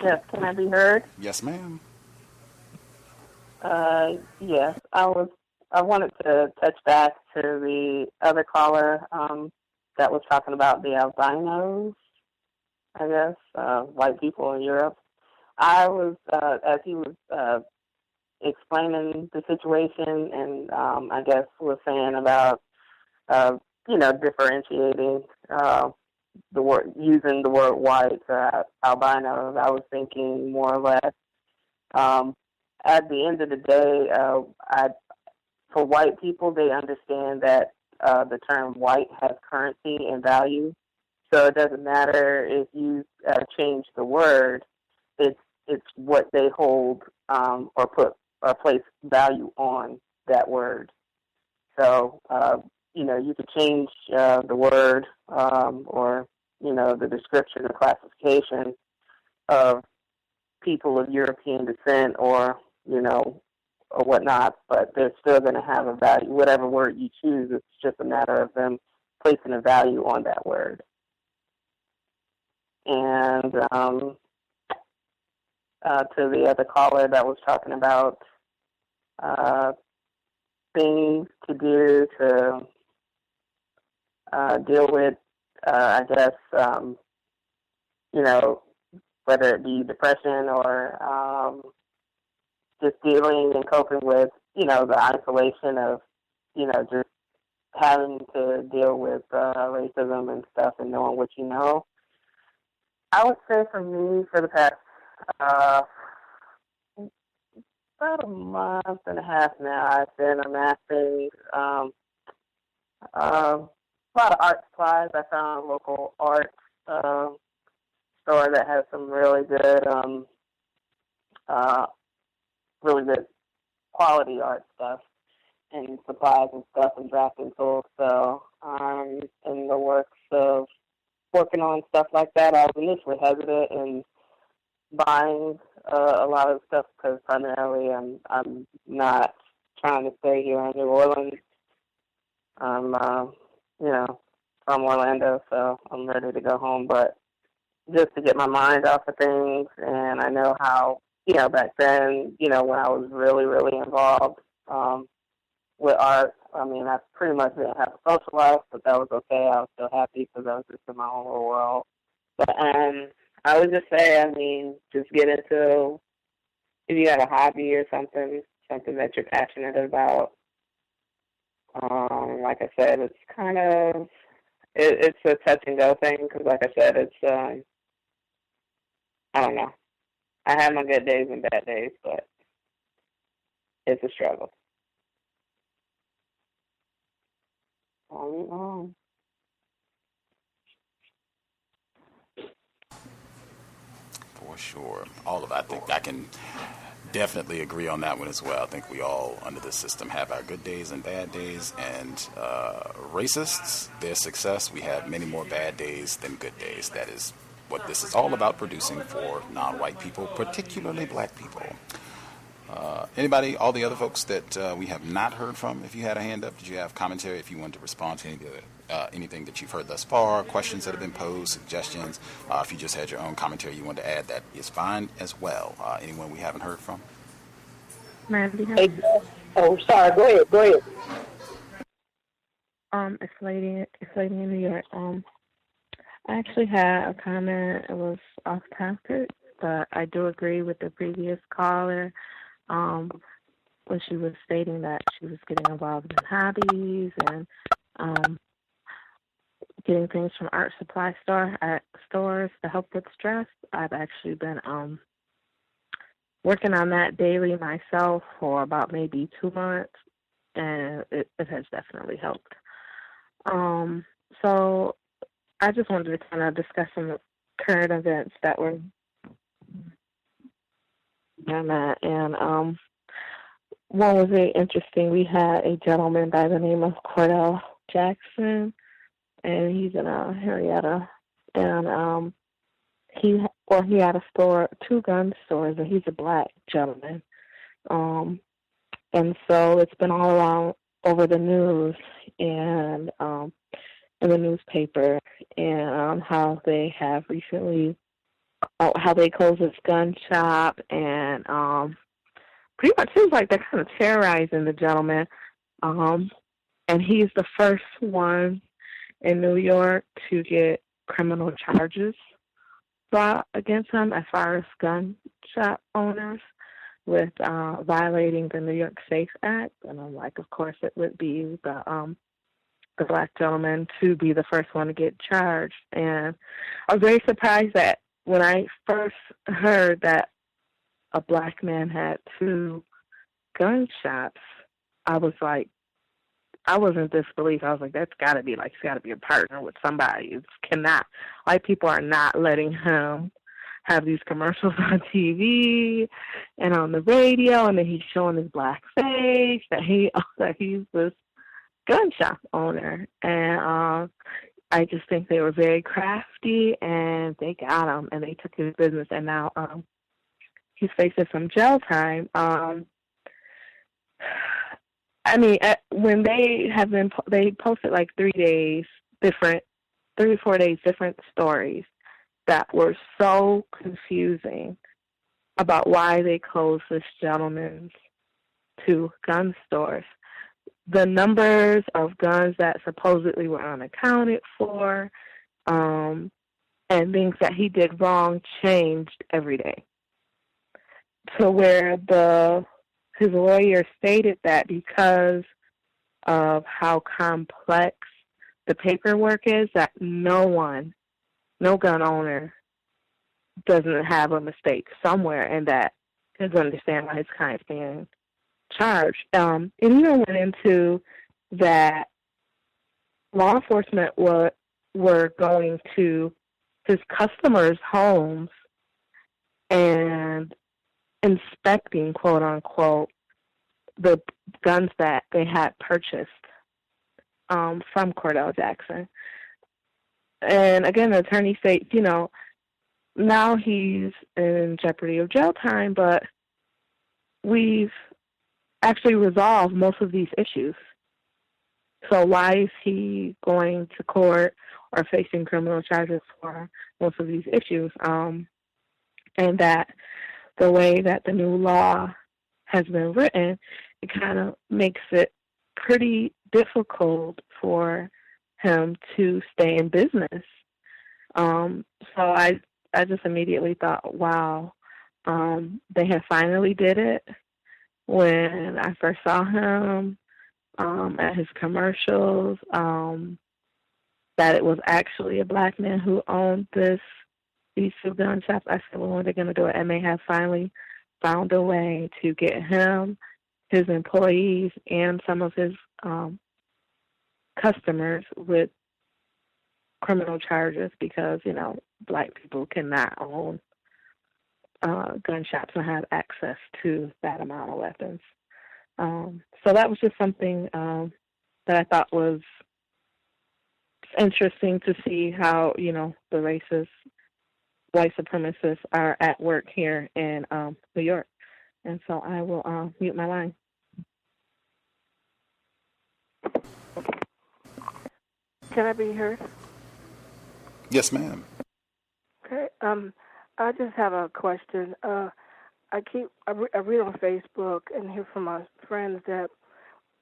Yes, can I be heard?
Yes, ma'am.
Yes, I wanted to touch back to the other caller that was talking about the albinos, I guess, white people in Europe. I was, as he was explaining the situation, and I guess was saying about, differentiating the word, using the word white for albinos, I was thinking more or less, at the end of the day, for white people, they understand that the term white has currency and value. So it doesn't matter if you change the word, it's what they hold or place value on that word. So, you could change the word or, the description or classification of people of European descent or whatnot, but they're still going to have a value. Whatever word you choose, it's just a matter of them placing a value on that word. And to the other caller that was talking about things to do to deal with, I guess, whether it be depression or just dealing and coping with, the isolation of, just having to deal with racism and stuff and knowing what you know. I would say for me, for the past about a month and a half now, I've been amassing a lot of art supplies. I found a local art store that has some really good quality art stuff and supplies and stuff and drafting tools. So I'm in the works of working on stuff like that. I was initially hesitant in buying a lot of stuff because primarily I'm not trying to stay here in New Orleans. I'm from Orlando, so I'm ready to go home. But just to get my mind off of things, and I know how, back then, when I was really, really involved with art, I mean, I pretty much didn't have a social life, but that was okay. I was still happy because I was just in my own little world. But I would just say, just get into, if you got a hobby or something that you're passionate about. Like I said, it's kind of, it's a touch and go thing because, like I said, it's, I don't know. I have my good days and bad days, but it's a struggle.
For sure. All of it. I think I can definitely agree on that one as well. I think we all, under this system, have our good days and bad days. And racists, their success, we have many more bad days than good days. That is what this is all about, producing for non-white people, particularly black people. Anybody, all the other folks that we have not heard from, if you had a hand up, did you have commentary, if you wanted to respond to anything that you've heard thus far, questions that have been posed, suggestions, if you just had your own commentary you wanted to add, that is fine as well. Anyone we haven't heard from?
Hey, sorry, go ahead.
It's lady in New York. I actually had a comment. It was off topic, but I do agree with the previous caller when she was stating that she was getting involved in hobbies and getting things from art supply stores to help with stress. I've actually been working on that daily myself for about maybe 2 months, and it has definitely helped. So I just wanted to kind of discuss some current events that were on that, and one was very interesting. We had a gentleman by the name of Cordell Jackson, and he's in Henrietta, and he had a store, 2 gun stores, and he's a black gentleman, and so it's been all around over the news and in the newspaper, and how they have recently, how they closed this gun shop, and pretty much seems like they're kind of terrorizing the gentleman, and he's the first one in New York to get criminal charges brought against him as far as gun shop owners with violating the New York Safe Act. And I'm like, of course it would be the black gentleman to be the first one to get charged. And I was very surprised that when I first heard that a black man had 2 gun shops, I was like, I was in disbelief. I was like, that's got to be like, he's got to be a partner with somebody. It cannot. White people are not letting him have these commercials on TV and on the radio, and then he's showing his black face that he's this gun shop owner. And I just think they were very crafty, and they got him, and they took his business, and now he's facing some jail time. I mean, when they posted like 3 or 4 days, different stories that were so confusing about why they closed this gentleman's 2 gun stores. The numbers of guns that supposedly were unaccounted for, and things that he did wrong changed every day. To where his lawyer stated that because of how complex the paperwork is that no gun owner doesn't have a mistake somewhere, and that is understand why his client's being charged. It even went into that law enforcement were going to his customers' homes and inspecting, quote unquote, the guns that they had purchased from Cordell Jackson. And again, the attorney states, now he's in jeopardy of jail time, but we've actually resolved most of these issues. So why is he going to court or facing criminal charges for most of these issues? And that the way that the new law has been written, it kind of makes it pretty difficult for him to stay in business. So I just immediately thought, wow, they have finally did it. When I first saw him at his commercials, that it was actually a black man who owned these two gun shops, I said, well, when are they going to do it? And they have finally found a way to get him, his employees, and some of his customers with criminal charges because, black people cannot own gun shops and have access to that amount of weapons. So that was just something that I thought was interesting to see how, the racist white supremacists are at work here in New York. And so I will mute my line.
Can I be heard?
Yes, ma'am.
Okay. I just have a question. I read on Facebook and hear from my friends that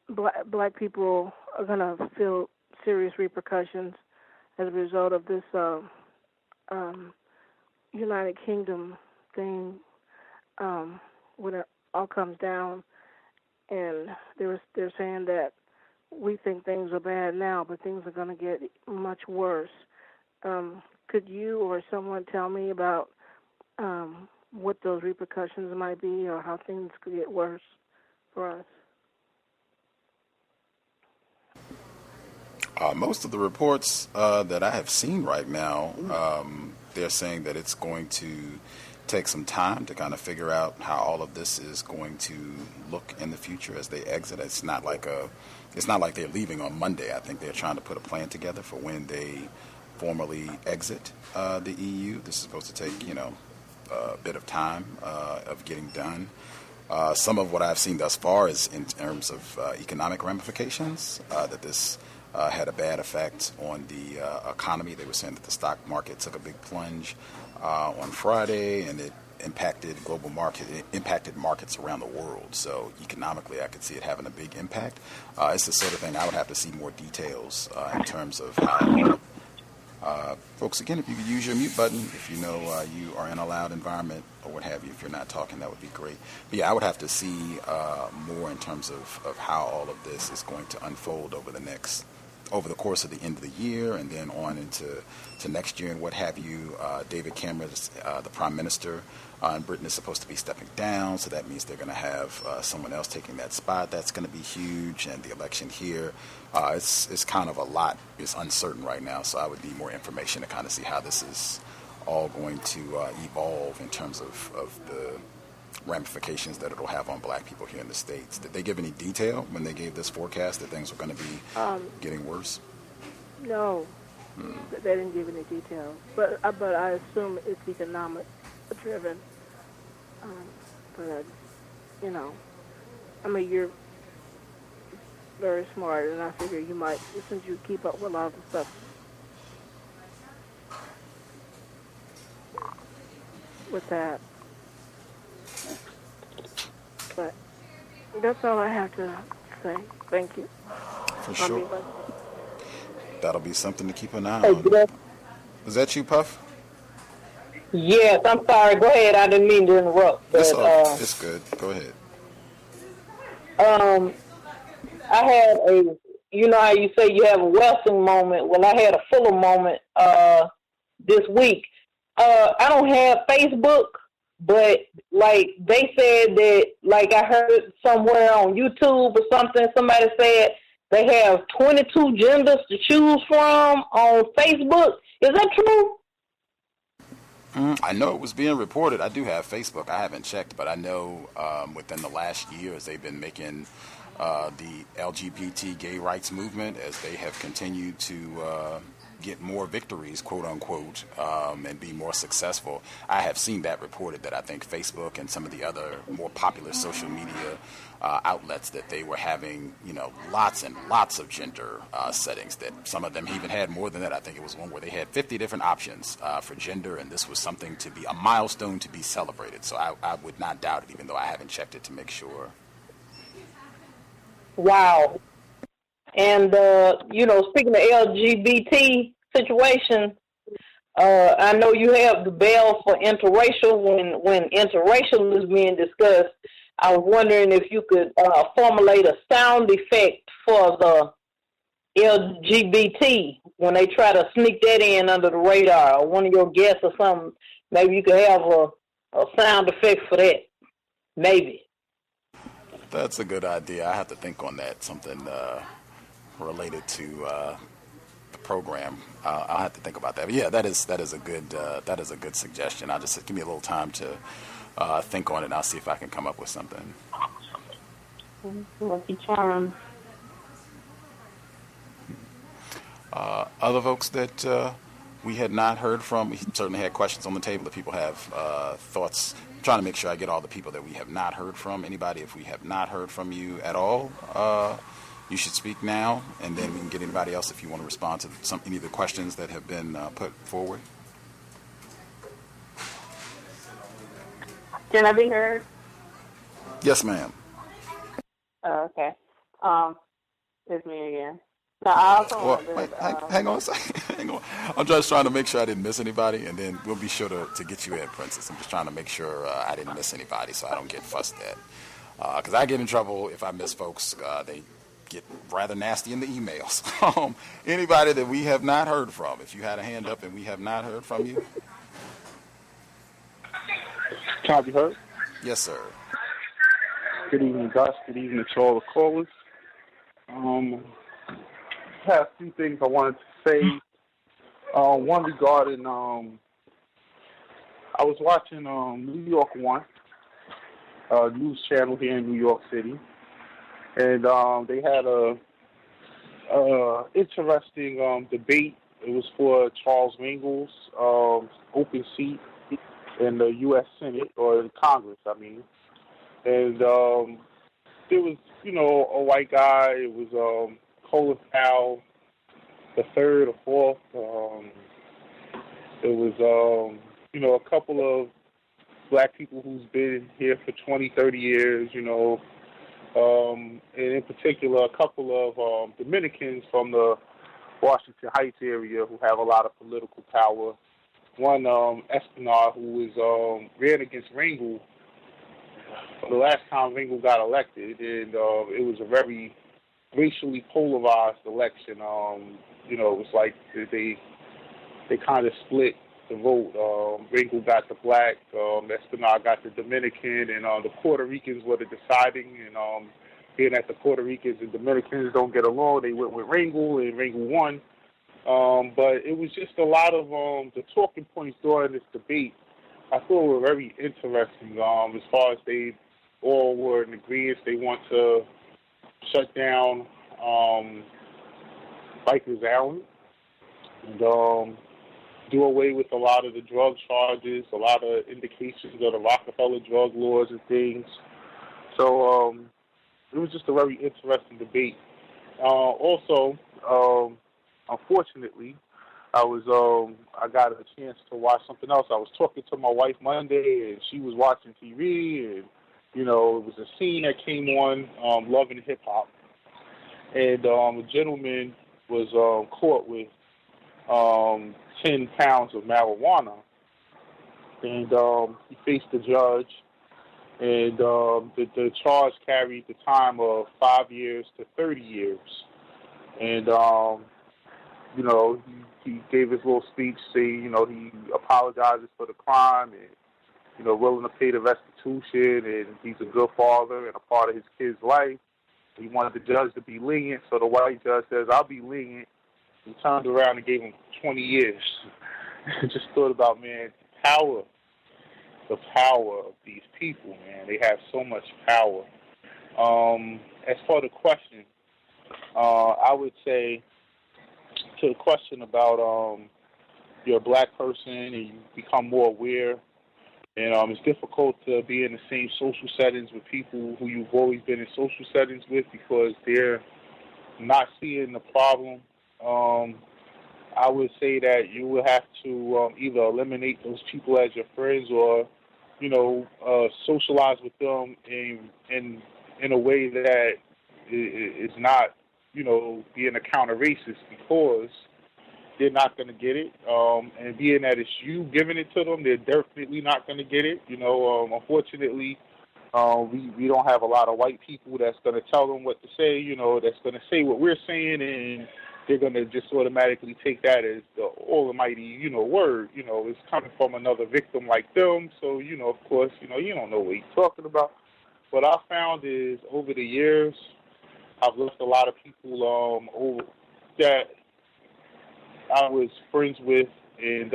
black people are going to feel serious repercussions as a result of this United Kingdom thing when it all comes down. And they're saying that we think things are bad now, but things are going to get much worse. Could you or someone tell me about what those repercussions might be or how things could get worse for us?
Most of the reports that I have seen right now, they're saying that it's going to take some time to kind of figure out how all of this is going to look in the future as they exit. It's not like they're leaving on Monday. I think they're trying to put a plan together for when they formally exit the EU. This is supposed to take, a bit of time of getting done. Some of what I've seen thus far is in terms of economic ramifications, that this had a bad effect on the economy. They were saying that the stock market took a big plunge on Friday, and it impacted impacted markets around the world. So economically, I could see it having a big impact. It's the sort of thing I would have to see more details in terms of how. Folks, again, if you could use your mute button, if you know you are in a loud environment or what have you, if you're not talking, that would be great. But yeah, I would have to see more in terms of how all of this is going to unfold over the course of the end of the year and then on into next year and what have you. David Cameron, the Prime Minister in Britain, is supposed to be stepping down, so that means they're going to have someone else taking that spot. That's going to be huge, and the election here, it's kind of a lot. It's uncertain right now, so I would need more information to kind of see how this is all going to evolve in terms of the ramifications that it'll have on black people here in the States. Did they give any detail when they gave this forecast that things were going to be getting worse?
No, they didn't give any details. But I assume it's economic driven. You're very smart, and I figure you might, since you keep up with a lot of the stuff with that. But that's all I have to say. Thank you.
For sure. That'll be something to keep an eye on. Was that you, Puff?
Yes, I'm sorry. Go ahead. I didn't mean to interrupt. But,
it's good. Go ahead.
I had a, you know how you say you have a Wellsing moment? Well, I had a Fuller moment this week. I don't have Facebook, but like they said that, like I heard somewhere on YouTube or something, somebody said they have 22 genders to choose from on Facebook. Is that true?
I know it was being reported. I do have Facebook. I haven't checked, but I know within the last years they've been making the LGBT gay rights movement, as they have continued to get more victories, quote unquote, and be more successful. I have seen that reported, that I think Facebook and some of the other more popular social media outlets, that they were having, lots and lots of gender settings, that some of them even had more than that. I think it was one where they had 50 different options for gender, and this was something to be a milestone to be celebrated. So I would not doubt it, even though I haven't checked it to make sure.
Wow. And, speaking of LGBT situation, I know you have the bell for interracial. When interracial is being discussed, I was wondering if you could formulate a sound effect for the LGBT when they try to sneak that in under the radar, or one of your guests or something. Maybe you could have a sound effect for that. Maybe.
That's a good idea. I have to think on that. Something related to the program. I'll have to think about that. But yeah, that is a good suggestion. I'll just give me a little time to think on it, and I'll see if I can come up with something.
Lucky charm.
Other folks that we had not heard from, we certainly had questions on the table. If people have thoughts, I'm trying to make sure I get all the people that we have not heard from. Anybody, if we have not heard from you at all, you should speak now, and then we can get anybody else if you want to respond to any of the questions that have been put forward.
Can I be heard?
Yes, ma'am.
Oh, okay. It's me again. No, I also
hang on a second. Hang on. I'm just trying to make sure I didn't miss anybody, and then we'll be sure to get you in, Princess. I'm just trying to make sure I didn't miss anybody, so I don't get fussed at. Because I get in trouble if I miss folks. They get rather nasty in the emails. Anybody that we have not heard from, if you had a hand up and we have not heard from you.
Can I be heard?
Yes, sir.
Good evening, Gus. Good evening to all the callers. I have a few things I wanted to say. One regarding, I was watching New York One, news channel here in New York City, and they had a interesting debate. It was for Charles Rangel's open seat in the U.S. Senate, or in Congress, I mean. And there was, a white guy. It was Colin Powell, the third or fourth. It was, a couple of black people who's been here for 20, 30 years, and in particular, a couple of Dominicans from the Washington Heights area who have a lot of political power. One, Espinard, who ran against Rangel the last time Rangel got elected, and it was a very racially polarized election. It was like they kind of split the vote. Rangel got the black, Espinard got the Dominican, and the Puerto Ricans were the deciding. And being that the Puerto Ricans and Dominicans don't get along, they went with Rangel, and Rangel won. But it was just a lot of the talking points during this debate I thought were very interesting, as far as they all were in agreement. They want to shut down Rikers Island and do away with a lot of the drug charges, a lot of indications of the Rockefeller drug laws and things. So it was just a very interesting debate. Also, unfortunately, I got a chance to watch something else. I was talking to my wife Monday, and she was watching TV, and it was a scene that came on, Love and Hip Hop, and a gentleman was caught with 10 pounds of marijuana, and he faced the judge, And the charge carried the time of 5 years to 30 years. And, he gave his little speech saying, he apologizes for the crime and, willing to pay the restitution, and he's a good father and a part of his kid's life. He wanted the judge to be lenient, so the white judge says, I'll be lenient. He turned around and gave him 20 years. Just thought about, man, the power of these people, man. They have so much power. As for the question, I would say to the question about you're a black person and you become more aware, and it's difficult to be in the same social settings with people who you've always been in social settings with because they're not seeing the problem. I would say that you will have to either eliminate those people as your friends or, socialize with them in a way that is not, being a counter-racist, because they're not going to get it. And being that it's you giving it to them, they're definitely not going to get it. Unfortunately, we don't have a lot of white people that's going to tell them what to say, that's going to say what we're saying, and they're going to just automatically take that as the almighty, word. It's coming from another victim like them. So, of course, you don't know what he's talking about. What I found is over the years, I've lost a lot of people that I was friends with, and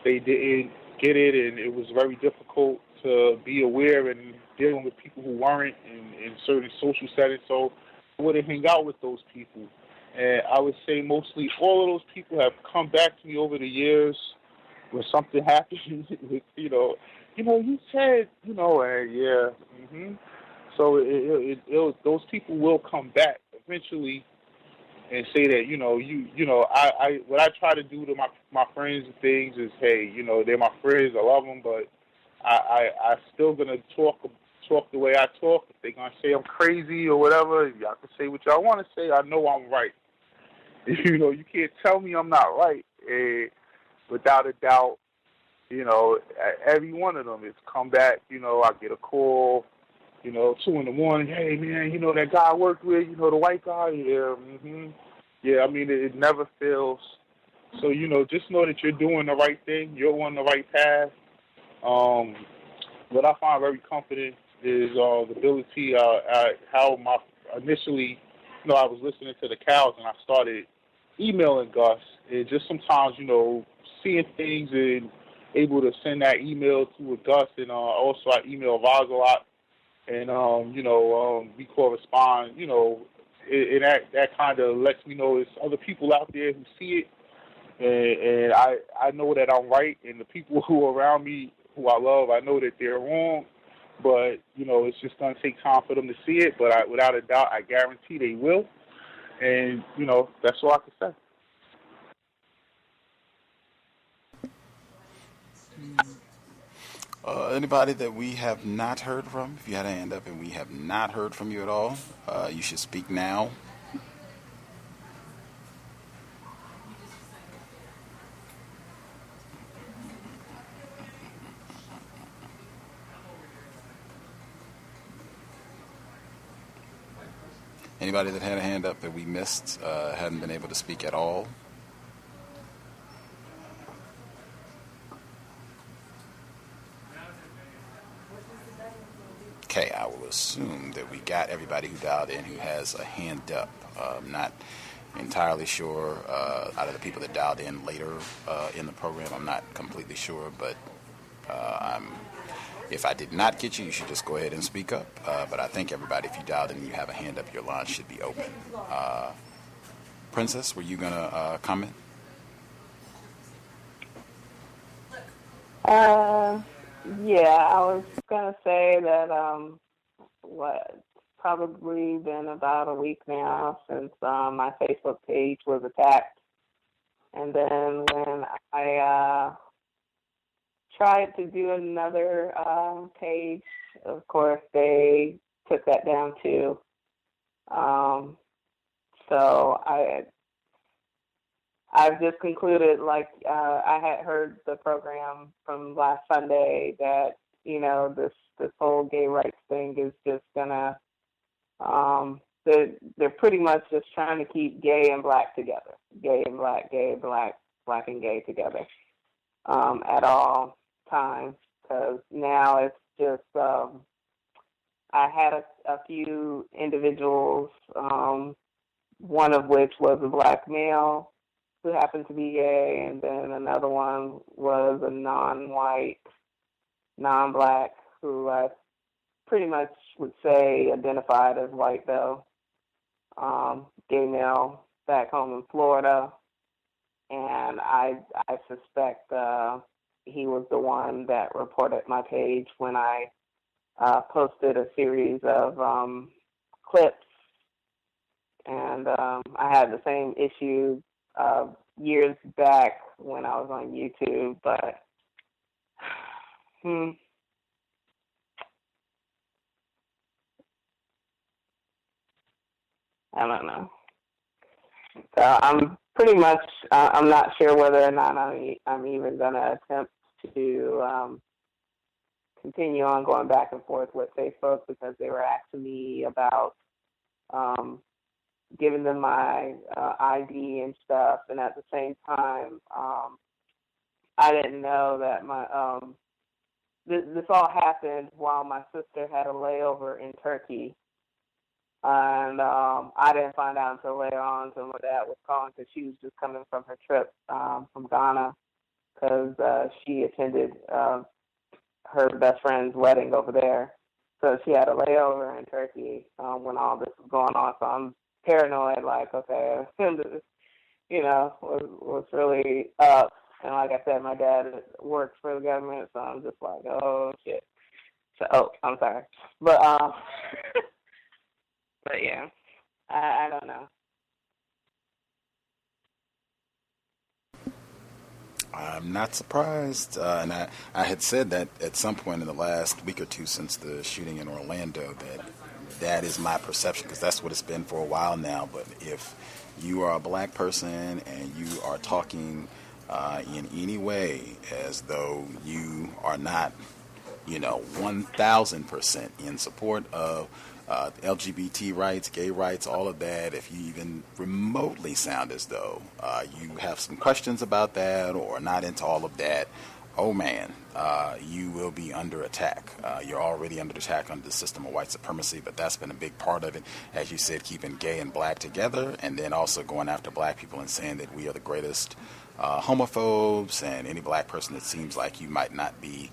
they didn't get it, and it was very difficult to be aware and dealing with people who weren't in certain social settings. So I wouldn't hang out with those people. And I would say mostly all of those people have come back to me over the years when something happened. You said, yeah. Mm-hmm. So those people will come back eventually and say that, I what I try to do to my friends and things is, hey, they're my friends, I love them, but I still gonna talk the way I talk. If they're gonna say I'm crazy or whatever, y'all can say what y'all want to say. I know I'm right. You can't tell me I'm not right. And without a doubt, every one of them is come back. I get a call, 2 in the morning. Hey man, that guy I worked with, the white guy. Yeah, mm-hmm. Yeah. I mean, it never fails. So just know that you're doing the right thing. You're on the right path. What I find very comforting is the ability, how initially, I was listening to the cows and I started emailing Gus, and just sometimes, seeing things and able to send that email to Gus, and also I email Vaz a lot, and, we correspond, and that kind of lets me know there's other people out there who see it, and I know that I'm right, and the people who are around me, who I love, I know that they're wrong, but, it's just going to take time for them to see it, but without a doubt, I guarantee they will, and, that's all I can say.
Anybody that we have not heard from, if you had a hand up and we have not heard from you at all, you should speak now. Anybody that had a hand up that we missed, hadn't been able to speak at all? Okay, I will assume that we got everybody who dialed in who has a hand up. I'm not entirely sure. Out of the people that dialed in later in the program, I'm not completely sure, but if I did not get you, you should just go ahead and speak up. But I think everybody, if you dialed in and you have a hand up, your line should be open. Princess, were you going to comment?
Yeah, I was going to say that, probably been about a week now since my Facebook page was attacked. And then when I tried to do another page, of course, they took that down too. So I've just concluded, I had heard the program from last Sunday that, this whole gay rights thing is just gonna, they're pretty much just trying to keep gay and black together, gay and black, black and gay together, at all times. Because now it's just, I had a few individuals, one of which was a black male who happened to be gay, and then another one was a non-white, non-black, who I pretty much would say identified as white, though, gay male back home in Florida. And I suspect he was the one that reported my page when I posted a series of clips. And I had the same issue years back when I was on YouTube, but I don't know. So I'm pretty much, I'm not sure whether or not I'm even going to attempt to continue on going back and forth with Facebook, because they were asking me about giving them my ID and stuff, and at the same time, I didn't know that my this all happened while my sister had a layover in Turkey, and I didn't find out until later on. So my dad was calling because she was just coming from her trip from Ghana, because she attended her best friend's wedding over there. So she had a layover in Turkey when all this was going on. So I'm paranoid, like, okay, was really up. And like I said, my dad works for the government, so I'm just like, oh shit. So, I'm sorry, but but yeah, I don't know.
I'm not surprised, and I had said that at some point in the last week or two since the shooting in Orlando, that is my perception, because that's what it's been for a while now. But if you are a black person and you are talking in any way as though you are not, 1,000% in support of LGBT rights, gay rights, all of that, if you even remotely sound as though you have some questions about that or not into all of that, oh man, you will be under attack. You're already under attack under the system of white supremacy, but that's been a big part of it. As you said, keeping gay and black together, and then also going after black people and saying that we are the greatest homophobes, and any black person that seems like you might not be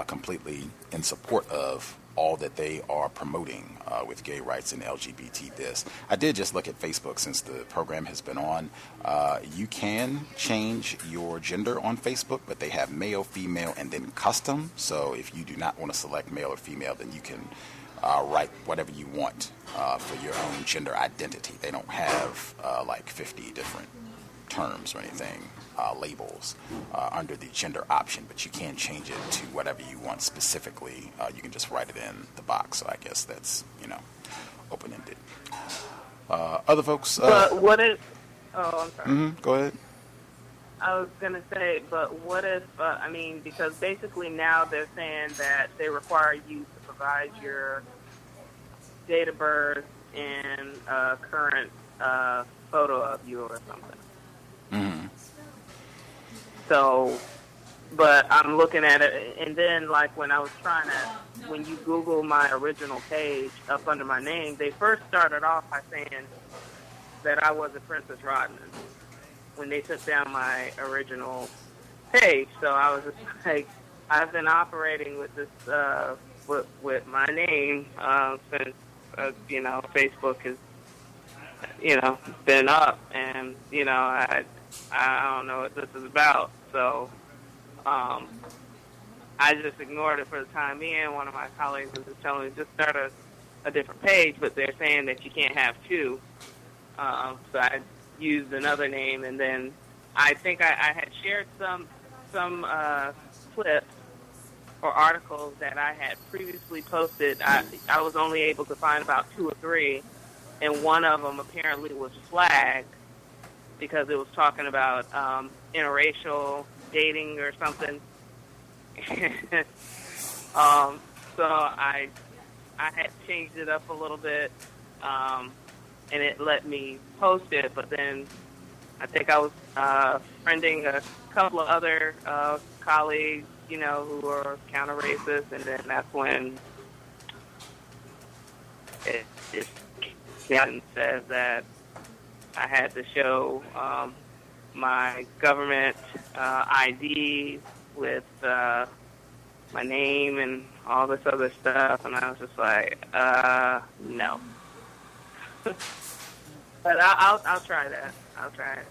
completely in support of all that they are promoting with gay rights and LGBT this. I did just look at Facebook since the program has been on. You can change your gender on Facebook, but they have male, female, and then custom. So if you do not want to select male or female, then you can write whatever you want for your own gender identity. They don't have like 50 different terms or anything, labels under the gender option, but you can change it to whatever you want specifically. You can just write it in the box. So I guess that's, open-ended. Other folks?
But what if, I'm sorry.
Go ahead.
I was going to say, but what if, because basically now they're saying that they require you to provide your date of birth and current photo of you or something. So, but I'm looking at it, and then like when I was when you Google my original page up under my name, they first started off by saying that I was a Princess Rodman when they took down my original page. So I was just like, I've been operating with this, with my name since, Facebook has, been up, and, I don't know what this is about. So I just ignored it for the time being. One of my colleagues was just telling me just start a different page, but they're saying that you can't have two. So I used another name, and then I think I had shared some clips or articles that I had previously posted. I was only able to find about 2 or 3, and one of them apparently was flagged because it was talking about interracial dating or something.
So I had changed it up a little bit, and it let me post it. But then I think I was friending a couple of other colleagues, who are counter-racist, and then that's when it says that I had to show my government ID with my name and all this other stuff, and I was just like, no. But I'll try that. I'll try it.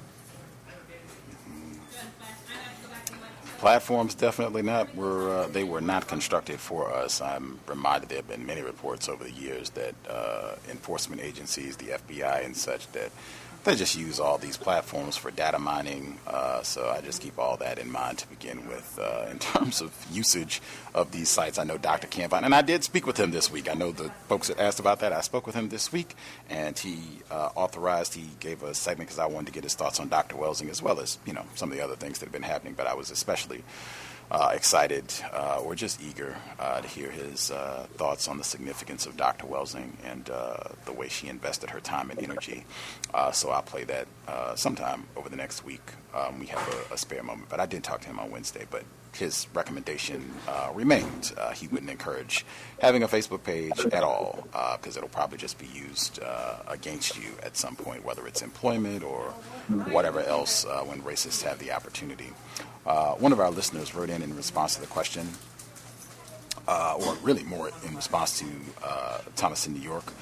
Platforms definitely not. They were not constructed for us. I'm reminded there have been many reports over the years that enforcement agencies, the FBI and such, that they just use all these platforms for data mining. So I just keep all that in mind to begin with. In terms of usage of these sites, I know Dr. Campine, and I did speak with him this week. I know the folks that asked about that. I spoke with him this week, and he gave a segment because I wanted to get his thoughts on Dr. Welsing as well as, some of the other things that have been happening. But I was especially excited or just eager to hear his thoughts on the significance of Dr. Welsing and the way she invested her time and energy. So I'll play that sometime over the next week. We have a spare moment. But I did talk to him on Wednesday, but his recommendation remains. He wouldn't encourage having a Facebook page at all because it'll probably just be used against you at some point, whether it's employment or whatever else when racists have the opportunity. One of our listeners wrote in response to the question, or really more in response to Thomas in New York.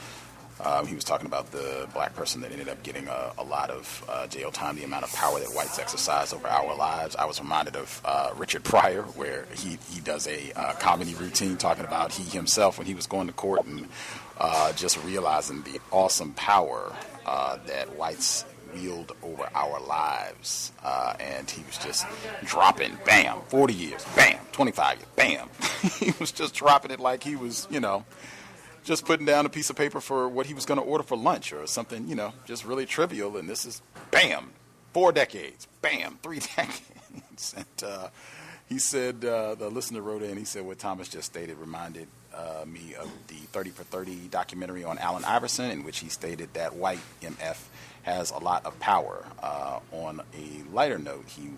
He was talking about the black person that ended up getting a lot of jail time, the amount of power that whites exercise over our lives. I was reminded of Richard Pryor, where he does a comedy routine talking about he himself when he was going to court and just realizing the awesome power that whites wield over our lives, and he was just dropping, bam, 40 years, bam, 25 years, bam. He was just dropping it like he was, just putting down a piece of paper for what he was going to order for lunch or something, just really trivial. And this is, bam, 4 decades, bam, 3 decades. And he said, the listener wrote in, he said what Thomas just stated reminded me of the 30 for 30 documentary on Allen Iverson, in which he stated that white MF has a lot of power. On a lighter note, he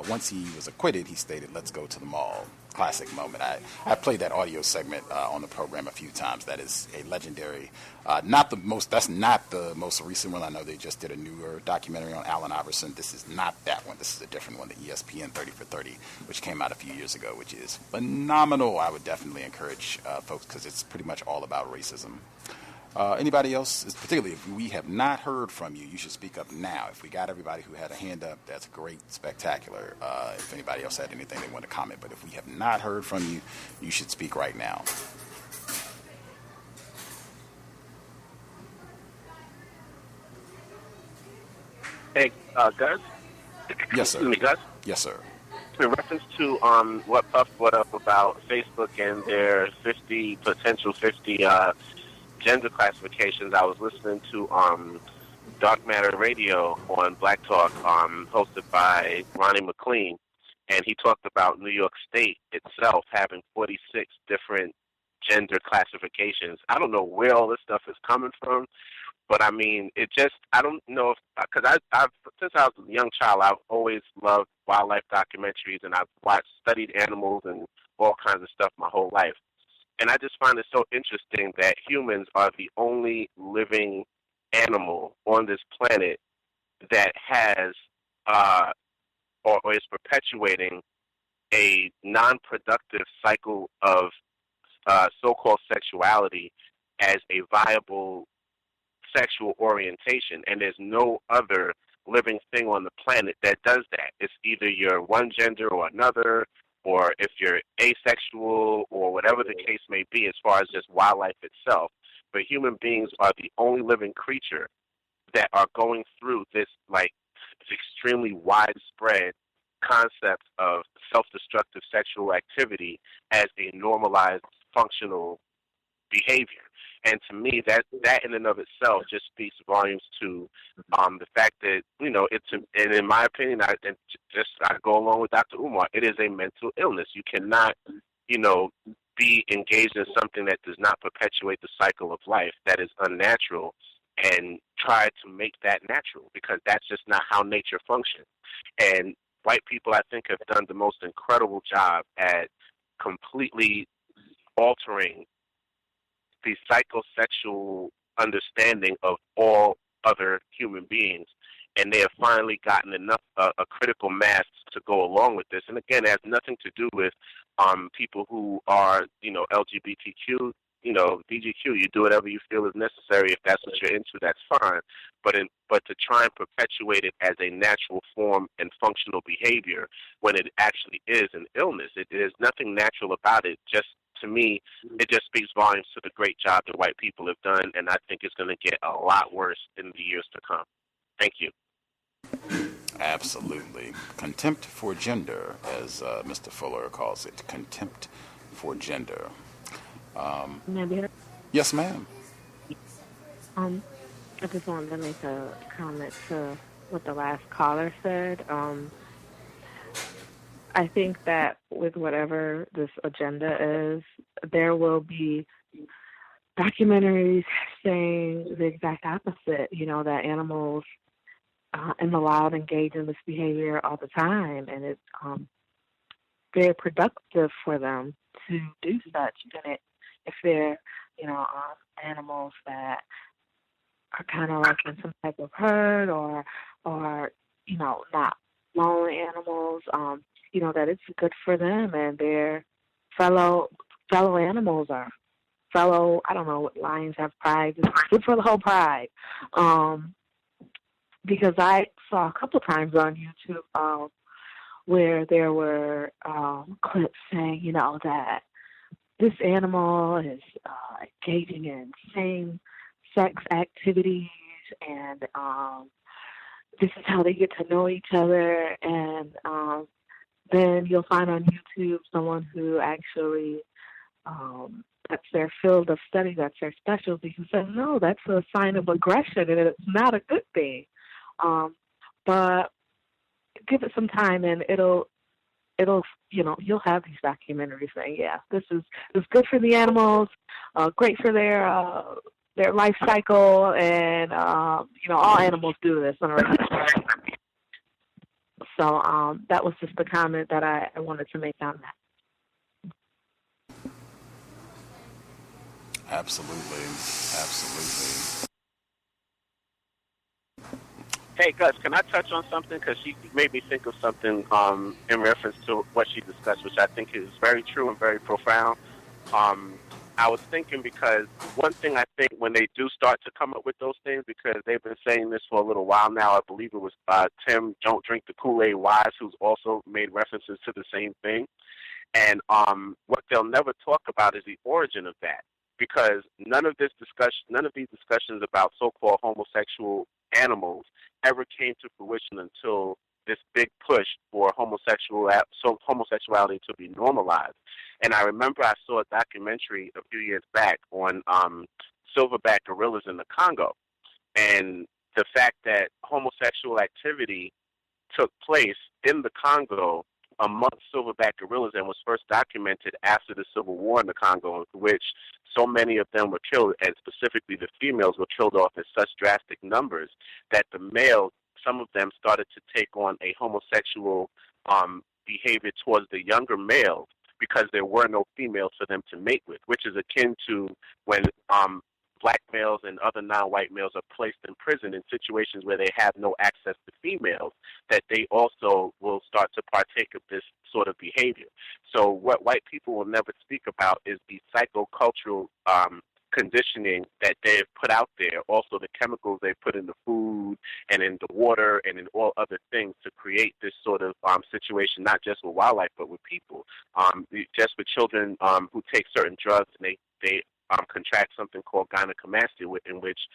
once he was acquitted, he stated, "Let's go to the mall." Classic moment. I played that audio segment on the program a few times. That is a legendary. That's not the most recent one. I know they just did a newer documentary on Allen Iverson. This is not that one. This is a different one, the ESPN 30 for 30, which came out a few years ago, which is phenomenal. I would definitely encourage folks because it's pretty much all about racism. Anybody else, particularly if we have not heard from you, you should speak up now. If we got everybody who had a hand up, that's great, spectacular. If anybody else had anything they want to comment, but if we have not heard from you, you should speak right now.
Hey, Gus?
Yes, sir.
Excuse me, Gus?
Yes, sir.
In reference to what Puff brought up about Facebook and their 50 gender classifications, I was listening to Dark Matter Radio on Black Talk, hosted by Ronnie McLean, and he talked about New York State itself having 46 different gender classifications. I don't know where all this stuff is coming from, but I mean, I don't know if, because I've since I was a young child, I've always loved wildlife documentaries, and I've studied animals and all kinds of stuff my whole life. And I just find it so interesting that humans are the only living animal on this planet that has or is perpetuating a non-productive cycle of so-called sexuality as a viable sexual orientation. And there's no other living thing on the planet that does that. It's either you're one gender or another, or if you're asexual, or whatever the case may be as far as just wildlife itself. But human beings are the only living creature that are going through this extremely widespread concept of self-destructive sexual activity as a normalized functional behavior. And to me, that in and of itself just speaks volumes to the fact that, and in my opinion, I go along with Dr. Umar, it is a mental illness. You cannot be engaged in something that does not perpetuate the cycle of life that is unnatural and try to make that natural, because that's just not how nature functions. And white people, I think, have done the most incredible job at completely altering the psychosexual understanding of all other human beings. And they have finally gotten enough a critical mass to go along with this. And again, it has nothing to do with people who are, LGBTQ, DGQ. You do whatever you feel is necessary. If that's what you're into, that's fine. But to try and perpetuate it as a natural form and functional behavior when it actually is an illness, there's nothing natural about it. Just to me, it just speaks volumes to the great job that white people have done, and I think it's going to get a lot worse in the years to come. Thank you.
Absolutely. Contempt for gender, as Mr. Fuller calls it. Contempt for gender. Yes, ma'am.
I just wanted to make a comment to what the last caller said. I think that with whatever this agenda is, there will be documentaries saying the exact opposite, that animals in the wild engage in this behavior all the time, and it's very productive for them to do such. And if they're, animals that are kind of like in some type of herd or not lonely animals, that it's good for them and their fellow animals are fellow. I don't know what lions have pride. It's good for the whole pride. Because I saw a couple times on YouTube where there were clips saying, that this animal is engaging in same-sex activities, and this is how they get to know each other. And then you'll find on YouTube someone who actually, that's their field of study, that's their specialty, who says, no, that's a sign of aggression, and it's not a good thing. But give it some time, and it'll you'll have these documentaries saying, yeah, this is good for the animals, great for their life cycle, and all animals do this on a regular basis. So that was just the comment that I wanted to make on that.
Absolutely.
Hey, Gus, can I touch on something? Because she made me think of something in reference to what she discussed, which I think is very true and very profound. I was thinking, because one thing I think when they do start to come up with those things, because they've been saying this for a little while now, I believe it was Tim Don't Drink the Kool-Aid Wise, who's also made references to the same thing. And what they'll never talk about is the origin of that, because none of these discussions about so-called homosexual animals ever came to fruition until this big push for homosexuality to be normalized. And I remember I saw a documentary a few years back on silverback gorillas in the Congo, and the fact that homosexual activity took place in the Congo amongst silverback gorillas and was first documented after the Civil War in the Congo, in which so many of them were killed, and specifically the females were killed off in such drastic numbers that the males, some of them, started to take on a homosexual behavior towards the younger males because there were no females for them to mate with, which is akin to when black males and other non-white males are placed in prison in situations where they have no access to females, that they also will start to partake of this sort of behavior. So what white people will never speak about is the psychocultural conditioning that they've put out there, also the chemicals they put in the food and in the water and in all other things to create this sort of situation, not just with wildlife, but with people. Just with children who take certain drugs, and they contract something called gynecomastia, in which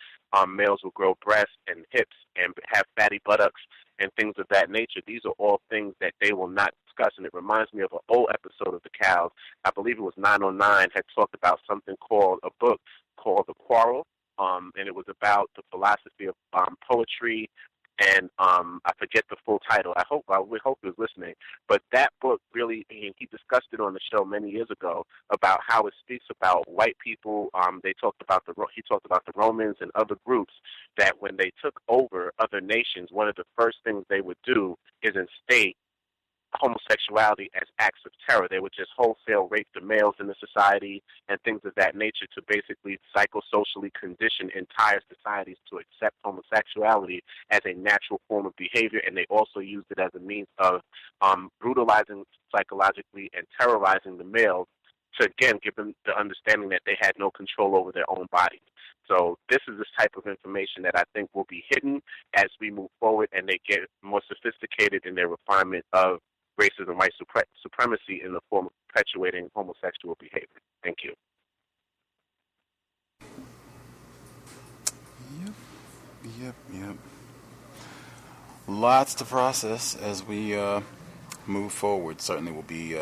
males will grow breasts and hips and have fatty buttocks and things of that nature. These are all things that they will not discuss, and it reminds me of an old episode of The Cows. I believe it was 909 had talked about something called a book called The Quarrel, and it was about the philosophy of poetry and I forget the full title. I would hope he was listening. But that book really, he discussed it on the show many years ago about how it speaks about white people. He talked about the Romans and other groups that when they took over other nations, one of the first things they would do is instate homosexuality as acts of terror. They would just wholesale rape the males in the society and things of that nature to basically psychosocially condition entire societies to accept homosexuality as a natural form of behavior, and they also used it as a means of brutalizing psychologically and terrorizing the males to, again, give them the understanding that they had no control over their own bodies. So this is the type of information that I think will be hidden as we move forward and they get more sophisticated in their refinement of racism, white supremacy in the form of perpetuating homosexual behavior. Thank you.
Yep. Lots to process as we move forward. Certainly will be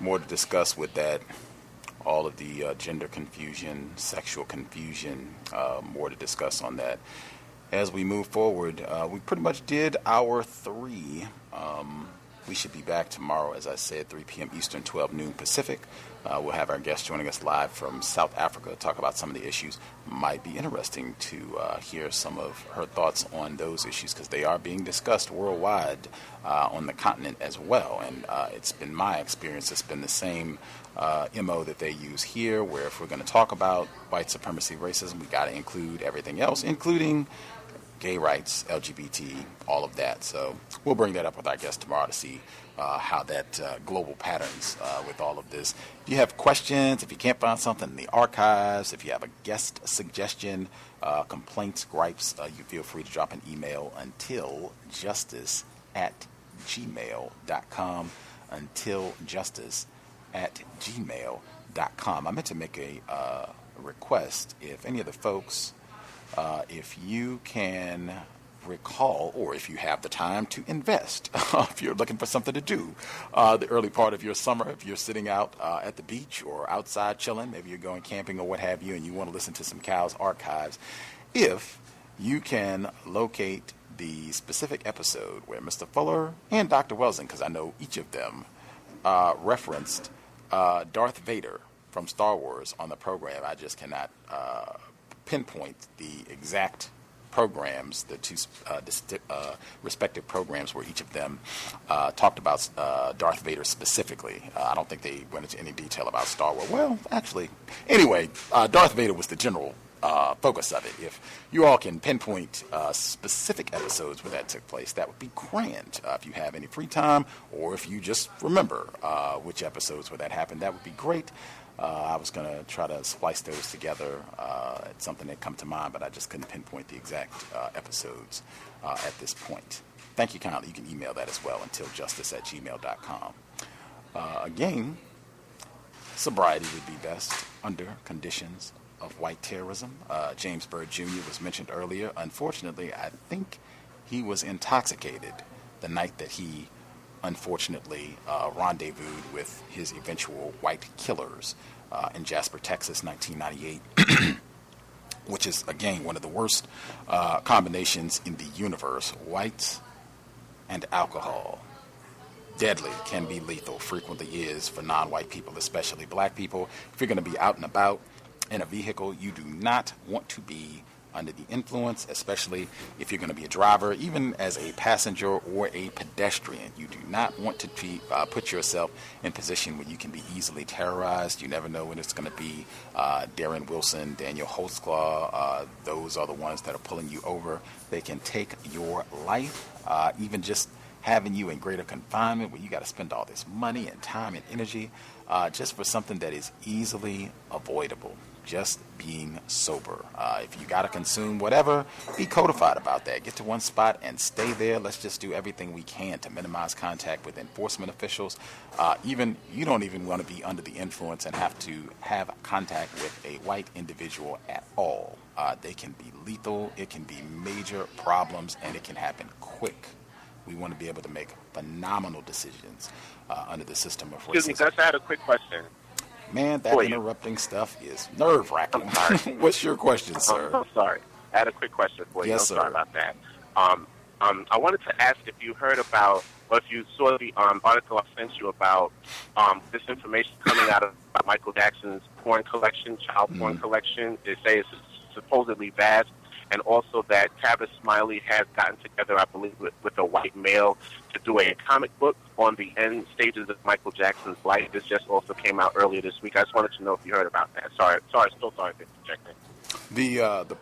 more to discuss with that. All of the gender confusion, sexual confusion, more to discuss on that. As we move forward, we pretty much did hour 3. We should be back tomorrow, as I said, 3 p.m. Eastern, 12 noon Pacific. We'll have our guest joining us live from South Africa to talk about some of the issues. Might be interesting to hear some of her thoughts on those issues because they are being discussed worldwide on the continent as well. And it's been my experience, it's been the same MO that they use here, where if we're going to talk about white supremacy, racism, we got to include everything else, including gay rights, LGBT, all of that. So we'll bring that up with our guest tomorrow to see how that global patterns with all of this. If you have questions, if you can't find something in the archives, if you have a guest suggestion, complaints, gripes, you feel free to drop an email untiljustice@gmail.com. untiljustice@gmail.com. I meant to make a request. If any of the folks, if you can recall, or if you have the time to invest, if you're looking for something to do the early part of your summer, if you're sitting out at the beach or outside chilling, maybe you're going camping or what have you, and you want to listen to some COWS archives, if you can locate the specific episode where Mr. Fuller and Dr. Welsing, because I know each of them referenced Darth Vader from Star Wars on the program. I just cannot pinpoint the exact programs, the two respective programs where each of them talked about Darth Vader specifically. I don't think they went into any detail about Star Wars. Well, actually, anyway, Darth Vader was the general focus of it. If you all can pinpoint specific episodes where that took place, that would be grand. If you have any free time, or if you just remember which episodes where that happened, that would be great. I was going to try to splice those together. It's something that come to mind, but I just couldn't pinpoint the exact episodes at this point. Thank you kindly. You can email that as well, untiljustice@gmail.com. Again, sobriety would be best under conditions of white terrorism. James Byrd Jr. was mentioned earlier. Unfortunately, I think he was intoxicated the night that he unfortunately rendezvoused with his eventual white killers in Jasper, Texas, 1998, which is, again, one of the worst combinations in the universe. Whites and alcohol. Deadly, can be lethal, frequently is for non-white people, especially black people. If you're going to be out and about in a vehicle, you do not want to be under the influence, especially if you're going to be a driver, even as a passenger or a pedestrian. You do not want to put yourself in a position where you can be easily terrorized. You never know when it's going to be Darren Wilson, Daniel Holtzclaw. Those are the ones that are pulling you over. They can take your life, even just having you in greater confinement where you got to spend all this money and time and energy just for something that is easily avoidable. Just being sober. If you got to consume whatever, be codified about that. Get to one spot and stay there. Let's just do everything we can to minimize contact with enforcement officials. You don't even want to be under the influence and have to have contact with a white individual at all. They can be lethal. It can be major problems, and it can happen quick. We want to be able to make phenomenal decisions under the system of racism.
Excuse me, Gus, I had a quick question.
Man, that interrupting stuff is nerve-wracking. What's your question, sir?
I'm sorry. I had a quick question for you.
Yes,
I'm sorry
sir.
about that. I wanted to ask if you heard about, or if you saw the article I sent you about this information coming out of Michael Jackson's porn collection, child porn collection. They say it's supposedly vast, and also that Tavis Smiley has gotten together, I believe, with a white male to do a comic book on the end stages of Michael Jackson's life. This just also came out earlier this week. I just wanted to know if you heard about that. Sorry to interject that.
The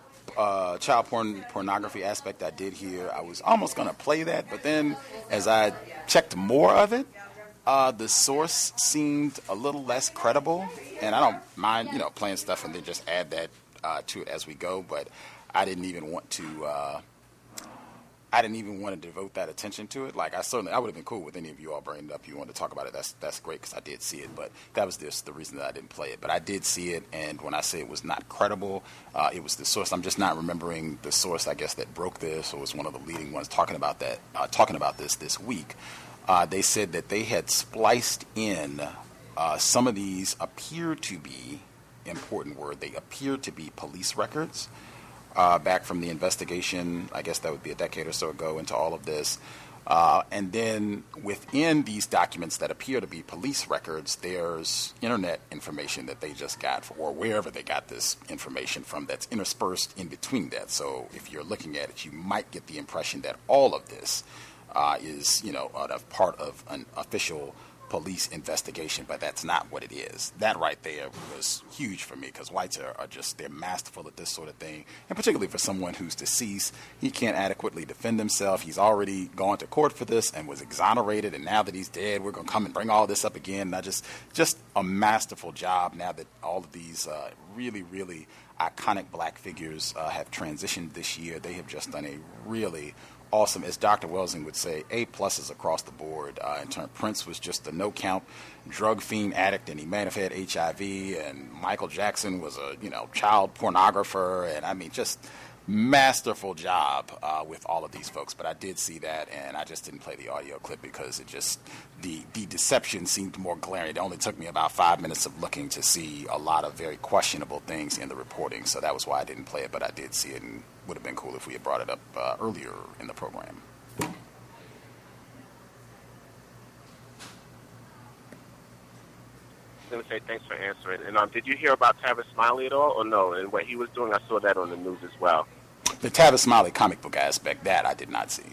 child pornography aspect I did hear. I was almost going to play that, but then as I checked more of it, the source seemed a little less credible. And I don't mind, playing stuff and then just add that to it as we go. But I didn't even want to. I didn't even want to devote that attention to it. Like I would have been cool with any of you all bringing it up. You wanted to talk about it. That's great because I did see it. But that was just the reason that I didn't play it. But I did see it, and when I say it was not credible, it was the source. I'm just not remembering the source, I guess, that broke this or was one of the leading ones talking about that. Talking about this week, they said that they had spliced in some of these appear to be important word. They appear to be police records. Back from the investigation, I guess that would be a decade or so ago, into all of this. And then within these documents that appear to be police records, there's internet information that they just got, or wherever they got this information from, that's interspersed in between that. So if you're looking at it, you might get the impression that all of this is, a part of an official police investigation, but that's not what it is. That right there was huge for me because whites are just, they're masterful at this sort of thing. And particularly for someone who's deceased, he can't adequately defend himself. He's already gone to court for this and was exonerated. And now that he's dead, we're going to come and bring all this up again. And just a masterful job now that all of these really, really iconic black figures have transitioned this year. They have just done a really awesome, as Dr. Welsing would say, A-pluses across the board. In turn, Prince was just a no-count drug fiend addict, and he may have had HIV, and Michael Jackson was a child pornographer, and I mean, just masterful job with all of these folks. But I did see that, and I just didn't play the audio clip because it just, the deception seemed more glaring. It only took me about 5 minutes of looking to see a lot of very questionable things in the reporting, so that was why I didn't play it, but I did see it, and would have been cool if we had brought it up earlier in the program.
I was going to say thanks for answering. And did you hear about Tavis Smiley at all, or no? And what he was doing, I saw that on the news as well.
The Tavis Smiley comic book aspect, that I did not see.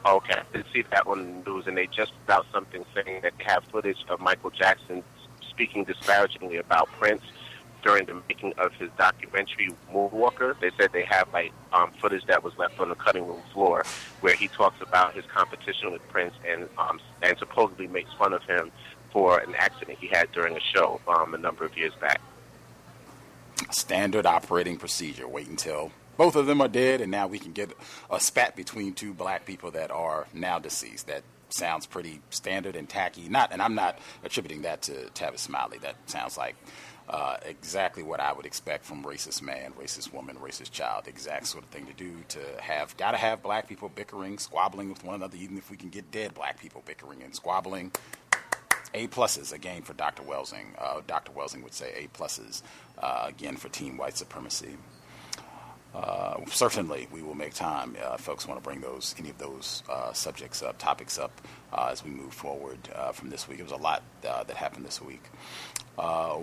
Okay, I did see that on the news, and they just put out something saying that they have footage of Michael Jackson speaking disparagingly about Prince during the making of his documentary Moonwalker. They said they have footage that was left on the cutting room floor where he talks about his competition with Prince and supposedly makes fun of him for an accident he had during a show a number of years back.
Standard operating procedure. Wait until both of them are dead, and now we can get a spat between two black people that are now deceased. That sounds pretty standard and tacky. And I'm not attributing that to Tavis Smiley. That sounds like exactly what I would expect from racist man, racist woman, racist child. Exact sort of thing to do, gotta have black people bickering, squabbling with one another, even if we can get dead black people bickering and squabbling. A-pluses, again, for Dr. Welsing. Dr. Welsing would say A-pluses, again, for Team White Supremacy. Certainly, we will make time if folks want to bring any of those topics up as we move forward from this week. It was a lot that happened this week.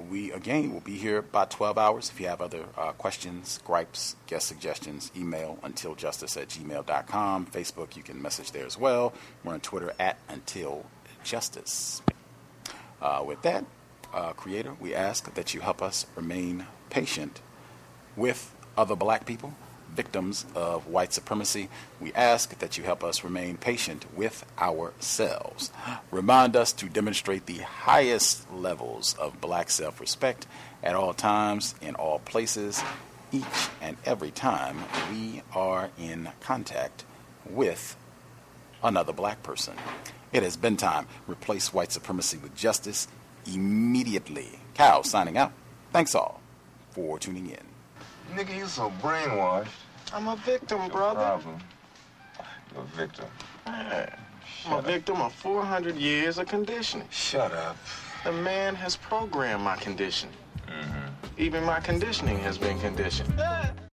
We, again, will be here about 12 hours. If you have other questions, gripes, guest suggestions, email untiljustice@gmail.com. Facebook, you can message there as well. We're on Twitter @untiljustice. With that, Creator, we ask that you help us remain patient with other black people, victims of white supremacy. We ask that you help us remain patient with ourselves. Remind us to demonstrate the highest levels of black self-respect at all times, in all places, each and every time we are in contact with another black person. It has been time. Replace white supremacy with justice immediately. Cal signing out. Thanks all for tuning in.
Nigga, you so brainwashed. I'm a victim, brother. Problem. You're a victim. Man, I'm a victim of 400 years of conditioning. Shut up. The man has programmed my conditioning. Mm-hmm. Even my conditioning has been conditioned.